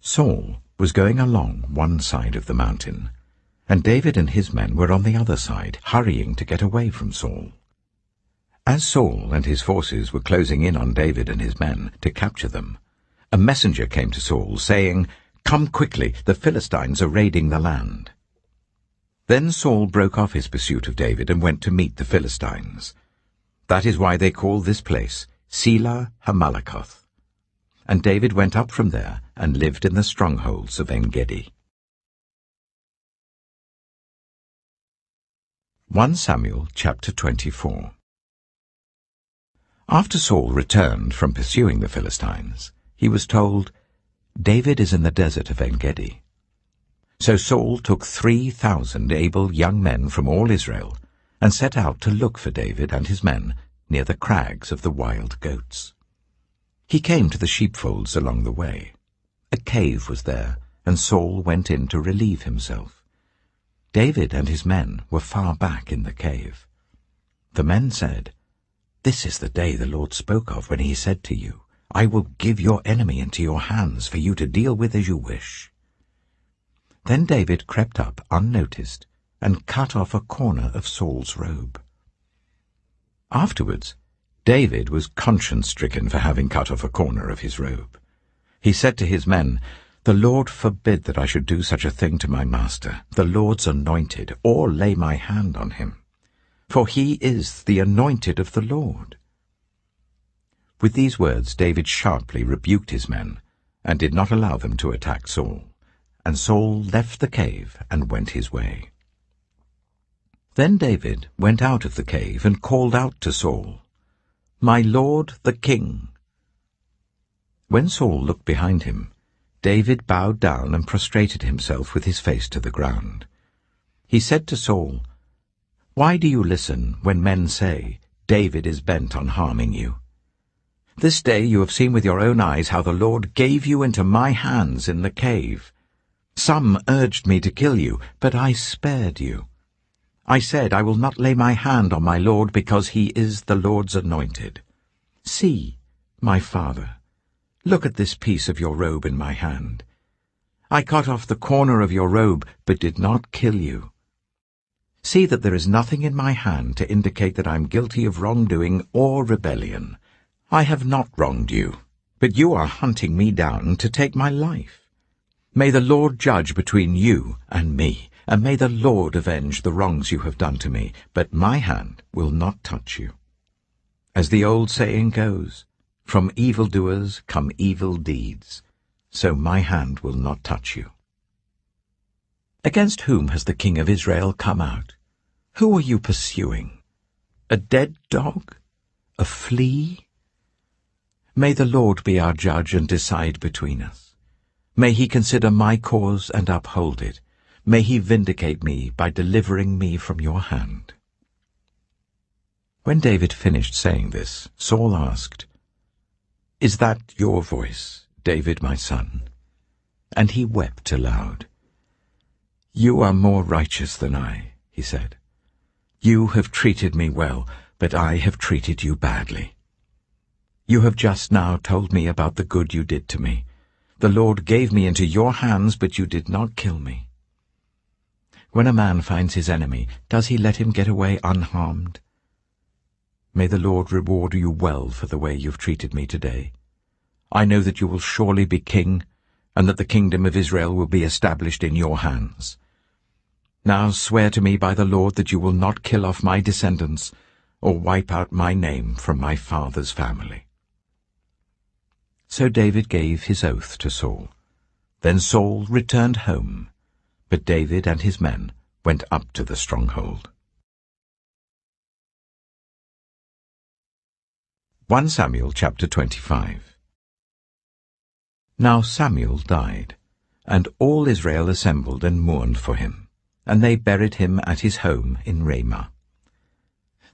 [SPEAKER 1] Saul was going along one side of the mountain, and David and his men were on the other side, hurrying to get away from Saul. As Saul and his forces were closing in on David and his men to capture them, a messenger came to Saul, saying, "Come quickly, the Philistines are raiding the land." Then Saul broke off his pursuit of David and went to meet the Philistines. That is why they call this place Selah Hamalakoth. And David went up from there and lived in the strongholds of En-gedi. 1 Samuel chapter 24. After Saul returned from pursuing the Philistines, he was told, "David is in the desert of En-gedi." So Saul took 3,000 able young men from all Israel and set out to look for David and his men near the crags of the wild goats. He came to the sheepfolds along the way. A cave was there, and Saul went in to relieve himself. David and his men were far back in the cave. The men said, "This is the day the Lord spoke of when he said to you, I will give your enemy into your hands for you to deal with as you wish." Then David crept up unnoticed and cut off a corner of Saul's robe. Afterwards, David was conscience-stricken for having cut off a corner of his robe. He said to his men, "The Lord forbid that I should do such a thing to my master, the Lord's anointed, or lay my hand on him. For he is the anointed of the Lord." With these words David sharply rebuked his men, and did not allow them to attack Saul. And Saul left the cave and went his way. Then David went out of the cave and called out to Saul, "My lord the king." When Saul looked behind him, David bowed down and prostrated himself with his face to the ground. He said to Saul, "Why do you listen when men say, 'David is bent on harming you'? This day you have seen with your own eyes how the Lord gave you into my hands in the cave. Some urged me to kill you, but I spared you. I said, I will not lay my hand on my Lord because he is the Lord's anointed. See, my father, look at this piece of your robe in my hand. I cut off the corner of your robe, but did not kill you. See that there is nothing in my hand to indicate that I am guilty of wrongdoing or rebellion. I have not wronged you, but you are hunting me down to take my life. May the Lord judge between you and me, and may the Lord avenge the wrongs you have done to me, but my hand will not touch you. As the old saying goes, from evildoers come evil deeds, so my hand will not touch you. Against whom has the king of Israel come out? Who are you pursuing? A dead dog? A flea? May the Lord be our judge and decide between us. May he consider my cause and uphold it. May he vindicate me by delivering me from your hand." When David finished saying this, Saul asked, "Is that your voice, David my son?" And he wept aloud. "You are more righteous than I," he said. "You have treated me well, but I have treated you badly. You have just now told me about the good you did to me. The Lord gave me into your hands, but you did not kill me. When a man finds his enemy, does he let him get away unharmed? May the Lord reward you well for the way you've treated me today. I know that you will surely be king, and that the kingdom of Israel will be established in your hands. Now swear to me by the Lord that you will not kill off my descendants, or wipe out my name from my father's family." So David gave his oath to Saul. Then Saul returned home, but David and his men went up to the stronghold. 1 Samuel chapter 25. Now Samuel died, and all Israel assembled and mourned for him, and they buried him at his home in Ramah.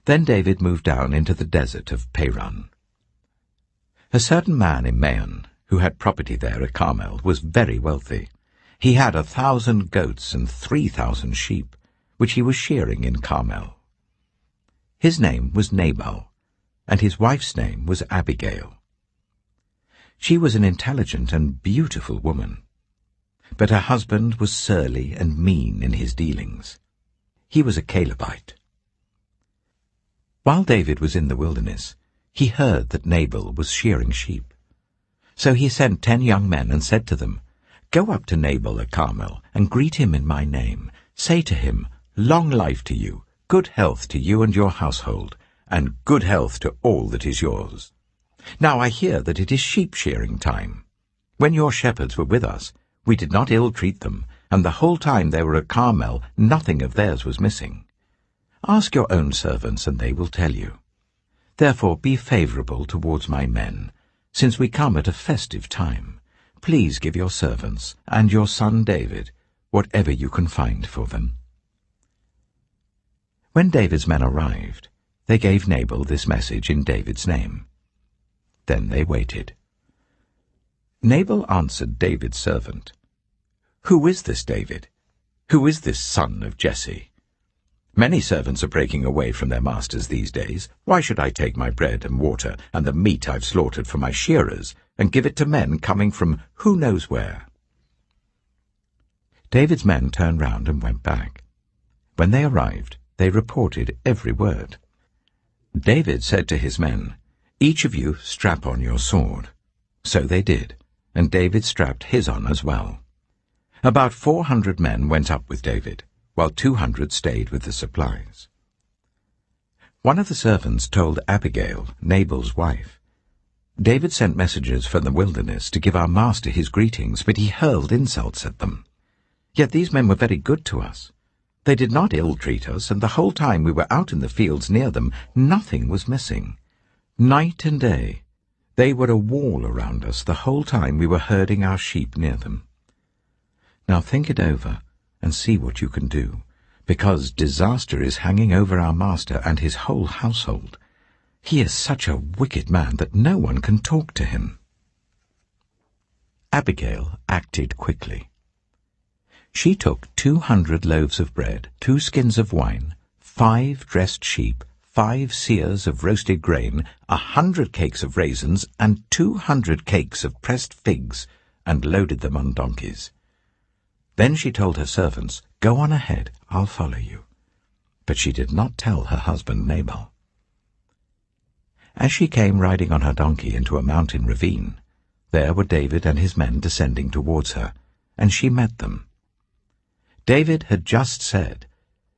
[SPEAKER 1] Then David moved down into the desert of Paran. A certain man in Maon, who had property there at Carmel, was very wealthy. He had 1,000 goats and 3,000 sheep, which he was shearing in Carmel. His name was Nabal, and his wife's name was Abigail. She was an intelligent and beautiful woman, but her husband was surly and mean in his dealings. He was a Calebite. While David was in the wilderness, he heard that Nabal was shearing sheep. So he sent 10 young men and said to them, "Go up to Nabal at Carmel and greet him in my name. Say to him, 'Long life to you, good health to you and your household, and good health to all that is yours. Now I hear that it is sheep-shearing time. When your shepherds were with us, we did not ill-treat them, and the whole time they were at Carmel nothing of theirs was missing. Ask your own servants, and they will tell you. Therefore be favorable towards my men, since we come at a festive time. Please give your servants and your son David whatever you can find for them." When David's men arrived, they gave Nabal this message in David's name. Then they waited. Nabal answered David's servant, "Who is this David? Who is this son of Jesse? Many servants are breaking away from their masters these days. Why should I take my bread and water and the meat I've slaughtered for my shearers and give it to men coming from who knows where?" David's men turned round and went back. When they arrived, they reported every word. David said to his men, "Each of you strap on your sword." So they did, and David strapped his on as well. About 400 men went up with David, while 200 stayed with the supplies. One of the servants told Abigail, Nabal's wife, "David sent messengers from the wilderness to give our master his greetings, but he hurled insults at them. Yet these men were very good to us. They did not ill-treat us, and the whole time we were out in the fields near them, nothing was missing. Night and day, they were a wall around us the whole time we were herding our sheep near them. Now think it over and see what you can do, because disaster is hanging over our master and his whole household. He is such a wicked man that no one can talk to him." Abigail acted quickly. She took 200 loaves of bread, 2 skins of wine, 5 dressed sheep, 5 seahs of roasted grain, 100 cakes of raisins, and 200 cakes of pressed figs, and loaded them on donkeys. Then she told her servants, "Go on ahead, I'll follow you." But she did not tell her husband Nabal. As she came riding on her donkey into a mountain ravine, there were David and his men descending towards her, and she met them. David had just said,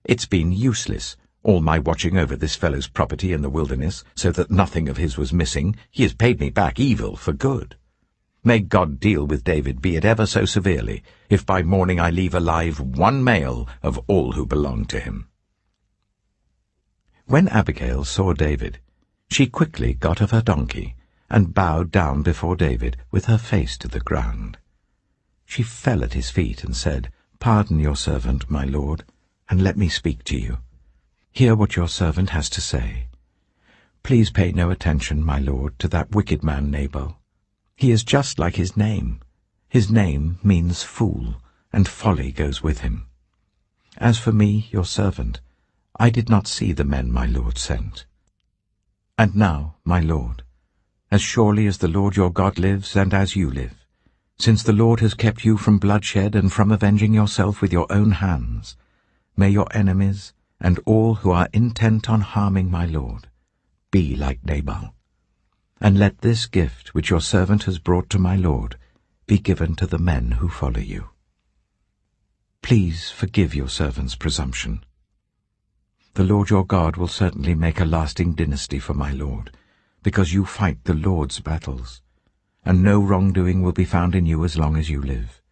[SPEAKER 1] "It's been useless, all my watching over this fellow's property in the wilderness, so that nothing of his was missing. He has paid me back evil for good. May God deal with David, be it ever so severely, if by morning I leave alive 1 male of all who belong to him." When Abigail saw David, she quickly got off her donkey and bowed down before David with her face to the ground. She fell at his feet and said, "Pardon your servant, my lord, and let me speak to you. Hear what your servant has to say. Please pay no attention, my lord, to that wicked man Nabal. He is just like his name. His name means fool, and folly goes with him. As for me, your servant, I did not see the men my lord sent. And now, my lord, as surely as the Lord your God lives and as you live, since the Lord has kept you from bloodshed and from avenging yourself with your own hands, may your enemies and all who are intent on harming my lord be like Nabal. And let this gift which your servant has brought to my lord be given to the men who follow you. Please forgive your servant's presumption. The Lord your God will certainly make a lasting dynasty for my lord, because you fight the Lord's battles, and no wrongdoing will be found in you as long as you live.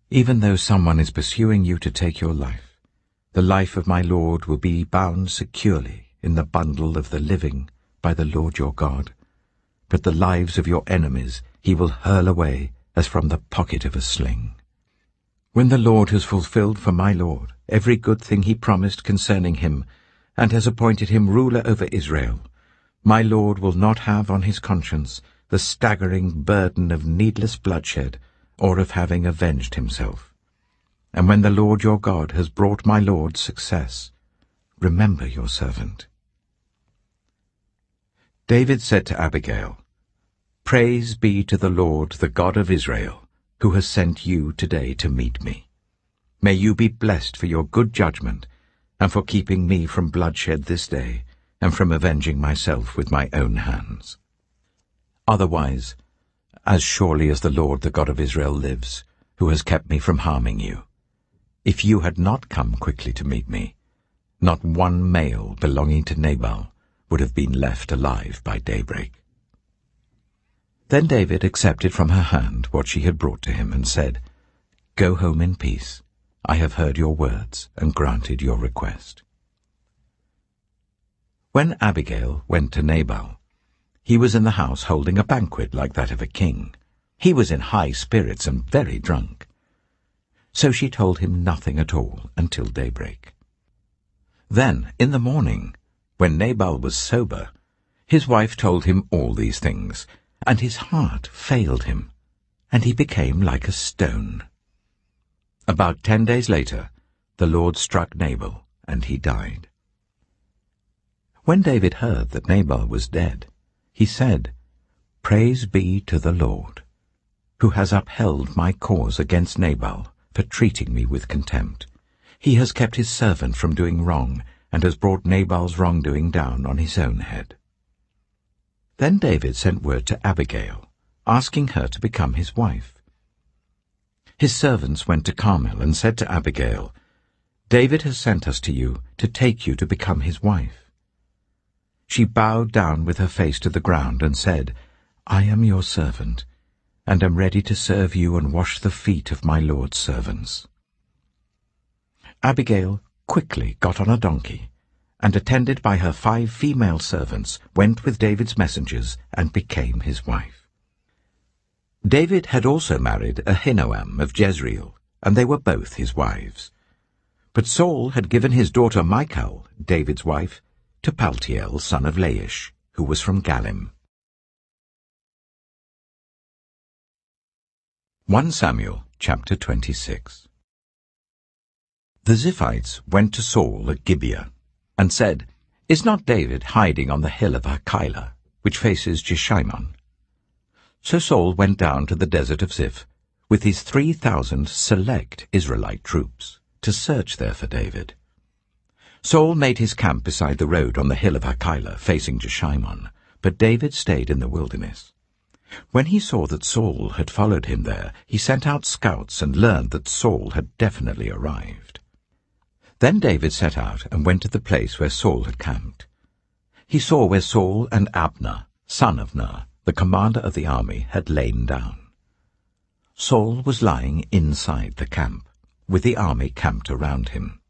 [SPEAKER 1] Even though someone is pursuing you to take your life, the life of my lord will be bound securely in the bundle of the living by the Lord your God, but the lives of your enemies he will hurl away as from the pocket of a sling. When the Lord has fulfilled for my lord every good thing he promised concerning him, and has appointed him ruler over Israel, my lord will not have on his conscience the staggering burden of needless bloodshed or of having avenged himself. And when the Lord your God has brought my lord success, remember your servant." David said to Abigail, "Praise be to the Lord, the God of Israel, who has sent you today to meet me. May you be blessed for your good judgment, and for keeping me from bloodshed this day, and from avenging myself with my own hands. Otherwise, as surely as the Lord, the God of Israel, lives, who has kept me from harming you, if you had not come quickly to meet me, not one male belonging to Nabal would have been left alive by daybreak." Then David accepted from her hand what she had brought to him and said, "Go home in peace. I have heard your words and granted your request." When Abigail went to Nabal, he was in the house holding a banquet like that of a king. He was in high spirits and very drunk. So she told him nothing at all until daybreak. Then, in the morning, when Nabal was sober, his wife told him all these things, and his heart failed him, and he became like a stone. About 10 days later, the Lord struck Nabal, and he died. When David heard that Nabal was dead, he said, "Praise be to the Lord, who has upheld my cause against Nabal for treating me with contempt. He has kept his servant from doing wrong, and has brought Nabal's wrongdoing down on his own head." Then David sent word to Abigail, asking her to become his wife. His servants went to Carmel and said to Abigail, "David has sent us to you to take you to become his wife." She bowed down with her face to the ground and said, "I am your servant, and am ready to serve you and wash the feet of my Lord's servants." Abigail quickly got on a donkey, and attended by her 5 female servants, went with David's messengers and became his wife. David had also married Ahinoam of Jezreel, and they were both his wives. But Saul had given his daughter Michal, David's wife, to Paltiel, son of Laish, who was from Galim. 1 Samuel chapter 26. The Ziphites went to Saul at Gibeah, and said, "Is not David hiding on the hill of Hachilah, which faces Jeshimon?" So Saul went down to the desert of Ziph with his 3,000 select Israelite troops to search there for David. Saul made his camp beside the road on the hill of Hachilah facing Jeshimon, but David stayed in the wilderness. When he saw that Saul had followed him there, he sent out scouts and learned that Saul had definitely arrived. Then David set out and went to the place where Saul had camped. He saw where Saul and Abner, son of Ner, the commander of the army, had lain down. Saul was lying inside the camp, with the army camped around him.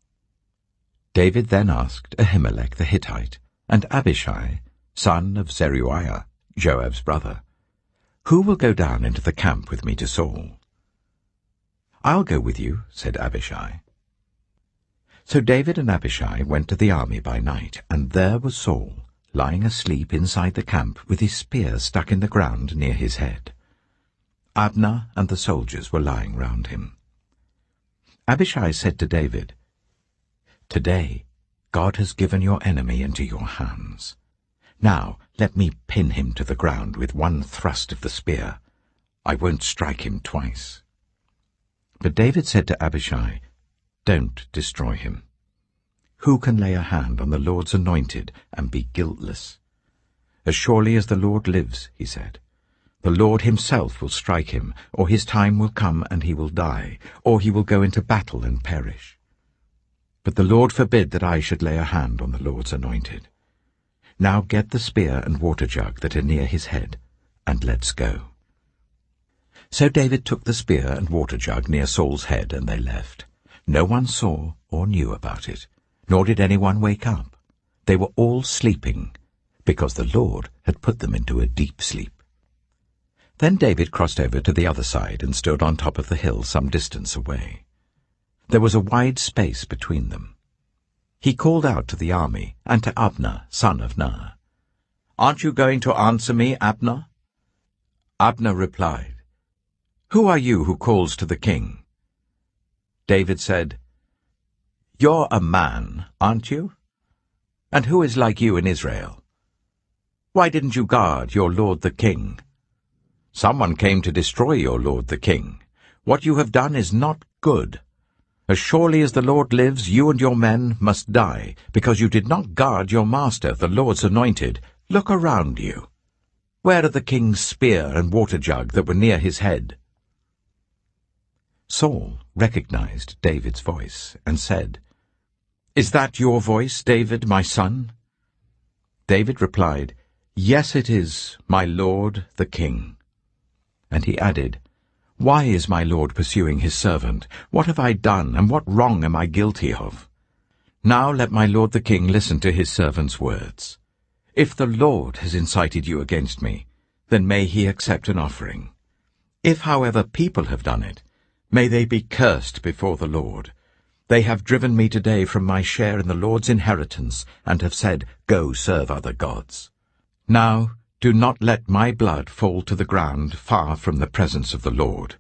[SPEAKER 1] David then asked Ahimelech the Hittite and Abishai, son of Zeruiah, Joab's brother, "Who will go down into the camp with me to Saul?" "I'll go with you," said Abishai. So David and Abishai went to the army by night, and there was Saul, lying asleep inside the camp with his spear stuck in the ground near his head. Abner and the soldiers were lying round him. Abishai said to David, "Today God has given your enemy into your hands. Now let me pin him to the ground with one thrust of the spear. I won't strike him twice." But David said to Abishai, "Don't destroy him. Who can lay a hand on the Lord's anointed and be guiltless? As surely as the Lord lives," he said, "the Lord himself will strike him, or his time will come and he will die, or he will go into battle and perish. But the Lord forbid that I should lay a hand on the Lord's anointed. Now get the spear and water jug that are near his head, and let's go." So David took the spear and water jug near Saul's head, and they left. No one saw or knew about it, nor did anyone wake up. They were all sleeping, because the Lord had put them into a deep sleep. Then David crossed over to the other side and stood on top of the hill some distance away. There was a wide space between them. He called out to the army and to Abner, son of Ner, "Aren't you going to answer me, Abner?" Abner replied, "Who are you who calls to the king?" David said, "You're a man, aren't you? And who is like you in Israel? Why didn't you guard your lord the king? Someone came to destroy your lord the king. What you have done is not good. As surely as the Lord lives, you and your men must die, because you did not guard your master, the Lord's anointed. Look around you. Where are the king's spear and water jug that were near his head?" Saul recognized David's voice and said, "Is that your voice, David, my son?" David replied, "Yes, it is, my lord the king." And he added, "Why is my lord pursuing his servant? What have I done, and what wrong am I guilty of? Now let my lord the king listen to his servant's words. If the Lord has incited you against me, then may he accept an offering. If, however, people have done it, may they be cursed before the Lord. They have driven me today from my share in the Lord's inheritance, and have said, 'Go serve other gods.' Now do not let my blood fall to the ground far from the presence of the Lord.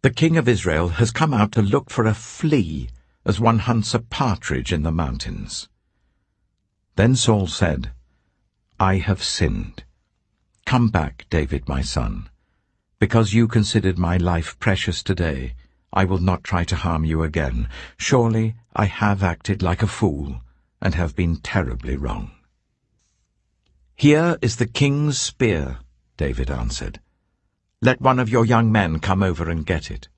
[SPEAKER 1] The king of Israel has come out to look for a flea, as one hunts a partridge in the mountains." Then Saul said, "I have sinned. Come back, David my son. Because you considered my life precious today, I will not try to harm you again. Surely I have acted like a fool, and have been terribly wrong." "Here is the king's spear," David answered. "Let one of your young men come over and get it.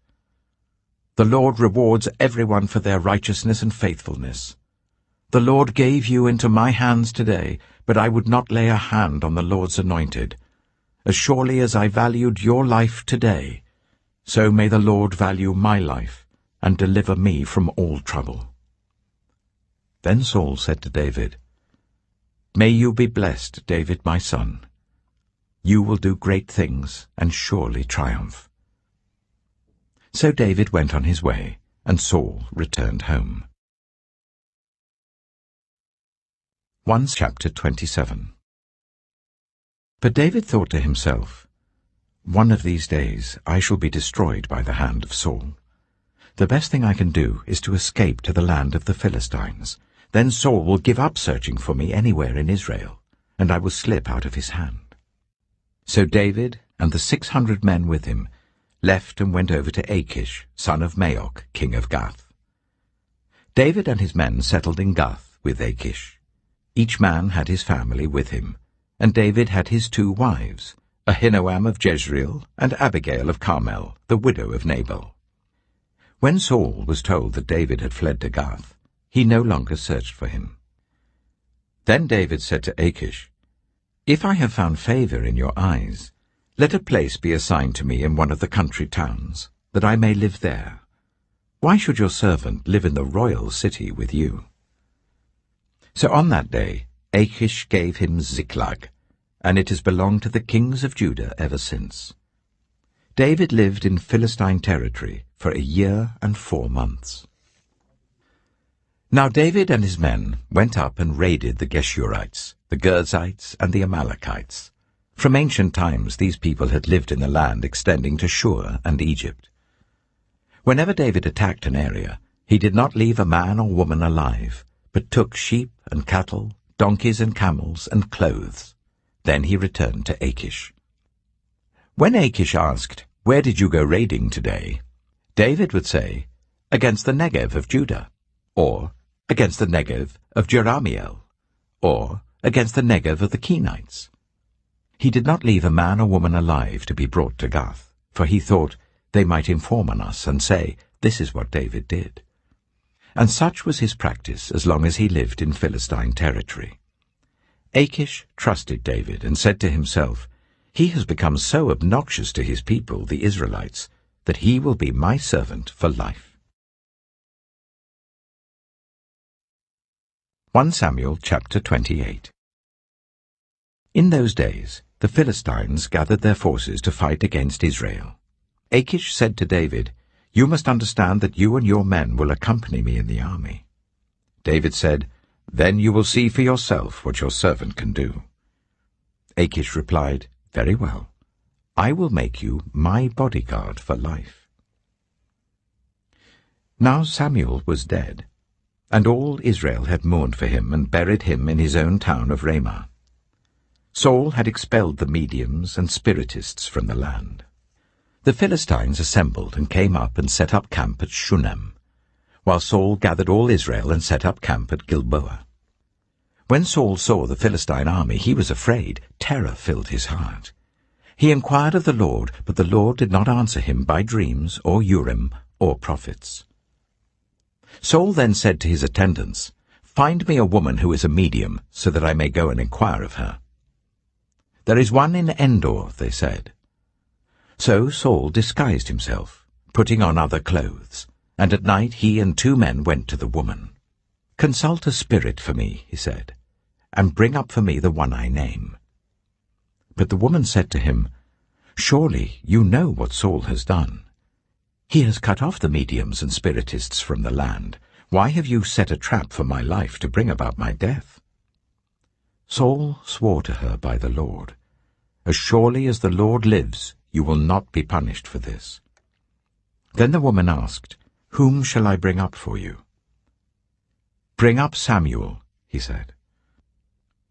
[SPEAKER 1] The Lord rewards everyone for their righteousness and faithfulness. The Lord gave you into my hands today, but I would not lay a hand on the Lord's anointed. As surely as I valued your life today, so may the Lord value my life and deliver me from all trouble." Then Saul said to David, "May you be blessed, David my son. You will do great things and surely triumph." So David went on his way, and Saul returned home. 1 Chapter 27. But David thought to himself, "One of these days I shall be destroyed by the hand of Saul. The best thing I can do is to escape to the land of the Philistines. Then Saul will give up searching for me anywhere in Israel, and I will slip out of his hand." So David and the 600 men with him left and went over to Achish, son of Maok, king of Gath. David and his men settled in Gath with Achish. Each man had his family with him, and David had his 2 wives, Ahinoam of Jezreel and Abigail of Carmel, the widow of Nabal. When Saul was told that David had fled to Gath, he no longer searched for him. Then David said to Achish, "If I have found favor in your eyes, let a place be assigned to me in one of the country towns, that I may live there. Why should your servant live in the royal city with you?" So on that day Achish gave him Ziklag, and it has belonged to the kings of Judah ever since. David lived in Philistine territory for 1 year and 4 months. Now David and his men went up and raided the Geshurites, the Girzites, and the Amalekites. From ancient times these people had lived in the land extending to Shur and Egypt. Whenever David attacked an area, he did not leave a man or woman alive, but took sheep and cattle, donkeys and camels, and clothes. Then he returned to Achish. When Achish asked, "Where did you go raiding today?" David would say, "Against the Negev of Judah," or "Against the Negev of Jerahmeel," or "Against the Negev of the Kenites." He did not leave a man or woman alive to be brought to Gath, for he thought they might inform on us and say, "This is what David did." And such was his practice as long as he lived in Philistine territory. Achish trusted David and said to himself, "He has become so obnoxious to his people, the Israelites, that he will be my servant for life." 1 Samuel chapter 28. In those days the Philistines gathered their forces to fight against Israel. Achish said to David, "You must understand that you and your men will accompany me in the army." David said, "Then you will see for yourself what your servant can do." Achish replied, "Very well. I will make you my bodyguard for life." Now Samuel was dead, and all Israel had mourned for him and buried him in his own town of Ramah. Saul had expelled the mediums and spiritists from the land. The Philistines assembled and came up and set up camp at Shunem, while Saul gathered all Israel and set up camp at Gilboa. When Saul saw the Philistine army, he was afraid. Terror filled his heart. He inquired of the Lord, but the Lord did not answer him by dreams or Urim or prophets. Saul then said to his attendants, "Find me a woman who is a medium, so that I may go and inquire of her." "There is one in Endor," they said. So Saul disguised himself, putting on other clothes, and at night he and 2 men went to the woman. "Consult a spirit for me," he said, "and bring up for me the one I name." But the woman said to him, "Surely you know what Saul has done. He has cut off the mediums and spiritists from the land. Why have you set a trap for my life to bring about my death?" Saul swore to her by the Lord, "As surely as the Lord lives, you will not be punished for this." Then the woman asked, "Whom shall I bring up for you?" "Bring up Samuel," he said.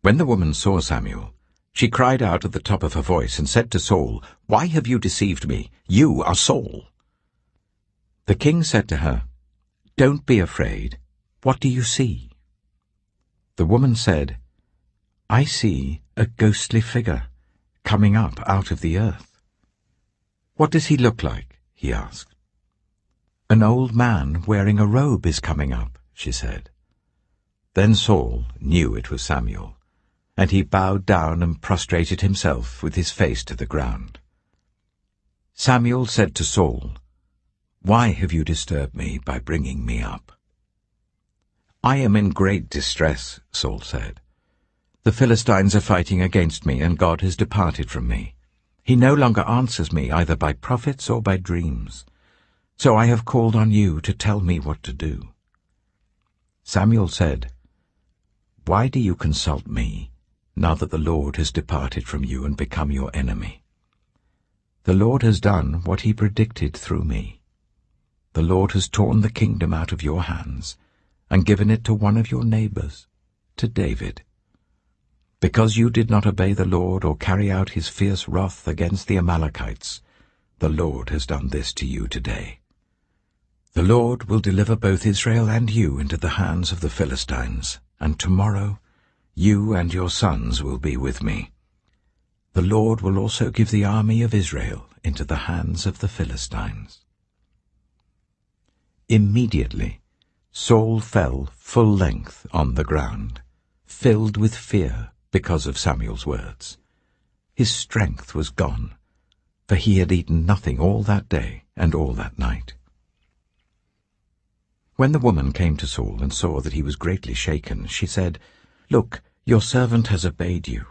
[SPEAKER 1] When the woman saw Samuel, she cried out at the top of her voice and said to Saul, "Why have you deceived me? You are Saul." The king said to her, "Don't be afraid. What do you see?" The woman said, "I see a ghostly figure coming up out of the earth." "What does he look like?" he asked. "An old man wearing a robe is coming up," she said. Then Saul knew it was Samuel, and he bowed down and prostrated himself with his face to the ground. Samuel said to Saul, "Why have you disturbed me by bringing me up?" "I am in great distress," Saul said. "The Philistines are fighting against me, and God has departed from me. He no longer answers me either by prophets or by dreams. So I have called on you to tell me what to do." Samuel said, "Why do you consult me, now that the Lord has departed from you and become your enemy? The Lord has done what he predicted through me. The Lord has torn the kingdom out of your hands and given it to one of your neighbors, to David. Because you did not obey the Lord or carry out his fierce wrath against the Amalekites, the Lord has done this to you today. The Lord will deliver both Israel and you into the hands of the Philistines, and tomorrow you and your sons will be with me. The Lord will also give the army of Israel into the hands of the Philistines." Immediately Saul fell full length on the ground, filled with fear because of Samuel's words. His strength was gone, for he had eaten nothing all that day and all that night. When the woman came to Saul and saw that he was greatly shaken, she said, "Look, your servant has obeyed you.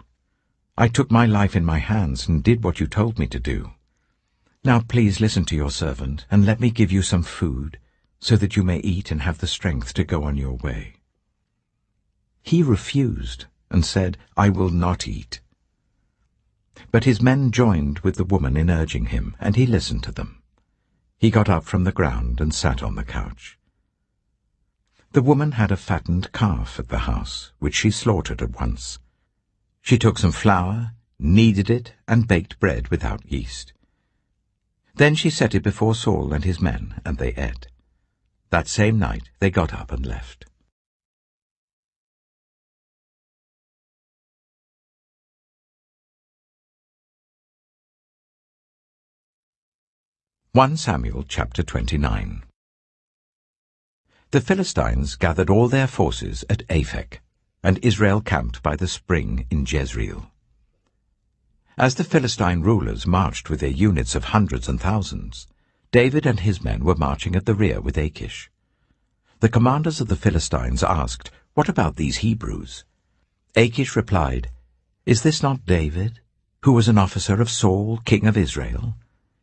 [SPEAKER 1] I took my life in my hands and did what you told me to do. Now please listen to your servant, and let me give you some food, so that you may eat and have the strength to go on your way." He refused and said, "I will not eat." But his men joined with the woman in urging him, and he listened to them. He got up from the ground and sat on the couch. The woman had a fattened calf at the house, which she slaughtered at once. She took some flour, kneaded it, and baked bread without yeast. Then she set it before Saul and his men, and they ate. That same night they got up and left. 1 Samuel chapter 29. The Philistines gathered all their forces at Aphek, and Israel camped by the spring in Jezreel. As the Philistine rulers marched with their units of hundreds and thousands, David and his men were marching at the rear with Achish. The commanders of the Philistines asked, "What about these Hebrews?" Achish replied, "Is this not David, who was an officer of Saul, king of Israel?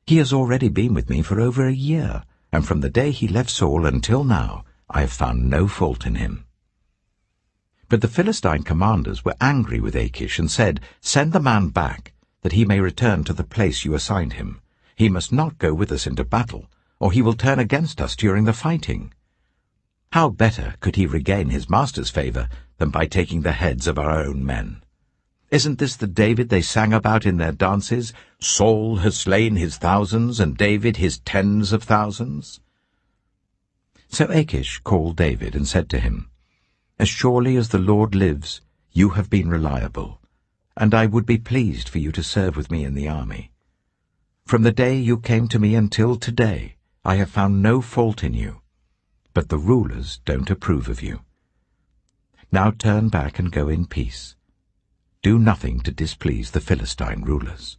[SPEAKER 1] He has already been with me for over a year, and from the day he left Saul until now I have found no fault in him." But the Philistine commanders were angry with Achish and said, "Send the man back, that he may return to the place you assigned him. He must not go with us into battle, or he will turn against us during the fighting. How better could he regain his master's favor than by taking the heads of our own men? Isn't this the David they sang about in their dances? Saul has slain his thousands, and David his tens of thousands." So Achish called David and said to him, "As surely as the Lord lives, you have been reliable, and I would be pleased for you to serve with me in the army. From the day you came to me until today, I have found no fault in you, but the rulers don't approve of you. Now turn back and go in peace. Do nothing to displease the Philistine rulers."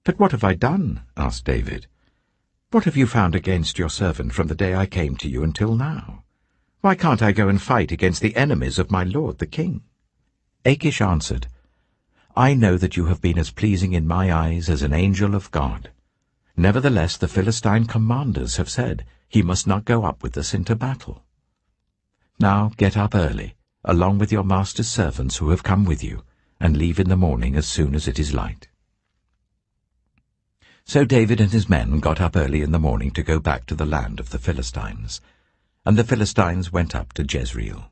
[SPEAKER 1] "But what have I done?" asked David. "What have you found against your servant from the day I came to you until now? Why can't I go and fight against the enemies of my lord the king?" Achish answered, "I know that you have been as pleasing in my eyes as an angel of God. Nevertheless the Philistine commanders have said, 'He must not go up with us into battle.' Now get up early, along with your master's servants who have come with you, and leave in the morning as soon as it is light." So David and his men got up early in the morning to go back to the land of the Philistines. and the Philistines went up to Jezreel.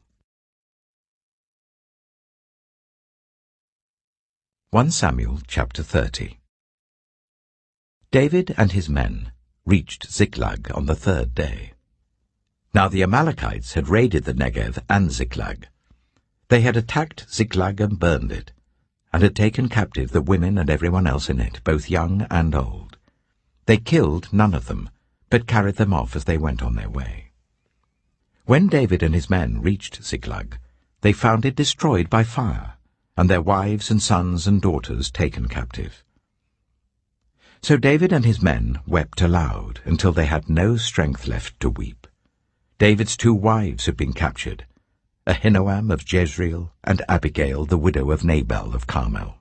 [SPEAKER 1] 1 Samuel chapter 30. David and his men reached Ziklag on the 3rd day. Now the Amalekites had raided the Negev and Ziklag. They had attacked Ziklag and burned it, and had taken captive the women and everyone else in it, both young and old. They killed none of them, but carried them off as they went on their way. When David and his men reached Ziklag, they found it destroyed by fire, and their wives and sons and daughters taken captive. So David and his men wept aloud until they had no strength left to weep. David's 2 wives had been captured, Ahinoam of Jezreel and Abigail the widow of Nabal of Carmel.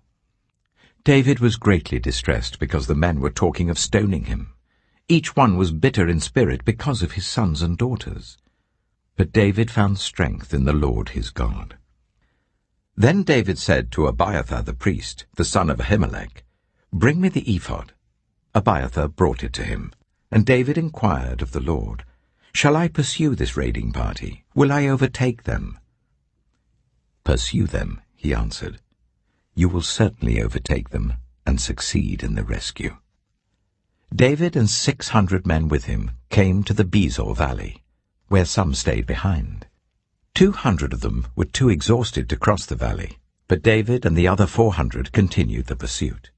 [SPEAKER 1] David was greatly distressed because the men were talking of stoning him. Each one was bitter in spirit because of his sons and daughters. But David found strength in the Lord his God. Then David said to Abiathar the priest, the son of Ahimelech, "Bring me the ephod." Abiathar brought it to him, and David inquired of the Lord, "Shall I pursue this raiding party? Will I overtake them?" "Pursue them," he answered. "You will certainly overtake them and succeed in the rescue." David and 600 men with him came to the Bezor valley, where some stayed behind. 200 of them were too exhausted to cross the valley, but David and the other 400 continued the pursuit.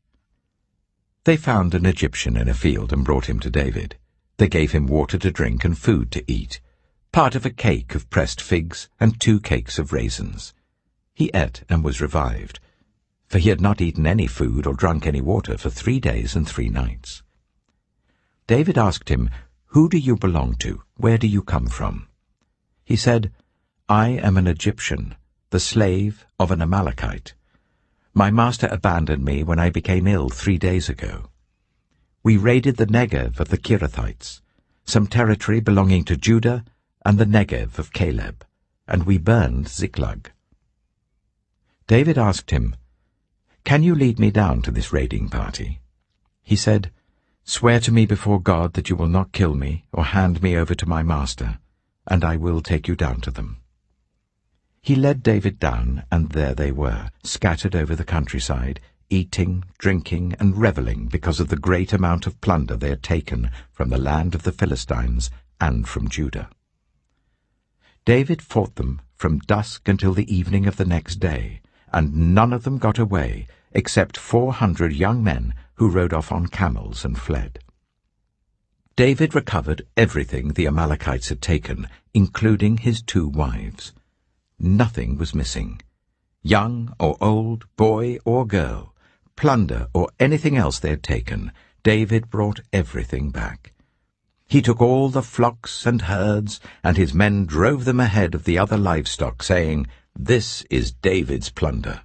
[SPEAKER 1] They found an Egyptian in a field and brought him to David. They gave him water to drink and food to eat, part of a cake of pressed figs and 2 cakes of raisins. He ate and was revived, for he had not eaten any food or drunk any water for 3 days and 3 nights. David asked him, "Who do you belong to? Where do you come from?" He said, "I am an Egyptian, the slave of an Amalekite. My master abandoned me when I became ill 3 days ago. We raided the Negev of the Kirithites, some territory belonging to Judah, and the Negev of Caleb, and we burned Ziklag." David asked him, "Can you lead me down to this raiding party?" He said, "Swear to me before God that you will not kill me or hand me over to my master, and I will take you down to them." He led David down, and there they were, scattered over the countryside, eating, drinking, and reveling because of the great amount of plunder they had taken from the land of the Philistines and from Judah. David fought them from dusk until the evening of the next day, and none of them got away except 400 young men who rode off on camels and fled. David recovered everything the Amalekites had taken, including his 2 wives. Nothing was missing. Young or old, boy or girl, plunder or anything else they had taken, David brought everything back. He took all the flocks and herds, and his men drove them ahead of the other livestock, saying, "This is David's plunder."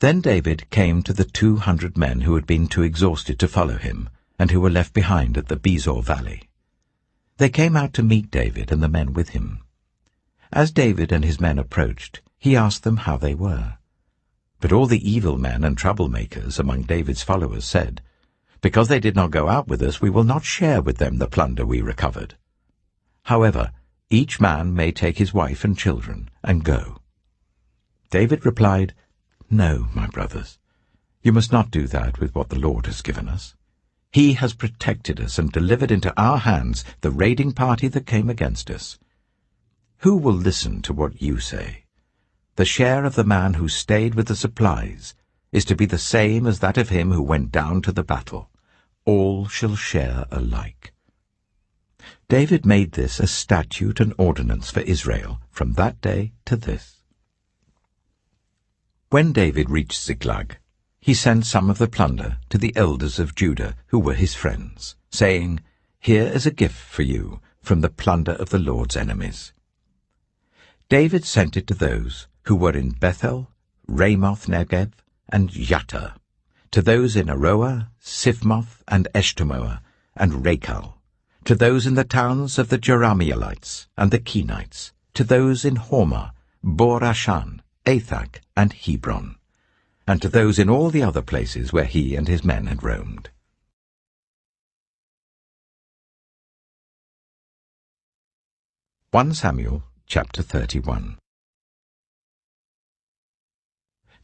[SPEAKER 1] Then David came to the 200 men who had been too exhausted to follow him, and who were left behind at the Bezor valley. They came out to meet David and the men with him. As David and his men approached, he asked them how they were. But all the evil men and troublemakers among David's followers said, "Because they did not go out with us, we will not share with them the plunder we recovered. However, each man may take his wife and children and go." David replied, "No, my brothers, you must not do that with what the Lord has given us. He has protected us and delivered into our hands the raiding party that came against us. Who will listen to what you say? The share of the man who stayed with the supplies is to be the same as that of him who went down to the battle. All shall share alike." David made this a statute and ordinance for Israel from that day to this. When David reached Ziklag, he sent some of the plunder to the elders of Judah who were his friends, saying, "Here is a gift for you from the plunder of the Lord's enemies." David sent it to those who were in Bethel, Ramoth Negev, and Yattah, to those in Aroah, Sifmoth, and Eshtemoa, and Rachal, to those in the towns of the Jerahmeelites and the Kenites, to those in Hormah, Bor-Ashan, Athak, and Hebron, and to those in all the other places where he and his men had roamed. 1 Samuel chapter 31.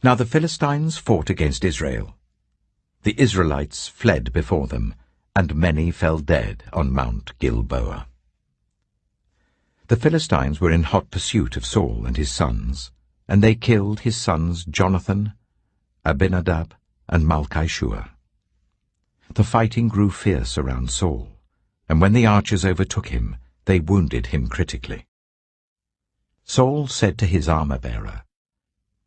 [SPEAKER 1] Now the Philistines fought against Israel. The Israelites fled before them, and many fell dead on Mount Gilboa. The Philistines were in hot pursuit of Saul and his sons, and they killed his sons Jonathan, Abinadab, and Malchishua. The fighting grew fierce around Saul, and when the archers overtook him, they wounded him critically. Saul said to his armor-bearer,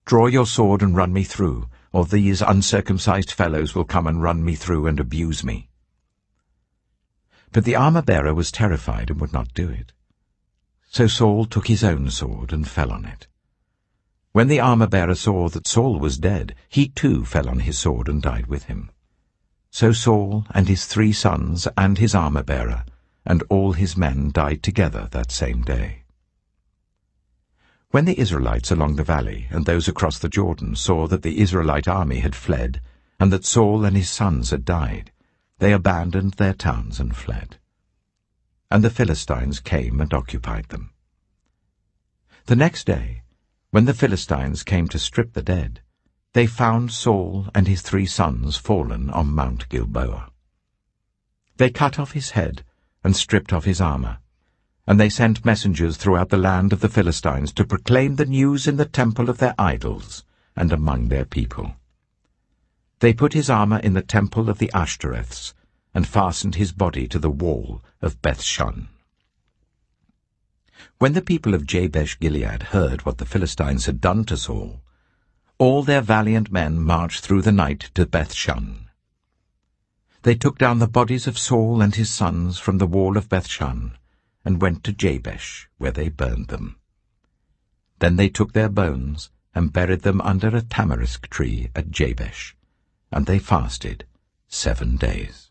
[SPEAKER 1] "Draw your sword and run me through, or these uncircumcised fellows will come and run me through and abuse me." But the armor-bearer was terrified and would not do it. So Saul took his own sword and fell on it. When the armor-bearer saw that Saul was dead, he too fell on his sword and died with him. So Saul and his 3 sons and his armor-bearer and all his men died together that same day. When the Israelites along the valley and those across the Jordan saw that the Israelite army had fled, and that Saul and his sons had died, they abandoned their towns and fled. And the Philistines came and occupied them. The next day, when the Philistines came to strip the dead, they found Saul and his 3 sons fallen on Mount Gilboa. They cut off his head and stripped off his armor, and they sent messengers throughout the land of the Philistines to proclaim the news in the temple of their idols and among their people. They put his armor in the temple of the Ashtoreths and fastened his body to the wall of Bethshan. When the people of Jabesh-Gilead heard what the Philistines had done to Saul, all their valiant men marched through the night to Bethshan. They took down the bodies of Saul and his sons from the wall of Bethshan and went to Jabesh, where they burned them. Then they took their bones and buried them under a tamarisk tree at Jabesh, and they fasted 7 days.